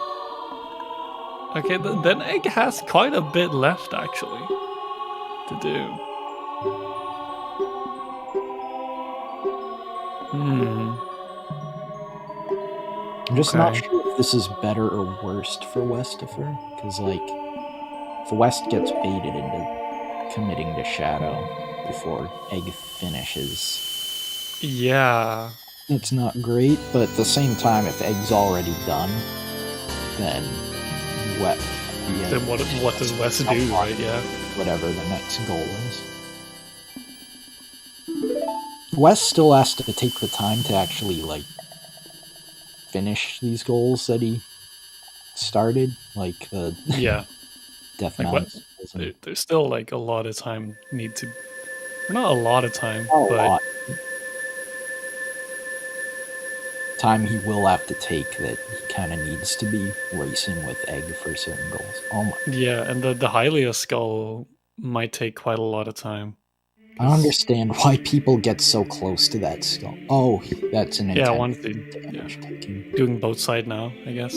Speaker 2: Okay, then Egg has quite a bit left, actually, to do.
Speaker 3: I'm just not
Speaker 2: Okay.
Speaker 3: sure if this is better or worse for West0pher, because, like, if West gets baited into committing to Shadow before Egg finishes,
Speaker 2: Yeah.
Speaker 3: it's not great, but at the same time, if Egg's already done, then
Speaker 2: Then what does West do, right? Yeah.
Speaker 3: whatever the next goal is. West still has to take the time to actually, like, finish these goals that he started, like the
Speaker 2: Yeah.
Speaker 3: Death
Speaker 2: Like,
Speaker 3: Mountain.
Speaker 2: There's still like a lot of time or not a lot of time,
Speaker 3: Not a
Speaker 2: but
Speaker 3: lot. Time he will have to take that he kind of needs to be racing with Egg for certain goals. Oh my!
Speaker 2: yeah, and the Hylia skull might take quite a lot of time.
Speaker 3: I don't understand why people get so close to that skull. Oh, that's an
Speaker 2: Yeah,
Speaker 3: intense
Speaker 2: one thing. Yeah.
Speaker 3: damage taking.
Speaker 2: Doing both side now, I guess.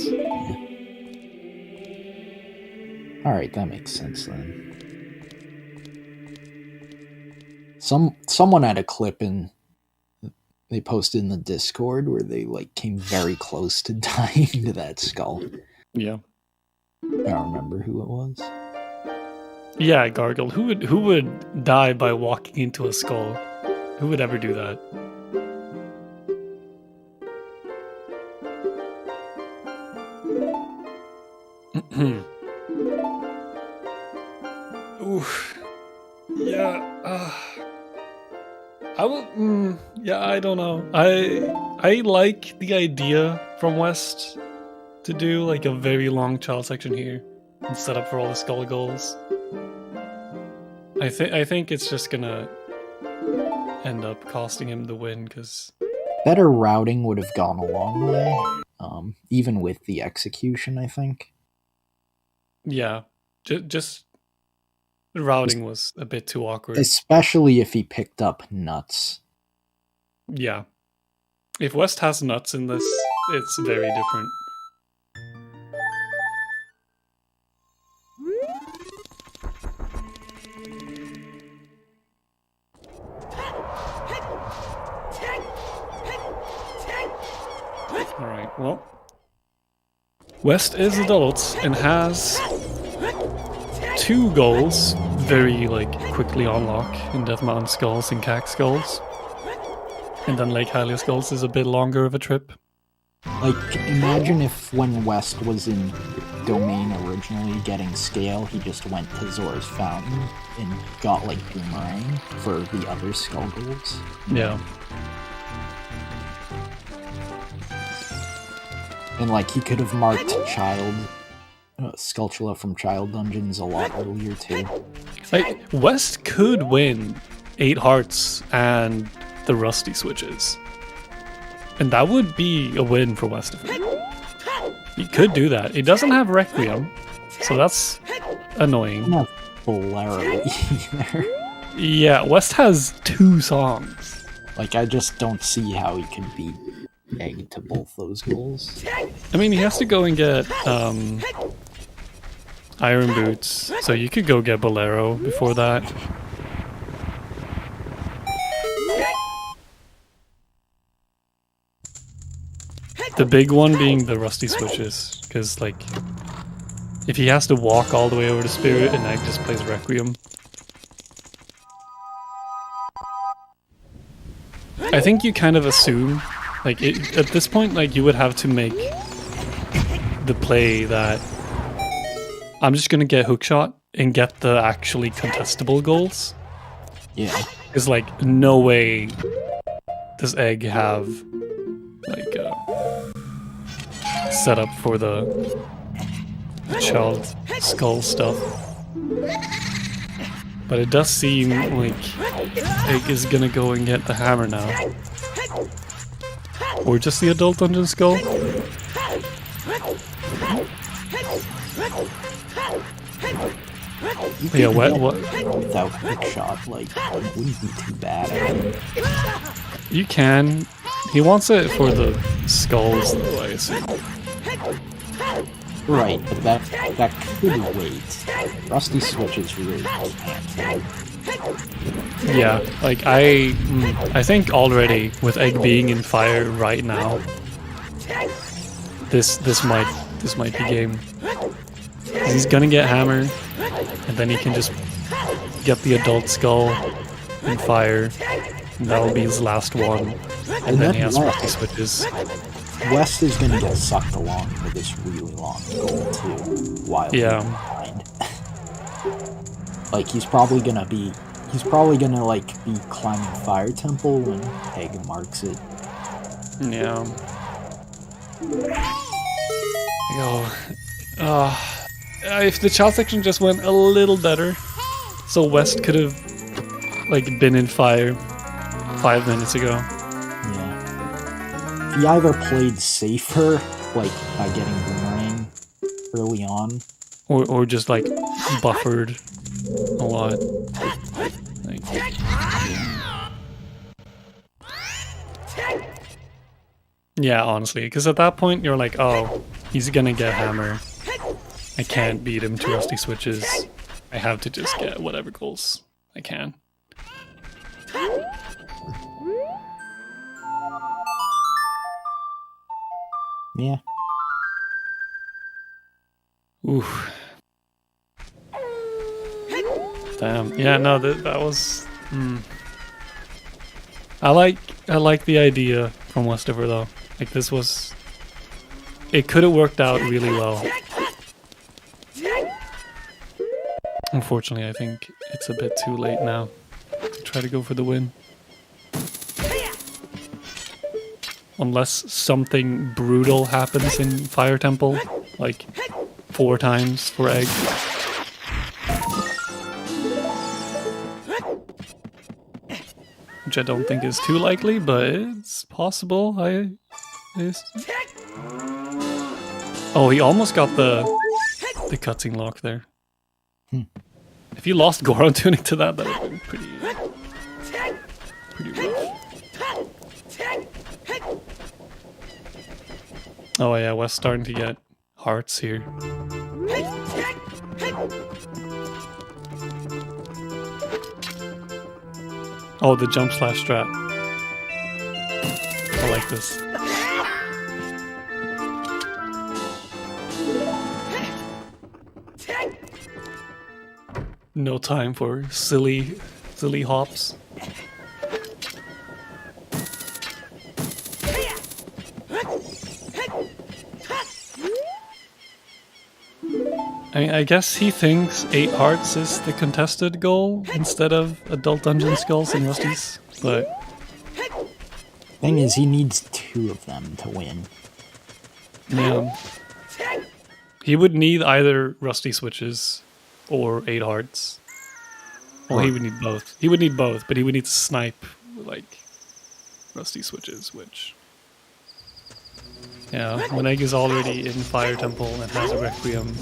Speaker 3: All right, that makes sense then. Someone had a clip in they posted in the Discord where they like came very close to dying to that skull.
Speaker 2: Yeah.
Speaker 3: I don't remember who it was.
Speaker 2: Yeah, Gargle. Who would die by walking into a skull? Who would ever do that? Oof. Yeah. I will. Yeah, I don't know. I like the idea from West to do like a very long child section here and set up for all the skull goals. I think it's just gonna end up costing him the win because
Speaker 3: Better routing would have gone a long way, even with the execution, I think.
Speaker 2: yeah, just the routing was a bit too awkward.
Speaker 3: Especially if he picked up nuts.
Speaker 2: Yeah, if West has nuts in this, it's very different. Alright, well. West is adult and has 2 goals very like quickly unlock in Death Mountain Skulls and Cack Skulls. And then Lake Hylia Skulls is a bit longer of a trip.
Speaker 3: Like, imagine if when West was in Domain originally getting scale, he just went to Zora's Fountain and got, like, Boomerang for the other skull goals.
Speaker 2: Yeah.
Speaker 3: And, like, he could have marked Skulltula from Child Dungeons a lot earlier, too.
Speaker 2: Like, West could win 8 hearts and the Rusty switches. And that would be a win for West0pher. He could do that. He doesn't have Requiem, so that's annoying.
Speaker 3: Not Bolero either.
Speaker 2: Yeah, West has 2 songs.
Speaker 3: Like, I just don't see how he could beat Egg to both those goals.
Speaker 2: I mean, he has to go and get Iron Boots, so you could go get Bolero before that. The big one being the Rusty Switches, because, like, if he has to walk all the way over to Spirit and Egg just plays Requiem. I think you kind of assume, like, at this point, like, you would have to make the play that I'm just gonna get Hookshot and get the actually contestable goals.
Speaker 3: Yeah.
Speaker 2: Because, like, no way does Egg have, like, set up for the child skull stuff. But it does seem like Egg is gonna go and get the hammer now. Or just the adult dungeon skull. Yeah, what?
Speaker 3: Without Hookshot, like, it wouldn't be too bad.
Speaker 2: You can. He wants it for the skulls, though, I assume.
Speaker 3: Right, but that could wait. Rusty Switches really can't.
Speaker 2: Yeah, like I think already with Egg being in fire right now, this might be game. 'Cause he's gonna get hammer, and then he can just get the adult skull in fire, and that'll be his last one. And then he has Rusty Switches.
Speaker 3: West is gonna get sucked along with this really long goal too, while behind. Like he's probably gonna like be climbing Fire Temple when Egg marks it.
Speaker 2: Yeah. If the child section just went a little better, so West could have like been in fire 5 minutes ago.
Speaker 3: Yeah. If he either played safer, like by getting Boomerang early on,
Speaker 2: or just like buffered a lot. Like, yeah, honestly, because at that point you're like, oh, he's gonna get hammer. I can't beat him to Rusty Switches. I have to just get whatever goals I can.
Speaker 3: Yeah.
Speaker 2: Oof. Damn. Yeah, no, that was... I like the idea from West0pher though. Like this was... It could have worked out really well. Unfortunately, I think it's a bit too late now to try to go for the win. Unless something brutal happens in Fire Temple, like 4 times for Egg. Which I don't think is too likely, but it's possible. Oh, he almost got the cutscene lock there. If you lost Goron tuning to that, that would have been pretty rough. Oh yeah, West's starting to get hearts here. Oh, the jump slash strat. I like this. No time for silly hops. I guess he thinks 8 hearts is the contested goal instead of adult dungeon skulls and rusties, but...
Speaker 3: Thing is, he needs 2 of them to win.
Speaker 2: Yeah. He would need either rusty switches or 8 hearts. Well, he would need both. He would need both, but he would need to snipe, like, rusty switches, which... Yeah, when Egg is already in Fire Temple and has a Requiem.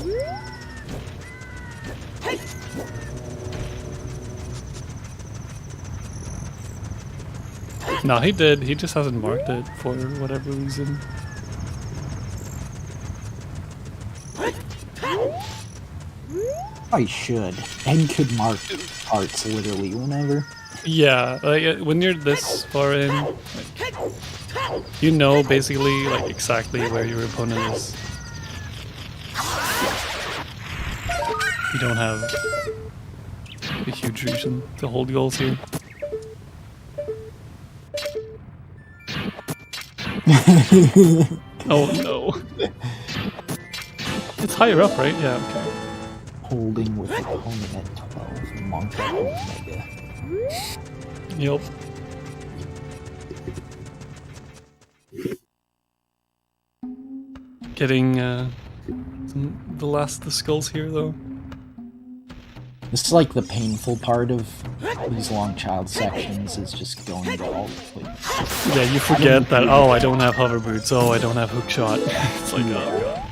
Speaker 2: No, he did. He just hasn't marked it for whatever reason.
Speaker 3: I should. And could mark parts literally whenever.
Speaker 2: Yeah, like when you're this far in, like, you know basically like exactly where your opponent is. You don't have a huge reason to hold goals here. Oh no. It's higher up, right? Yeah, okay.
Speaker 3: Holding with opponent at 12. Monk at Omega.
Speaker 2: Yep. Getting the last of the skulls here though.
Speaker 3: This is like the painful part of these long child sections is just going to all. Like,
Speaker 2: Yeah, you forget that, oh, I don't have hover boots, oh, I don't have hook shot. It's like, oh god.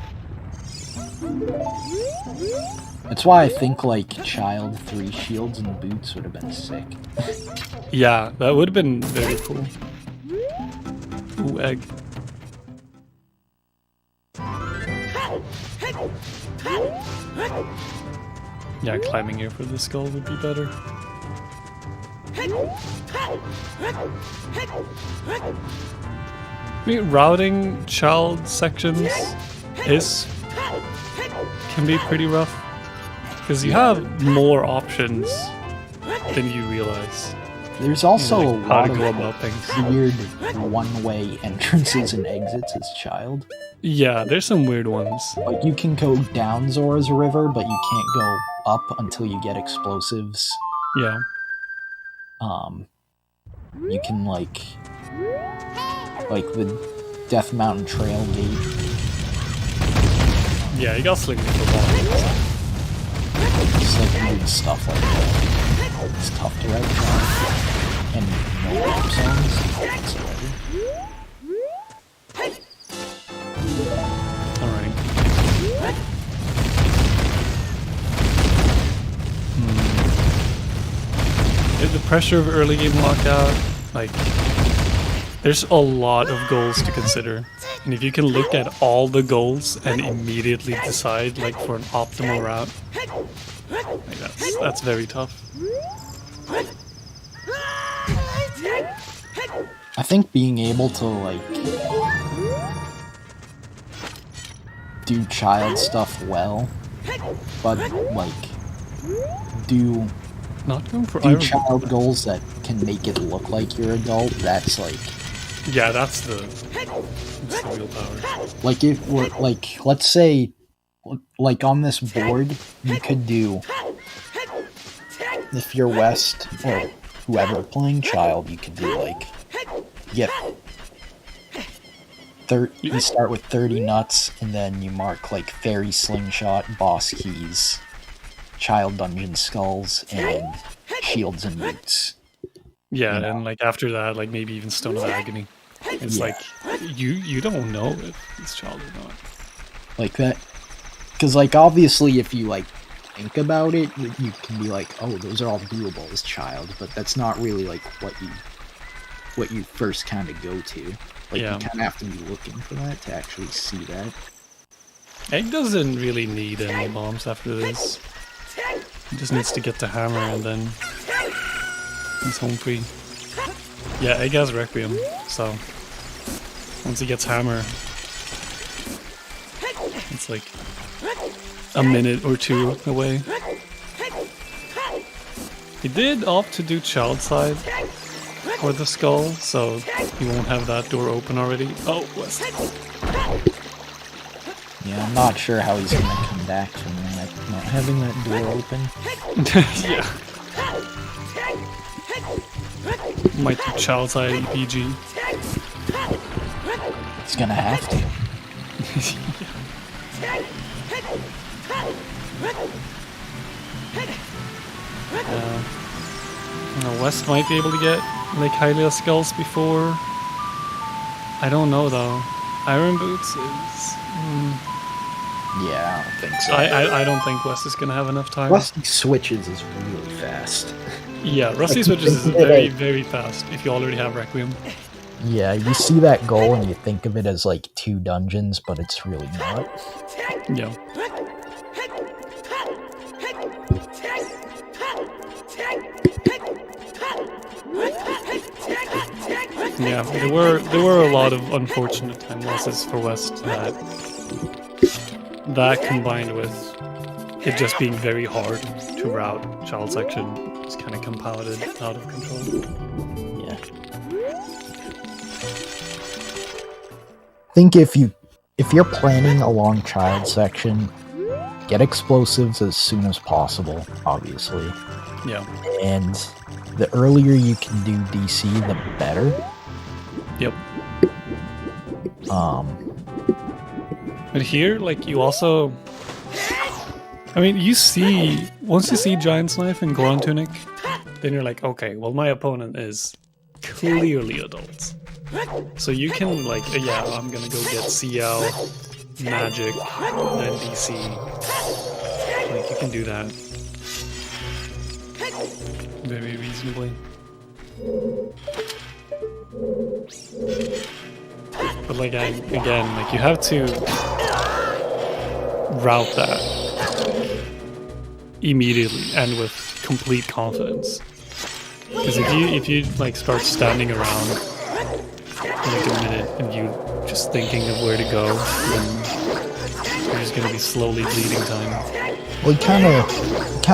Speaker 3: that's why I think like child 3 shields and boots would have been sick.
Speaker 2: Yeah, that would have been very cool. Ooh, Egg. Yeah, climbing here for the skull would be better. I mean, routing child sections can be pretty rough because you have more options than you realize.
Speaker 3: There's also
Speaker 2: Like,
Speaker 3: a
Speaker 2: how
Speaker 3: lot
Speaker 2: to go
Speaker 3: of
Speaker 2: about things.
Speaker 3: weird one-way entrances and exits as child.
Speaker 2: Yeah, there's some weird ones.
Speaker 3: Like you can go down Zora's River, but you can't go up until you get explosives.
Speaker 2: Yeah.
Speaker 3: You can like the Death Mountain Trail gate.
Speaker 2: Yeah, you got Sling for long.
Speaker 3: It's like weird stuff like that. It's tough to route down. And no warp zones whatsoever.
Speaker 2: Alright. The pressure of early game lockout, like, there's a lot of goals to consider. And if you can look at all the goals and immediately decide, like, for an optimal route, like, that's very tough.
Speaker 3: I think being able to like do child stuff well, but like do
Speaker 2: Not going for Iron
Speaker 3: child goals that can make it look like you're adult, that's like
Speaker 2: Yeah, that's the real power.
Speaker 3: like if we're like let's say like on this board you could do, if you're West or whoever playing child, you could do like you start with 30 nuts and then you mark like fairy slingshot, boss keys, child dungeon skulls, and shields and boots.
Speaker 2: Yeah,
Speaker 3: You know?
Speaker 2: and like after that, like maybe even Stone of Agony. It's
Speaker 3: Yeah.
Speaker 2: like you don't know if it's child or not.
Speaker 3: Like that, because like obviously if you like think about it, you can be like, oh, those are all doable as child, but that's not really like what you first kind of go to. Like
Speaker 2: Yeah.
Speaker 3: you kind of have to be looking for that to actually see that.
Speaker 2: Egg doesn't really need any bombs after this. He just needs to get the hammer and then he's home free. Yeah, Egg has Requiem, so once he gets hammer, it's like a minute or two away. He did opt to do child side for the skull, so he won't have that door open already. Oh, West.
Speaker 3: Yeah, I'm not sure how he's gonna come back from that, not having that door open.
Speaker 2: Yeah. Might do child side EPG.
Speaker 3: He's gonna have to.
Speaker 2: West might be able to get like Hylia skulls before. I don't know though. Iron Boots is.
Speaker 3: Yeah, I don't think so.
Speaker 2: I don't think West is gonna have enough time.
Speaker 3: Rusty Switches is really fast.
Speaker 2: Yeah, Rusty
Speaker 3: I keep
Speaker 2: Switches is
Speaker 3: thinking
Speaker 2: very,
Speaker 3: it-
Speaker 2: very fast if you already have Requiem.
Speaker 3: Yeah, you see that goal and you think of it as like 2 dungeons, but it's really not.
Speaker 2: Yeah. Yeah, there were a lot of unfortunate time losses for West that combined with it just being very hard to route child section is kind of compounded out of control.
Speaker 3: Yeah. I think if you're planning a long child section, get explosives as soon as possible, obviously.
Speaker 2: Yeah.
Speaker 3: And the earlier you can do DC, the better.
Speaker 2: Yep. But here, like, you also... I mean, once you see Giant's Knife and Goron Tunic, then you're like, okay, well, my opponent is clearly adult. So you can, like, yeah, I'm gonna go get CL, Magic, and DC. Like, you can do that very reasonably. But like again, like you have to route that immediately and with complete confidence. Because if you like start standing around for like a minute and you just thinking of where to go, then you're just gonna be slowly bleeding time.
Speaker 3: Well, he kind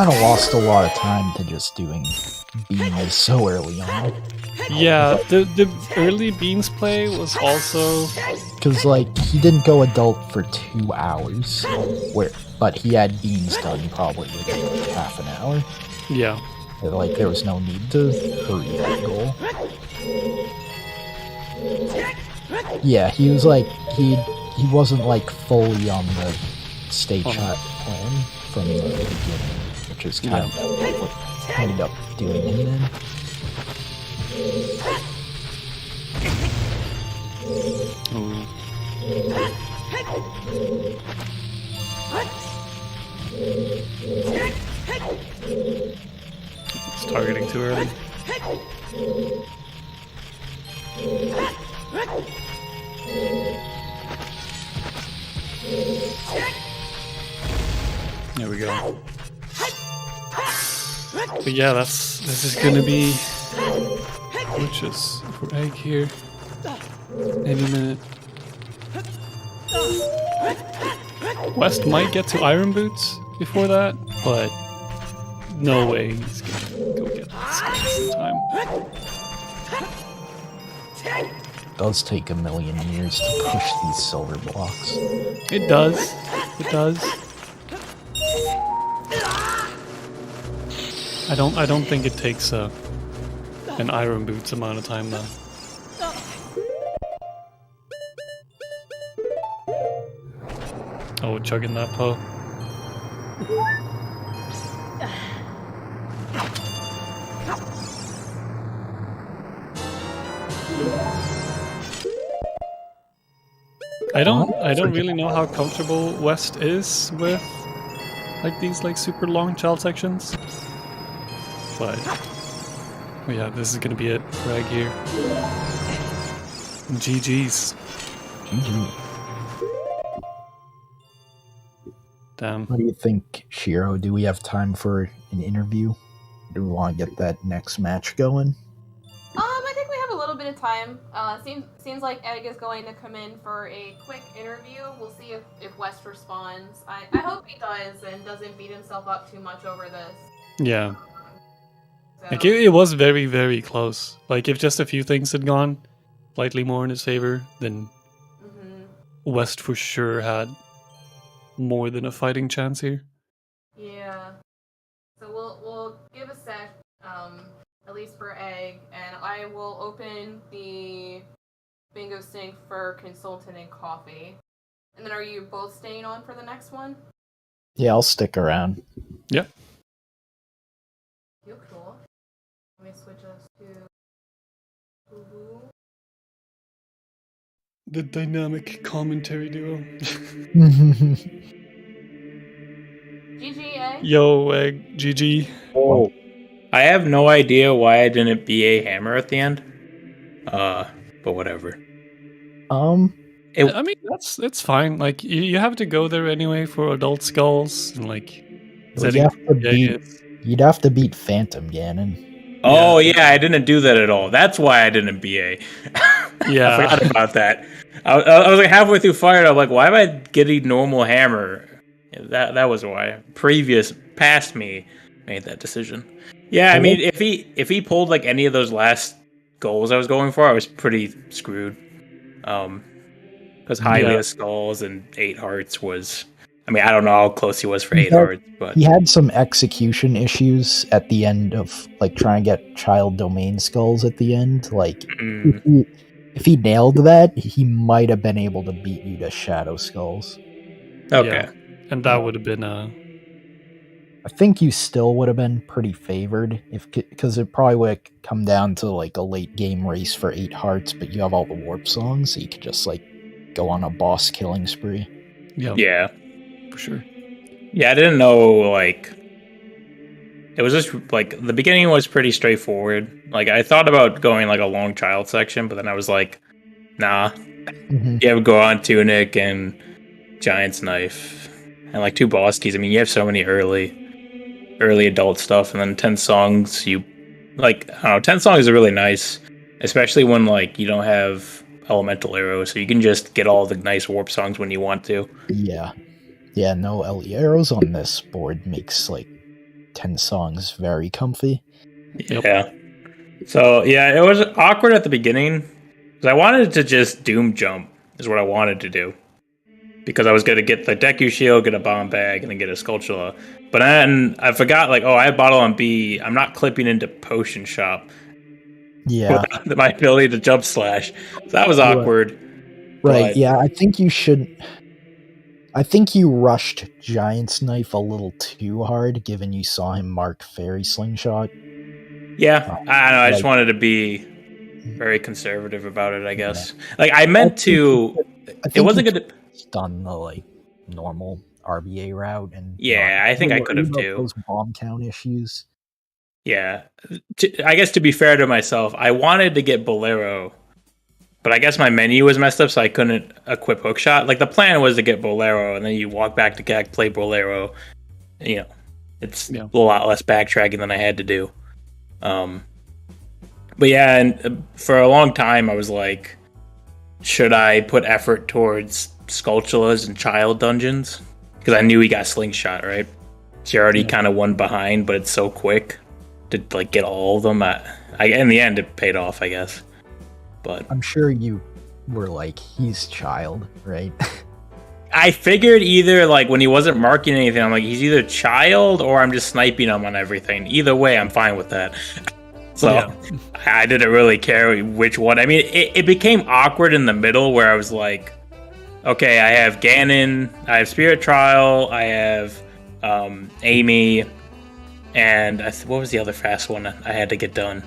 Speaker 3: of lost a lot of time to just doing beams so early on.
Speaker 2: Yeah, the early beams play was also
Speaker 3: Because, like, he didn't go adult for 2 hours, but he had beams done probably within like half an hour.
Speaker 2: yeah.
Speaker 3: Like, there was no need to hurry that goal. Yeah, he was like, he wasn't like fully on the stage shot plan from the beginning, which is kind of what ended up doing him in.
Speaker 2: Ooh. It's targeting too early. There we go. But yeah, this is gonna be glitches for Egg here any minute. West might get to Iron Boots before that, but no way he's gonna go get this in time.
Speaker 3: It does take a million years to push these silver blocks.
Speaker 2: It does. It does. I don't think it takes an Iron Boots amount of time though. Oh, chugging that Poe. I don't really know how comfortable West is with like these like super long child sections. But yeah, this is gonna be it for Egg here. GG's.
Speaker 3: GG.
Speaker 2: Damn.
Speaker 3: What do you think, Shiro? Do we have time for an interview? Do we want to get that next match going?
Speaker 1: I think we have a little bit of time. Seems like Egg is going to come in for a quick interview. We'll see if West responds. I hope he does and doesn't beat himself up too much over this.
Speaker 2: Yeah.
Speaker 1: So,
Speaker 2: Like it was very, very close. Like if just a few things had gone slightly more in his favor, then West for sure had more than a fighting chance here.
Speaker 1: yeah. So we'll give a sec, at least for Egg, and I will open the bingo sync for Consultant and Coffee. And then are you both staying on for the next one?
Speaker 3: Yeah, I'll stick around.
Speaker 2: Yep.
Speaker 1: You cool. Let me switch us to Uhu.
Speaker 2: The dynamic commentary duo.
Speaker 1: GGA.
Speaker 2: Yo, Egg, GG.
Speaker 5: Oh, I have no idea why I didn't BA hammer at the end. But whatever.
Speaker 2: I mean, it's fine. Like, you have to go there anyway for adult skulls, and like,
Speaker 3: you'd have to beat Phantom Ganon.
Speaker 5: Oh yeah, I didn't do that at all. That's why I didn't BA.
Speaker 2: Yeah,
Speaker 5: I forgot about that. I was like halfway through Fire. I'm like, why am I getting normal hammer? That was why. Past me made that decision. Yeah, I mean, if he pulled like any of those last goals I was going for, I was pretty screwed. Because Hylia skulls and 8 hearts was. I mean, I don't know how close he was for 8 hearts, but
Speaker 3: he had some execution issues at the end of like trying to get child domain skulls at the end. Like, if he nailed that, he might have been able to beat you to Shadow Skulls.
Speaker 5: Okay,
Speaker 2: yeah. And that would have been
Speaker 3: I think you still would have been pretty favored because it probably would have come down to like a late game race for 8 hearts, but you have all the warp songs, so you could just like go on a boss killing spree.
Speaker 5: Yeah.
Speaker 2: For sure.
Speaker 5: Yeah, I didn't know, like... It was just, like, the beginning was pretty straightforward. Like, I thought about going, like, a long child section, but then I was like, nah. You have Goron Tunic and Giant's Knife. And, like, 2 boss keys. I mean, you have so many early adult stuff, and then 10 songs, like, I don't know, 10 songs are really nice. Especially when, like, you don't have elemental arrows, so you can just get all the nice warp songs when you want to.
Speaker 3: Yeah, no LE arrows on this board makes like 10 songs very comfy.
Speaker 5: Yeah. So, yeah, it was awkward at the beginning. Because I wanted to just Doom Jump, is what I wanted to do. Because I was going to get the Deku Shield, get a Bomb Bag, and then get a Skulltula. But then I forgot, like, I have Bottle on B. I'm not clipping into Potion Shop.
Speaker 3: Yeah.
Speaker 5: My ability to Jump Slash. So that was awkward.
Speaker 3: Right, but... yeah, I think you should... I think you rushed Giant's Knife a little too hard, given you saw him mark Fairy Slingshot.
Speaker 5: Yeah, I don't know. I just wanted to be very conservative about it, I guess. Yeah. Like, I meant to... It wasn't good to...
Speaker 3: done the, like, normal RBA route. And
Speaker 5: yeah, I think I could have, too.
Speaker 3: Those bomb count issues.
Speaker 5: Yeah. I guess to be fair to myself, I wanted to get Bolero... But I guess my menu was messed up, so I couldn't equip Hookshot. Like, the plan was to get Bolero, and then you walk back to Gag, play Bolero. You know, it's a lot less backtracking than I had to do. But yeah, and for a long time, I was like, should I put effort towards Skulltulas and Child Dungeons? Because I knew he got Slingshot, right? So you're already kind of one behind, but it's so quick to, like, get all of them. In the end, it paid off, I guess. But
Speaker 3: I'm sure you were like, he's Child, right?
Speaker 5: I figured either, like, when he wasn't marking anything, I'm like, he's either Child or I'm just sniping him on everything. Either way, I'm fine with that. So I didn't really care which one. I mean, it became awkward in the middle where I was like, okay, I have Ganon, I have Spirit Trial, I have Amy, and what was the other fast one I had to get done?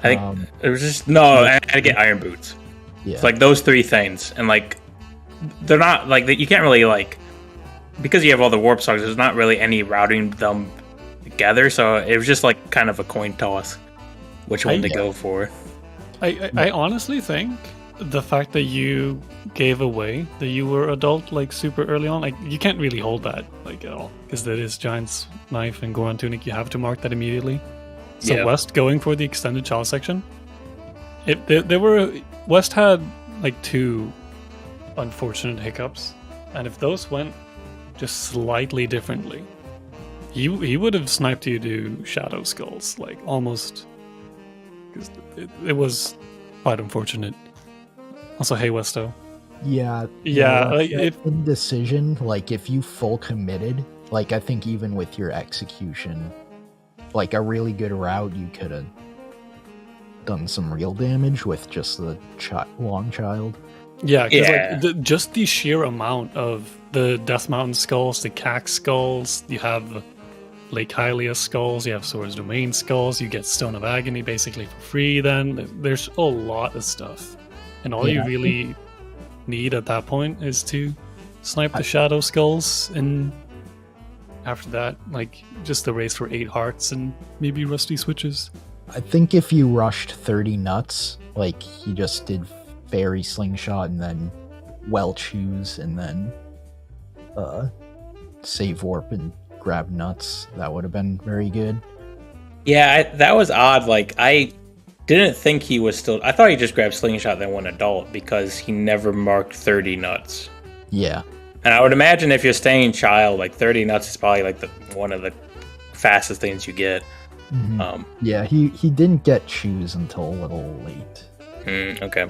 Speaker 5: I think it was just I had to get Iron Boots. Yeah. It's like those 3 things, and like they're not like you can't really like because you have all the warp songs. There's not really any routing them together, so it was just like kind of a coin toss, which one to go for.
Speaker 2: I honestly think the fact that you gave away that you were adult like super early on, like you can't really hold that like at all because that is Giant's Knife and Goron Tunic. You have to mark that immediately. So West going for the extended child section, West had like 2 unfortunate hiccups, and if those went just slightly differently, he would have sniped you to Shadow Skulls, like almost. Because it was quite unfortunate. Also, hey Westo.
Speaker 3: Yeah.
Speaker 2: Like,
Speaker 3: indecision, like if you full committed, like I think even with your execution. Like a really good route, you could have done some real damage with just the long child.
Speaker 2: Yeah, because like just the sheer amount of the Death Mountain skulls, the Cax skulls, you have Lake Hylia skulls, you have Sora's Domain skulls, you get Stone of Agony basically for free then. There's a lot of stuff. And all you really need at that point is to snipe the Shadow Skulls, and after that, like, just the race for 8 hearts and maybe Rusty Switches.
Speaker 3: I think if you rushed 30 nuts, like he just did Fairy Slingshot and then Choose and then save warp and grab nuts, that would have been very good.
Speaker 5: Yeah, that was odd. Like, I didn't think he was still... I thought he just grabbed Slingshot then went adult because he never marked 30 nuts.
Speaker 3: Yeah.
Speaker 5: And I would imagine if you're staying child, like 30 nuts is probably like one of the fastest things you get.
Speaker 3: Mm-hmm. Yeah, he didn't get Choose until a little late.
Speaker 5: Okay.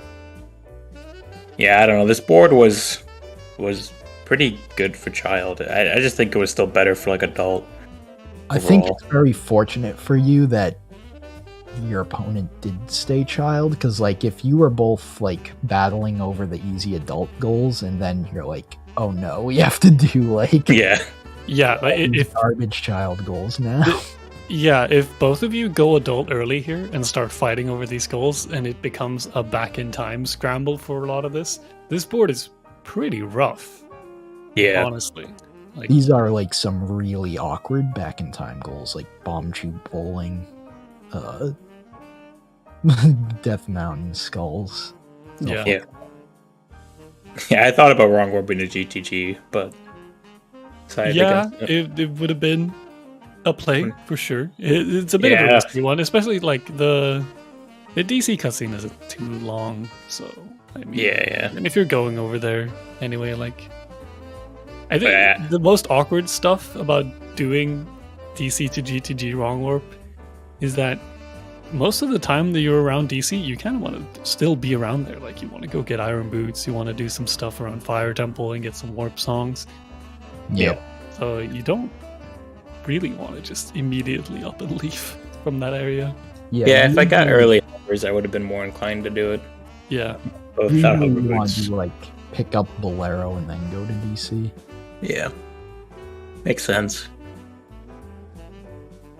Speaker 5: Yeah, I don't know. This board was pretty good for child. I just think it was still better for like adult.
Speaker 3: I think it's very fortunate for you that your opponent did stay child, because like if you were both like battling over the easy adult goals and then you're like, oh no, we have to do like
Speaker 5: yeah
Speaker 2: like if
Speaker 3: garbage child goals now.
Speaker 2: Yeah, if both of you go adult early here and start fighting over these goals and it becomes a back in time scramble for a lot of this board is pretty rough.
Speaker 5: Yeah.
Speaker 2: Honestly. Like,
Speaker 3: these are like some really awkward back in time goals, like Bomb Tube Bowling, Death Mountain Skulls.
Speaker 2: Yeah.
Speaker 5: Yeah, I thought about wrong warping a GTG, but
Speaker 2: it would have been a play for sure. It's a bit of a risky one, especially like the DC cutscene isn't too long, so I mean, and if you're going over there anyway, like I think the most awkward stuff about doing DC to GTG wrong warp is that most of the time that you're around DC, you kind of want to still be around there. Like, you want to go get Iron Boots, you want to do some stuff around Fire Temple and get some warp songs.
Speaker 3: Yep.
Speaker 2: So you don't really want to just immediately up and leave from that area.
Speaker 5: Yeah, if I got early hours, I would have been more inclined to do it.
Speaker 2: Yeah.
Speaker 5: But
Speaker 3: you want to like pick up Bolero and then go to DC.
Speaker 5: Yeah. Makes sense.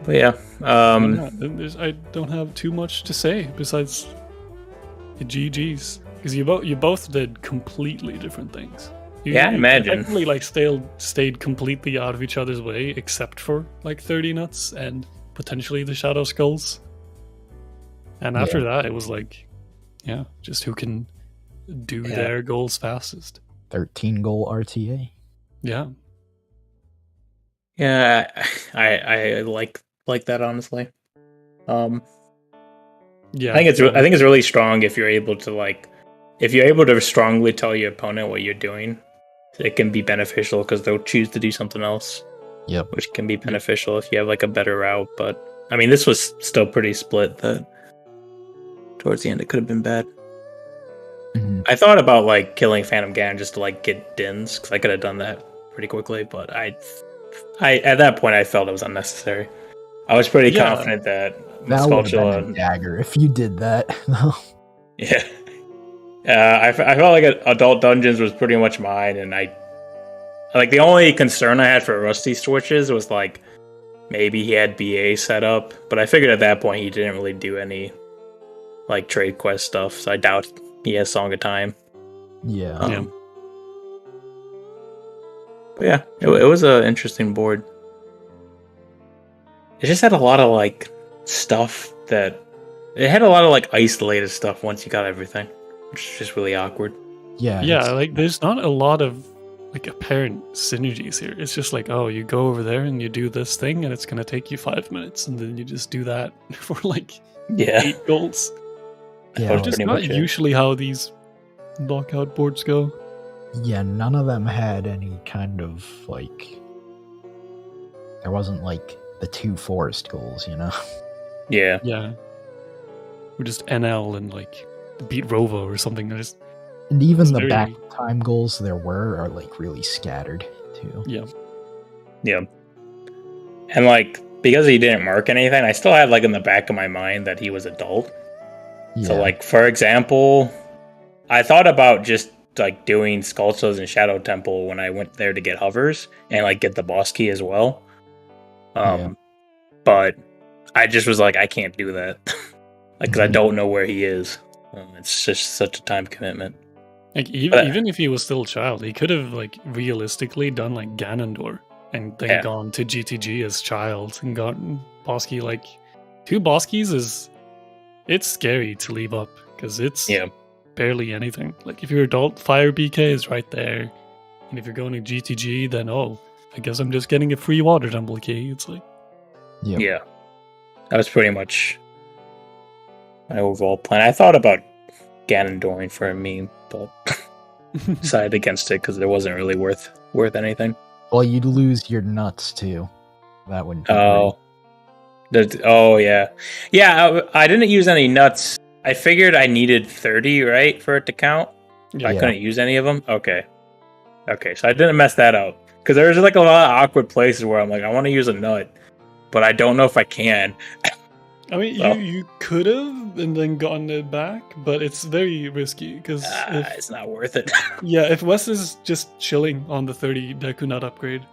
Speaker 5: But yeah,
Speaker 2: I don't have too much to say besides the GGs, because you both did completely different things. I
Speaker 5: imagine.
Speaker 2: Technically, like stayed completely out of each other's way, except for like 30 nuts and potentially the Shadow Skulls. And after that, it was like, just who can do their goals fastest.
Speaker 3: 13 goal RTA.
Speaker 2: Yeah.
Speaker 5: Yeah, I like that, honestly. I think it's really strong if you're able to strongly tell your opponent what you're doing. It can be beneficial because they'll choose to do something else.
Speaker 3: Yep.
Speaker 5: Which can be beneficial if you have like a better route. But I mean, this was still pretty split. That towards the end, it could have been bad.
Speaker 3: Mm-hmm.
Speaker 5: I thought about like killing Phantom Ganon just to like get Dins, because I could have done that pretty quickly. But I at that point I felt it was unnecessary. I was pretty confident that
Speaker 3: would have been a dagger if you did that.
Speaker 5: Yeah. I felt like Adult Dungeons was pretty much mine, and the only concern I had for Rusty Switches was like maybe he had BA set up, but I figured at that point he didn't really do any like trade quest stuff, so I doubt he has Song of Time.
Speaker 3: Yeah.
Speaker 5: But yeah, it was an interesting board. It just had a lot of like stuff it had a lot of like isolated stuff once you got everything, which is just really awkward.
Speaker 2: Yeah, like there's not a lot of like apparent synergies here. It's just like, oh, you go over there and you do this thing and it's gonna take you 5 minutes, and then you just do that for like 8 goals.
Speaker 3: Yeah,
Speaker 2: which is not usually how these Lockout boards go.
Speaker 3: Yeah, none of them had any kind of like, there wasn't like the 2 forest goals, you know?
Speaker 5: Yeah.
Speaker 2: Or just NL and like beat Rovo or something.
Speaker 3: And even the back time goals there are like really scattered too.
Speaker 2: Yeah.
Speaker 5: And like, because he didn't mark anything, I still had like in the back of my mind that he was adult.
Speaker 3: Yeah.
Speaker 5: So like, for example, I thought about just like doing Skulltulas and Shadow Temple when I went there to get hovers and like get the boss key as well. But I just was like, I can't do that, like, because I don't know where he is. It's just such a time commitment.
Speaker 2: Like even if he was still a child, he could have like realistically done like Ganondorf and then gone to GTG as child and gotten boss key. Like 2 boss keys it's scary to leave up because it's barely anything. Like if you're adult, Fire BK is right there, and if you're going to GTG, then I guess I'm just getting a free water temple key. It's like
Speaker 5: yeah, that was pretty much my overall plan. I thought about Ganondorf for a meme, but decided against it because it wasn't really worth anything.
Speaker 3: Well, you'd lose your nuts too. That would.
Speaker 5: Yeah. I didn't use any nuts. I figured I needed 30, right, for it to count. I couldn't use any of them. Okay, so I didn't mess that up because there's like a lot of awkward places where I'm like, I want to use a nut, but I don't know if I can.
Speaker 2: I mean, you could have and then gotten it back, but it's very risky because
Speaker 5: it's not worth it.
Speaker 2: If Wes is just chilling on the 30 Deku Nut upgrade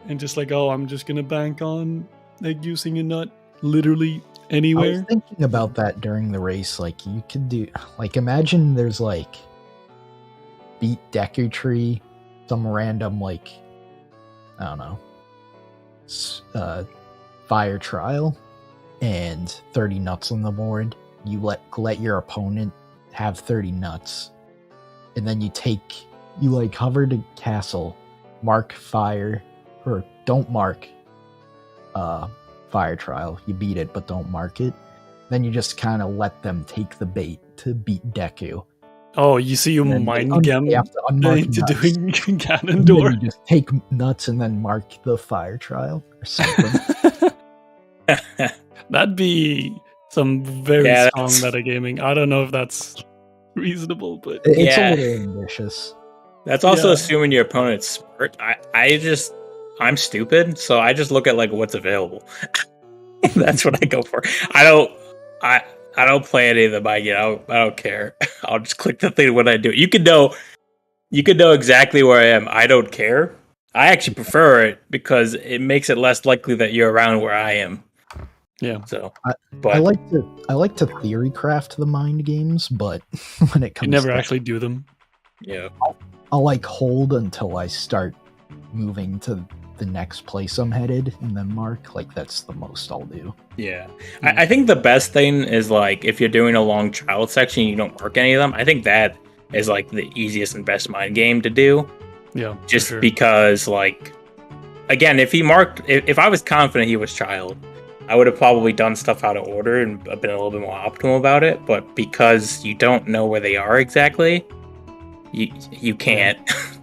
Speaker 2: and just like, I'm just gonna bank on like using a nut literally anywhere.
Speaker 3: I was thinking about that during the race. Like you could do, like, imagine there's like beat Deku Tree, some random like, I don't know, fire trial. And 30 nuts on the board. You let your opponent have 30 nuts, and then you hover to castle, mark fire, or don't mark fire trial. You beat it, but don't mark it. Then you just kind of let them take the bait to beat Deku.
Speaker 2: Oh, you see, you mind game into doing Ganondorf.
Speaker 3: You just take nuts and then mark the fire trial or something.
Speaker 2: That'd be some very strong metagaming. I don't know if that's reasonable, but
Speaker 3: it's a little ambitious.
Speaker 5: That's also assuming your opponent's smart. I'm stupid, so I just look at like what's available. That's what I go for. I don't play any of the mind game. I don't care. I'll just click the thing when I do it. You could know exactly where I am. I don't care. I actually prefer it because it makes it less likely that you're around where I am.
Speaker 2: Yeah.
Speaker 5: So
Speaker 3: I like to theory craft the mind games, but when it comes,
Speaker 2: you never actually do them.
Speaker 5: Yeah.
Speaker 3: I'll like hold until I start moving to the next place I'm headed, and then mark. Like that's the most I'll do.
Speaker 5: Yeah. I think the best thing is like if you're doing a long child section, you don't mark any of them. I think that is like the easiest and best mind game to do.
Speaker 2: Yeah.
Speaker 5: Just because, like, again, if I was confident he was child, I would have probably done stuff out of order and been a little bit more optimal about it. But because you don't know where they are exactly, you can't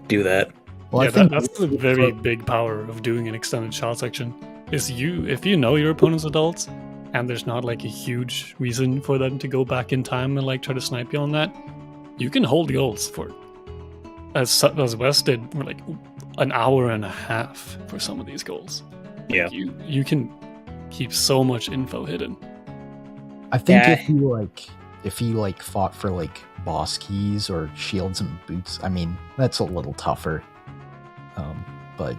Speaker 5: do that.
Speaker 3: Well,
Speaker 2: I think that's the very big power of doing an extended child section. Is if you know your opponent's adults, and there's not like a huge reason for them to go back in time and like try to snipe you on that, you can hold goals for, as Wes did, for like an hour and a half for some of these goals.
Speaker 5: Yeah,
Speaker 2: you can keep so much info hidden.
Speaker 3: I think if you fought for like boss keys or shields and boots, I mean that's a little tougher. But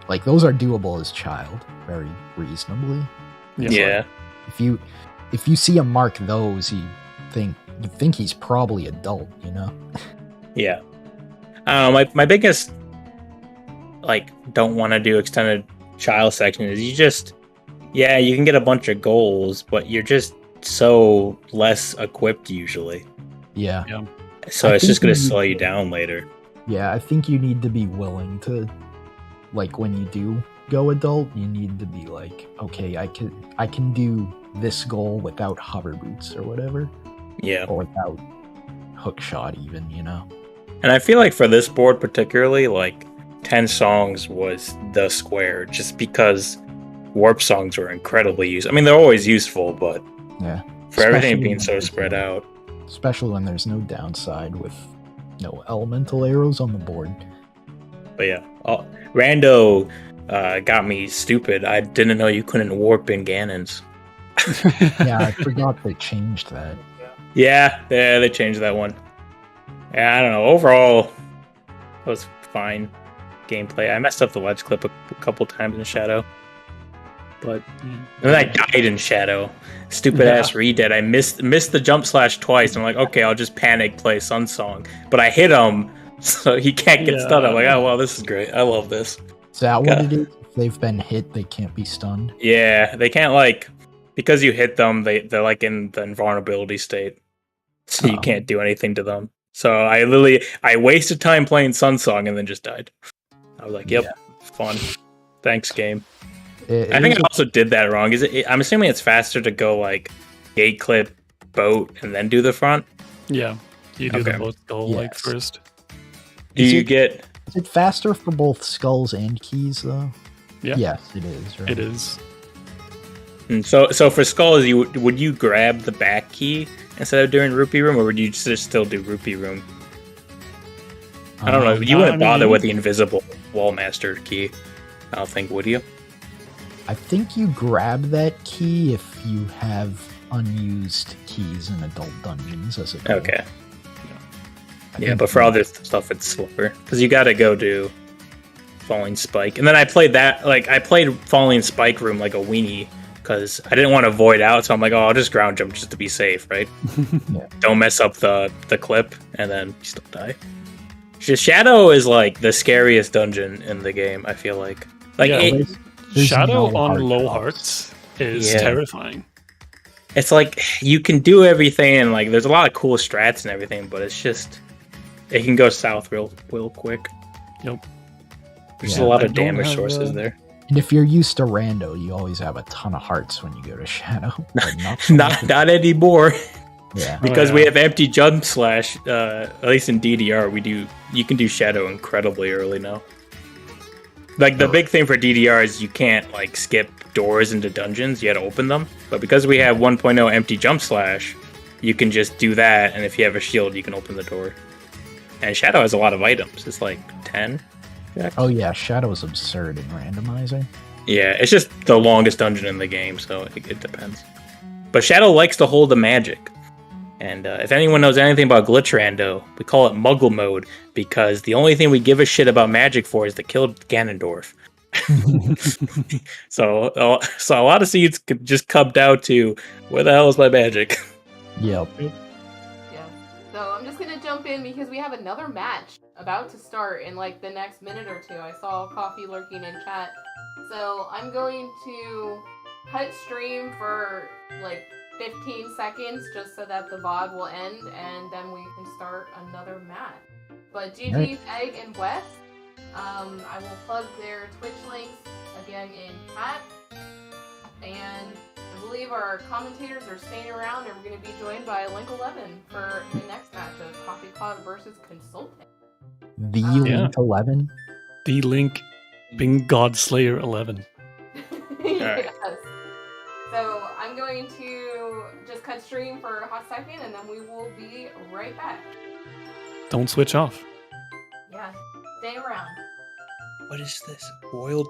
Speaker 3: like those are doable as child, very reasonably.
Speaker 5: Yeah.
Speaker 3: Like, if you see him mark those, you think he's probably adult, you know?
Speaker 5: Yeah. My biggest don't want to do extended child section is you can get a bunch of goals, but you're just so less equipped usually.
Speaker 3: Yeah.
Speaker 5: So it's just going to slow you down later.
Speaker 3: Yeah, I think you need to be willing to, like, when you do go adult, you need to be like, okay, I can do this goal without hover boots or whatever.
Speaker 5: Yeah.
Speaker 3: Or without hook shot even, you know?
Speaker 5: And I feel like for this board particularly, like 10 songs was the square, just because warp songs were incredibly useful. I mean, they're always useful, but
Speaker 3: yeah,
Speaker 5: for everything being so spread out.
Speaker 3: Especially when there's no downside with no elemental arrows on the board.
Speaker 5: But yeah, Rando got me stupid. I didn't know you couldn't warp in Ganons.
Speaker 3: Yeah, I forgot they changed that.
Speaker 5: Yeah, they changed that one. Yeah, I don't know. Overall, it was fine gameplay. I messed up the ledge clip a couple times in Shadow. But and then I died in Shadow. Stupid ass redead. I missed the jump slash twice. I'm like, okay, I'll just panic play Sun Song. But I hit him, so he can't get stunned. I'm like, oh well, this is great. I love this.
Speaker 3: Is that what it is? If they've been hit, they can't be stunned?
Speaker 5: Yeah, they can't like because you hit them, they're like in the invulnerability state. So you can't do anything to them. So I wasted time playing Sun Song and then just died. I was like, yep, fun. Thanks, game. I think I also did that wrong. I'm assuming it's faster to go like gate clip, boat, and then do the front.
Speaker 2: Yeah, you do the boat skull like first.
Speaker 3: Is it faster for both skulls and keys though?
Speaker 2: Yeah.
Speaker 3: Yes, it is. Right?
Speaker 2: It is.
Speaker 5: And so for skulls, would you grab the back key instead of doing rupee room, or would you just still do rupee room? I don't know. You wouldn't bother with the invisible wallmaster key. I don't think, would you?
Speaker 3: I think you grab that key if you have unused keys in adult dungeons as a goal.
Speaker 5: Okay. Yeah, but for other stuff, it's slower because you got to go to Falling Spike, and then I played Falling Spike room like a weenie because I didn't want to void out, so I'm like, oh, I'll just ground jump just to be safe, right? Don't mess up the clip, and then you still die. Shadow is like the scariest dungeon in the game. I feel like
Speaker 2: Shadow on low hearts is terrifying.
Speaker 5: It's like you can do everything, and like there's a lot of cool strats and everything, but it's just it can go south real quick.
Speaker 2: Yep.
Speaker 5: There's a lot of damage sources there.
Speaker 3: And if you're used to rando, you always have a ton of hearts when you go to Shadow.
Speaker 5: Not anymore.
Speaker 3: Yeah.
Speaker 5: Because we have empty jump slash. At least in DDR, you can do Shadow incredibly early now. Like the big thing for DDR is you can't like skip doors into dungeons. You had to open them. But because we have 1.0 empty jump slash, you can just do that. And if you have a shield, you can open the door. And Shadow has a lot of items. It's like 10.
Speaker 3: Oh yeah, Shadow is absurd in randomizer.
Speaker 5: Yeah, it's just the longest dungeon in the game, so it depends. But Shadow likes to hold the magic. And if anyone knows anything about glitch rando, we call it muggle mode because the only thing we give a shit about magic for is to kill Ganondorf. So a lot of seeds could just come down to where the hell is my magic?
Speaker 3: Yep.
Speaker 1: Yeah. So I'm just gonna jump in because we have another match about to start in like the next minute or two. I saw Coffee lurking in chat. So I'm going to cut stream for like 15 seconds just so that the VOD will end and then we can start another match. But GG's Egg and West, I will plug their Twitch links again in chat. And I believe our commentators are staying around and we're going to be joined by Link 11 for the next match of Coffee Cloud versus Consultant.
Speaker 3: The Link 11?
Speaker 2: The Link Bing Godslayer 11.
Speaker 1: Yes. So I'm going to just cut stream for a hot second and then we will be right back.
Speaker 2: Don't switch off.
Speaker 1: Yeah, stay around.
Speaker 5: What is this? Boiled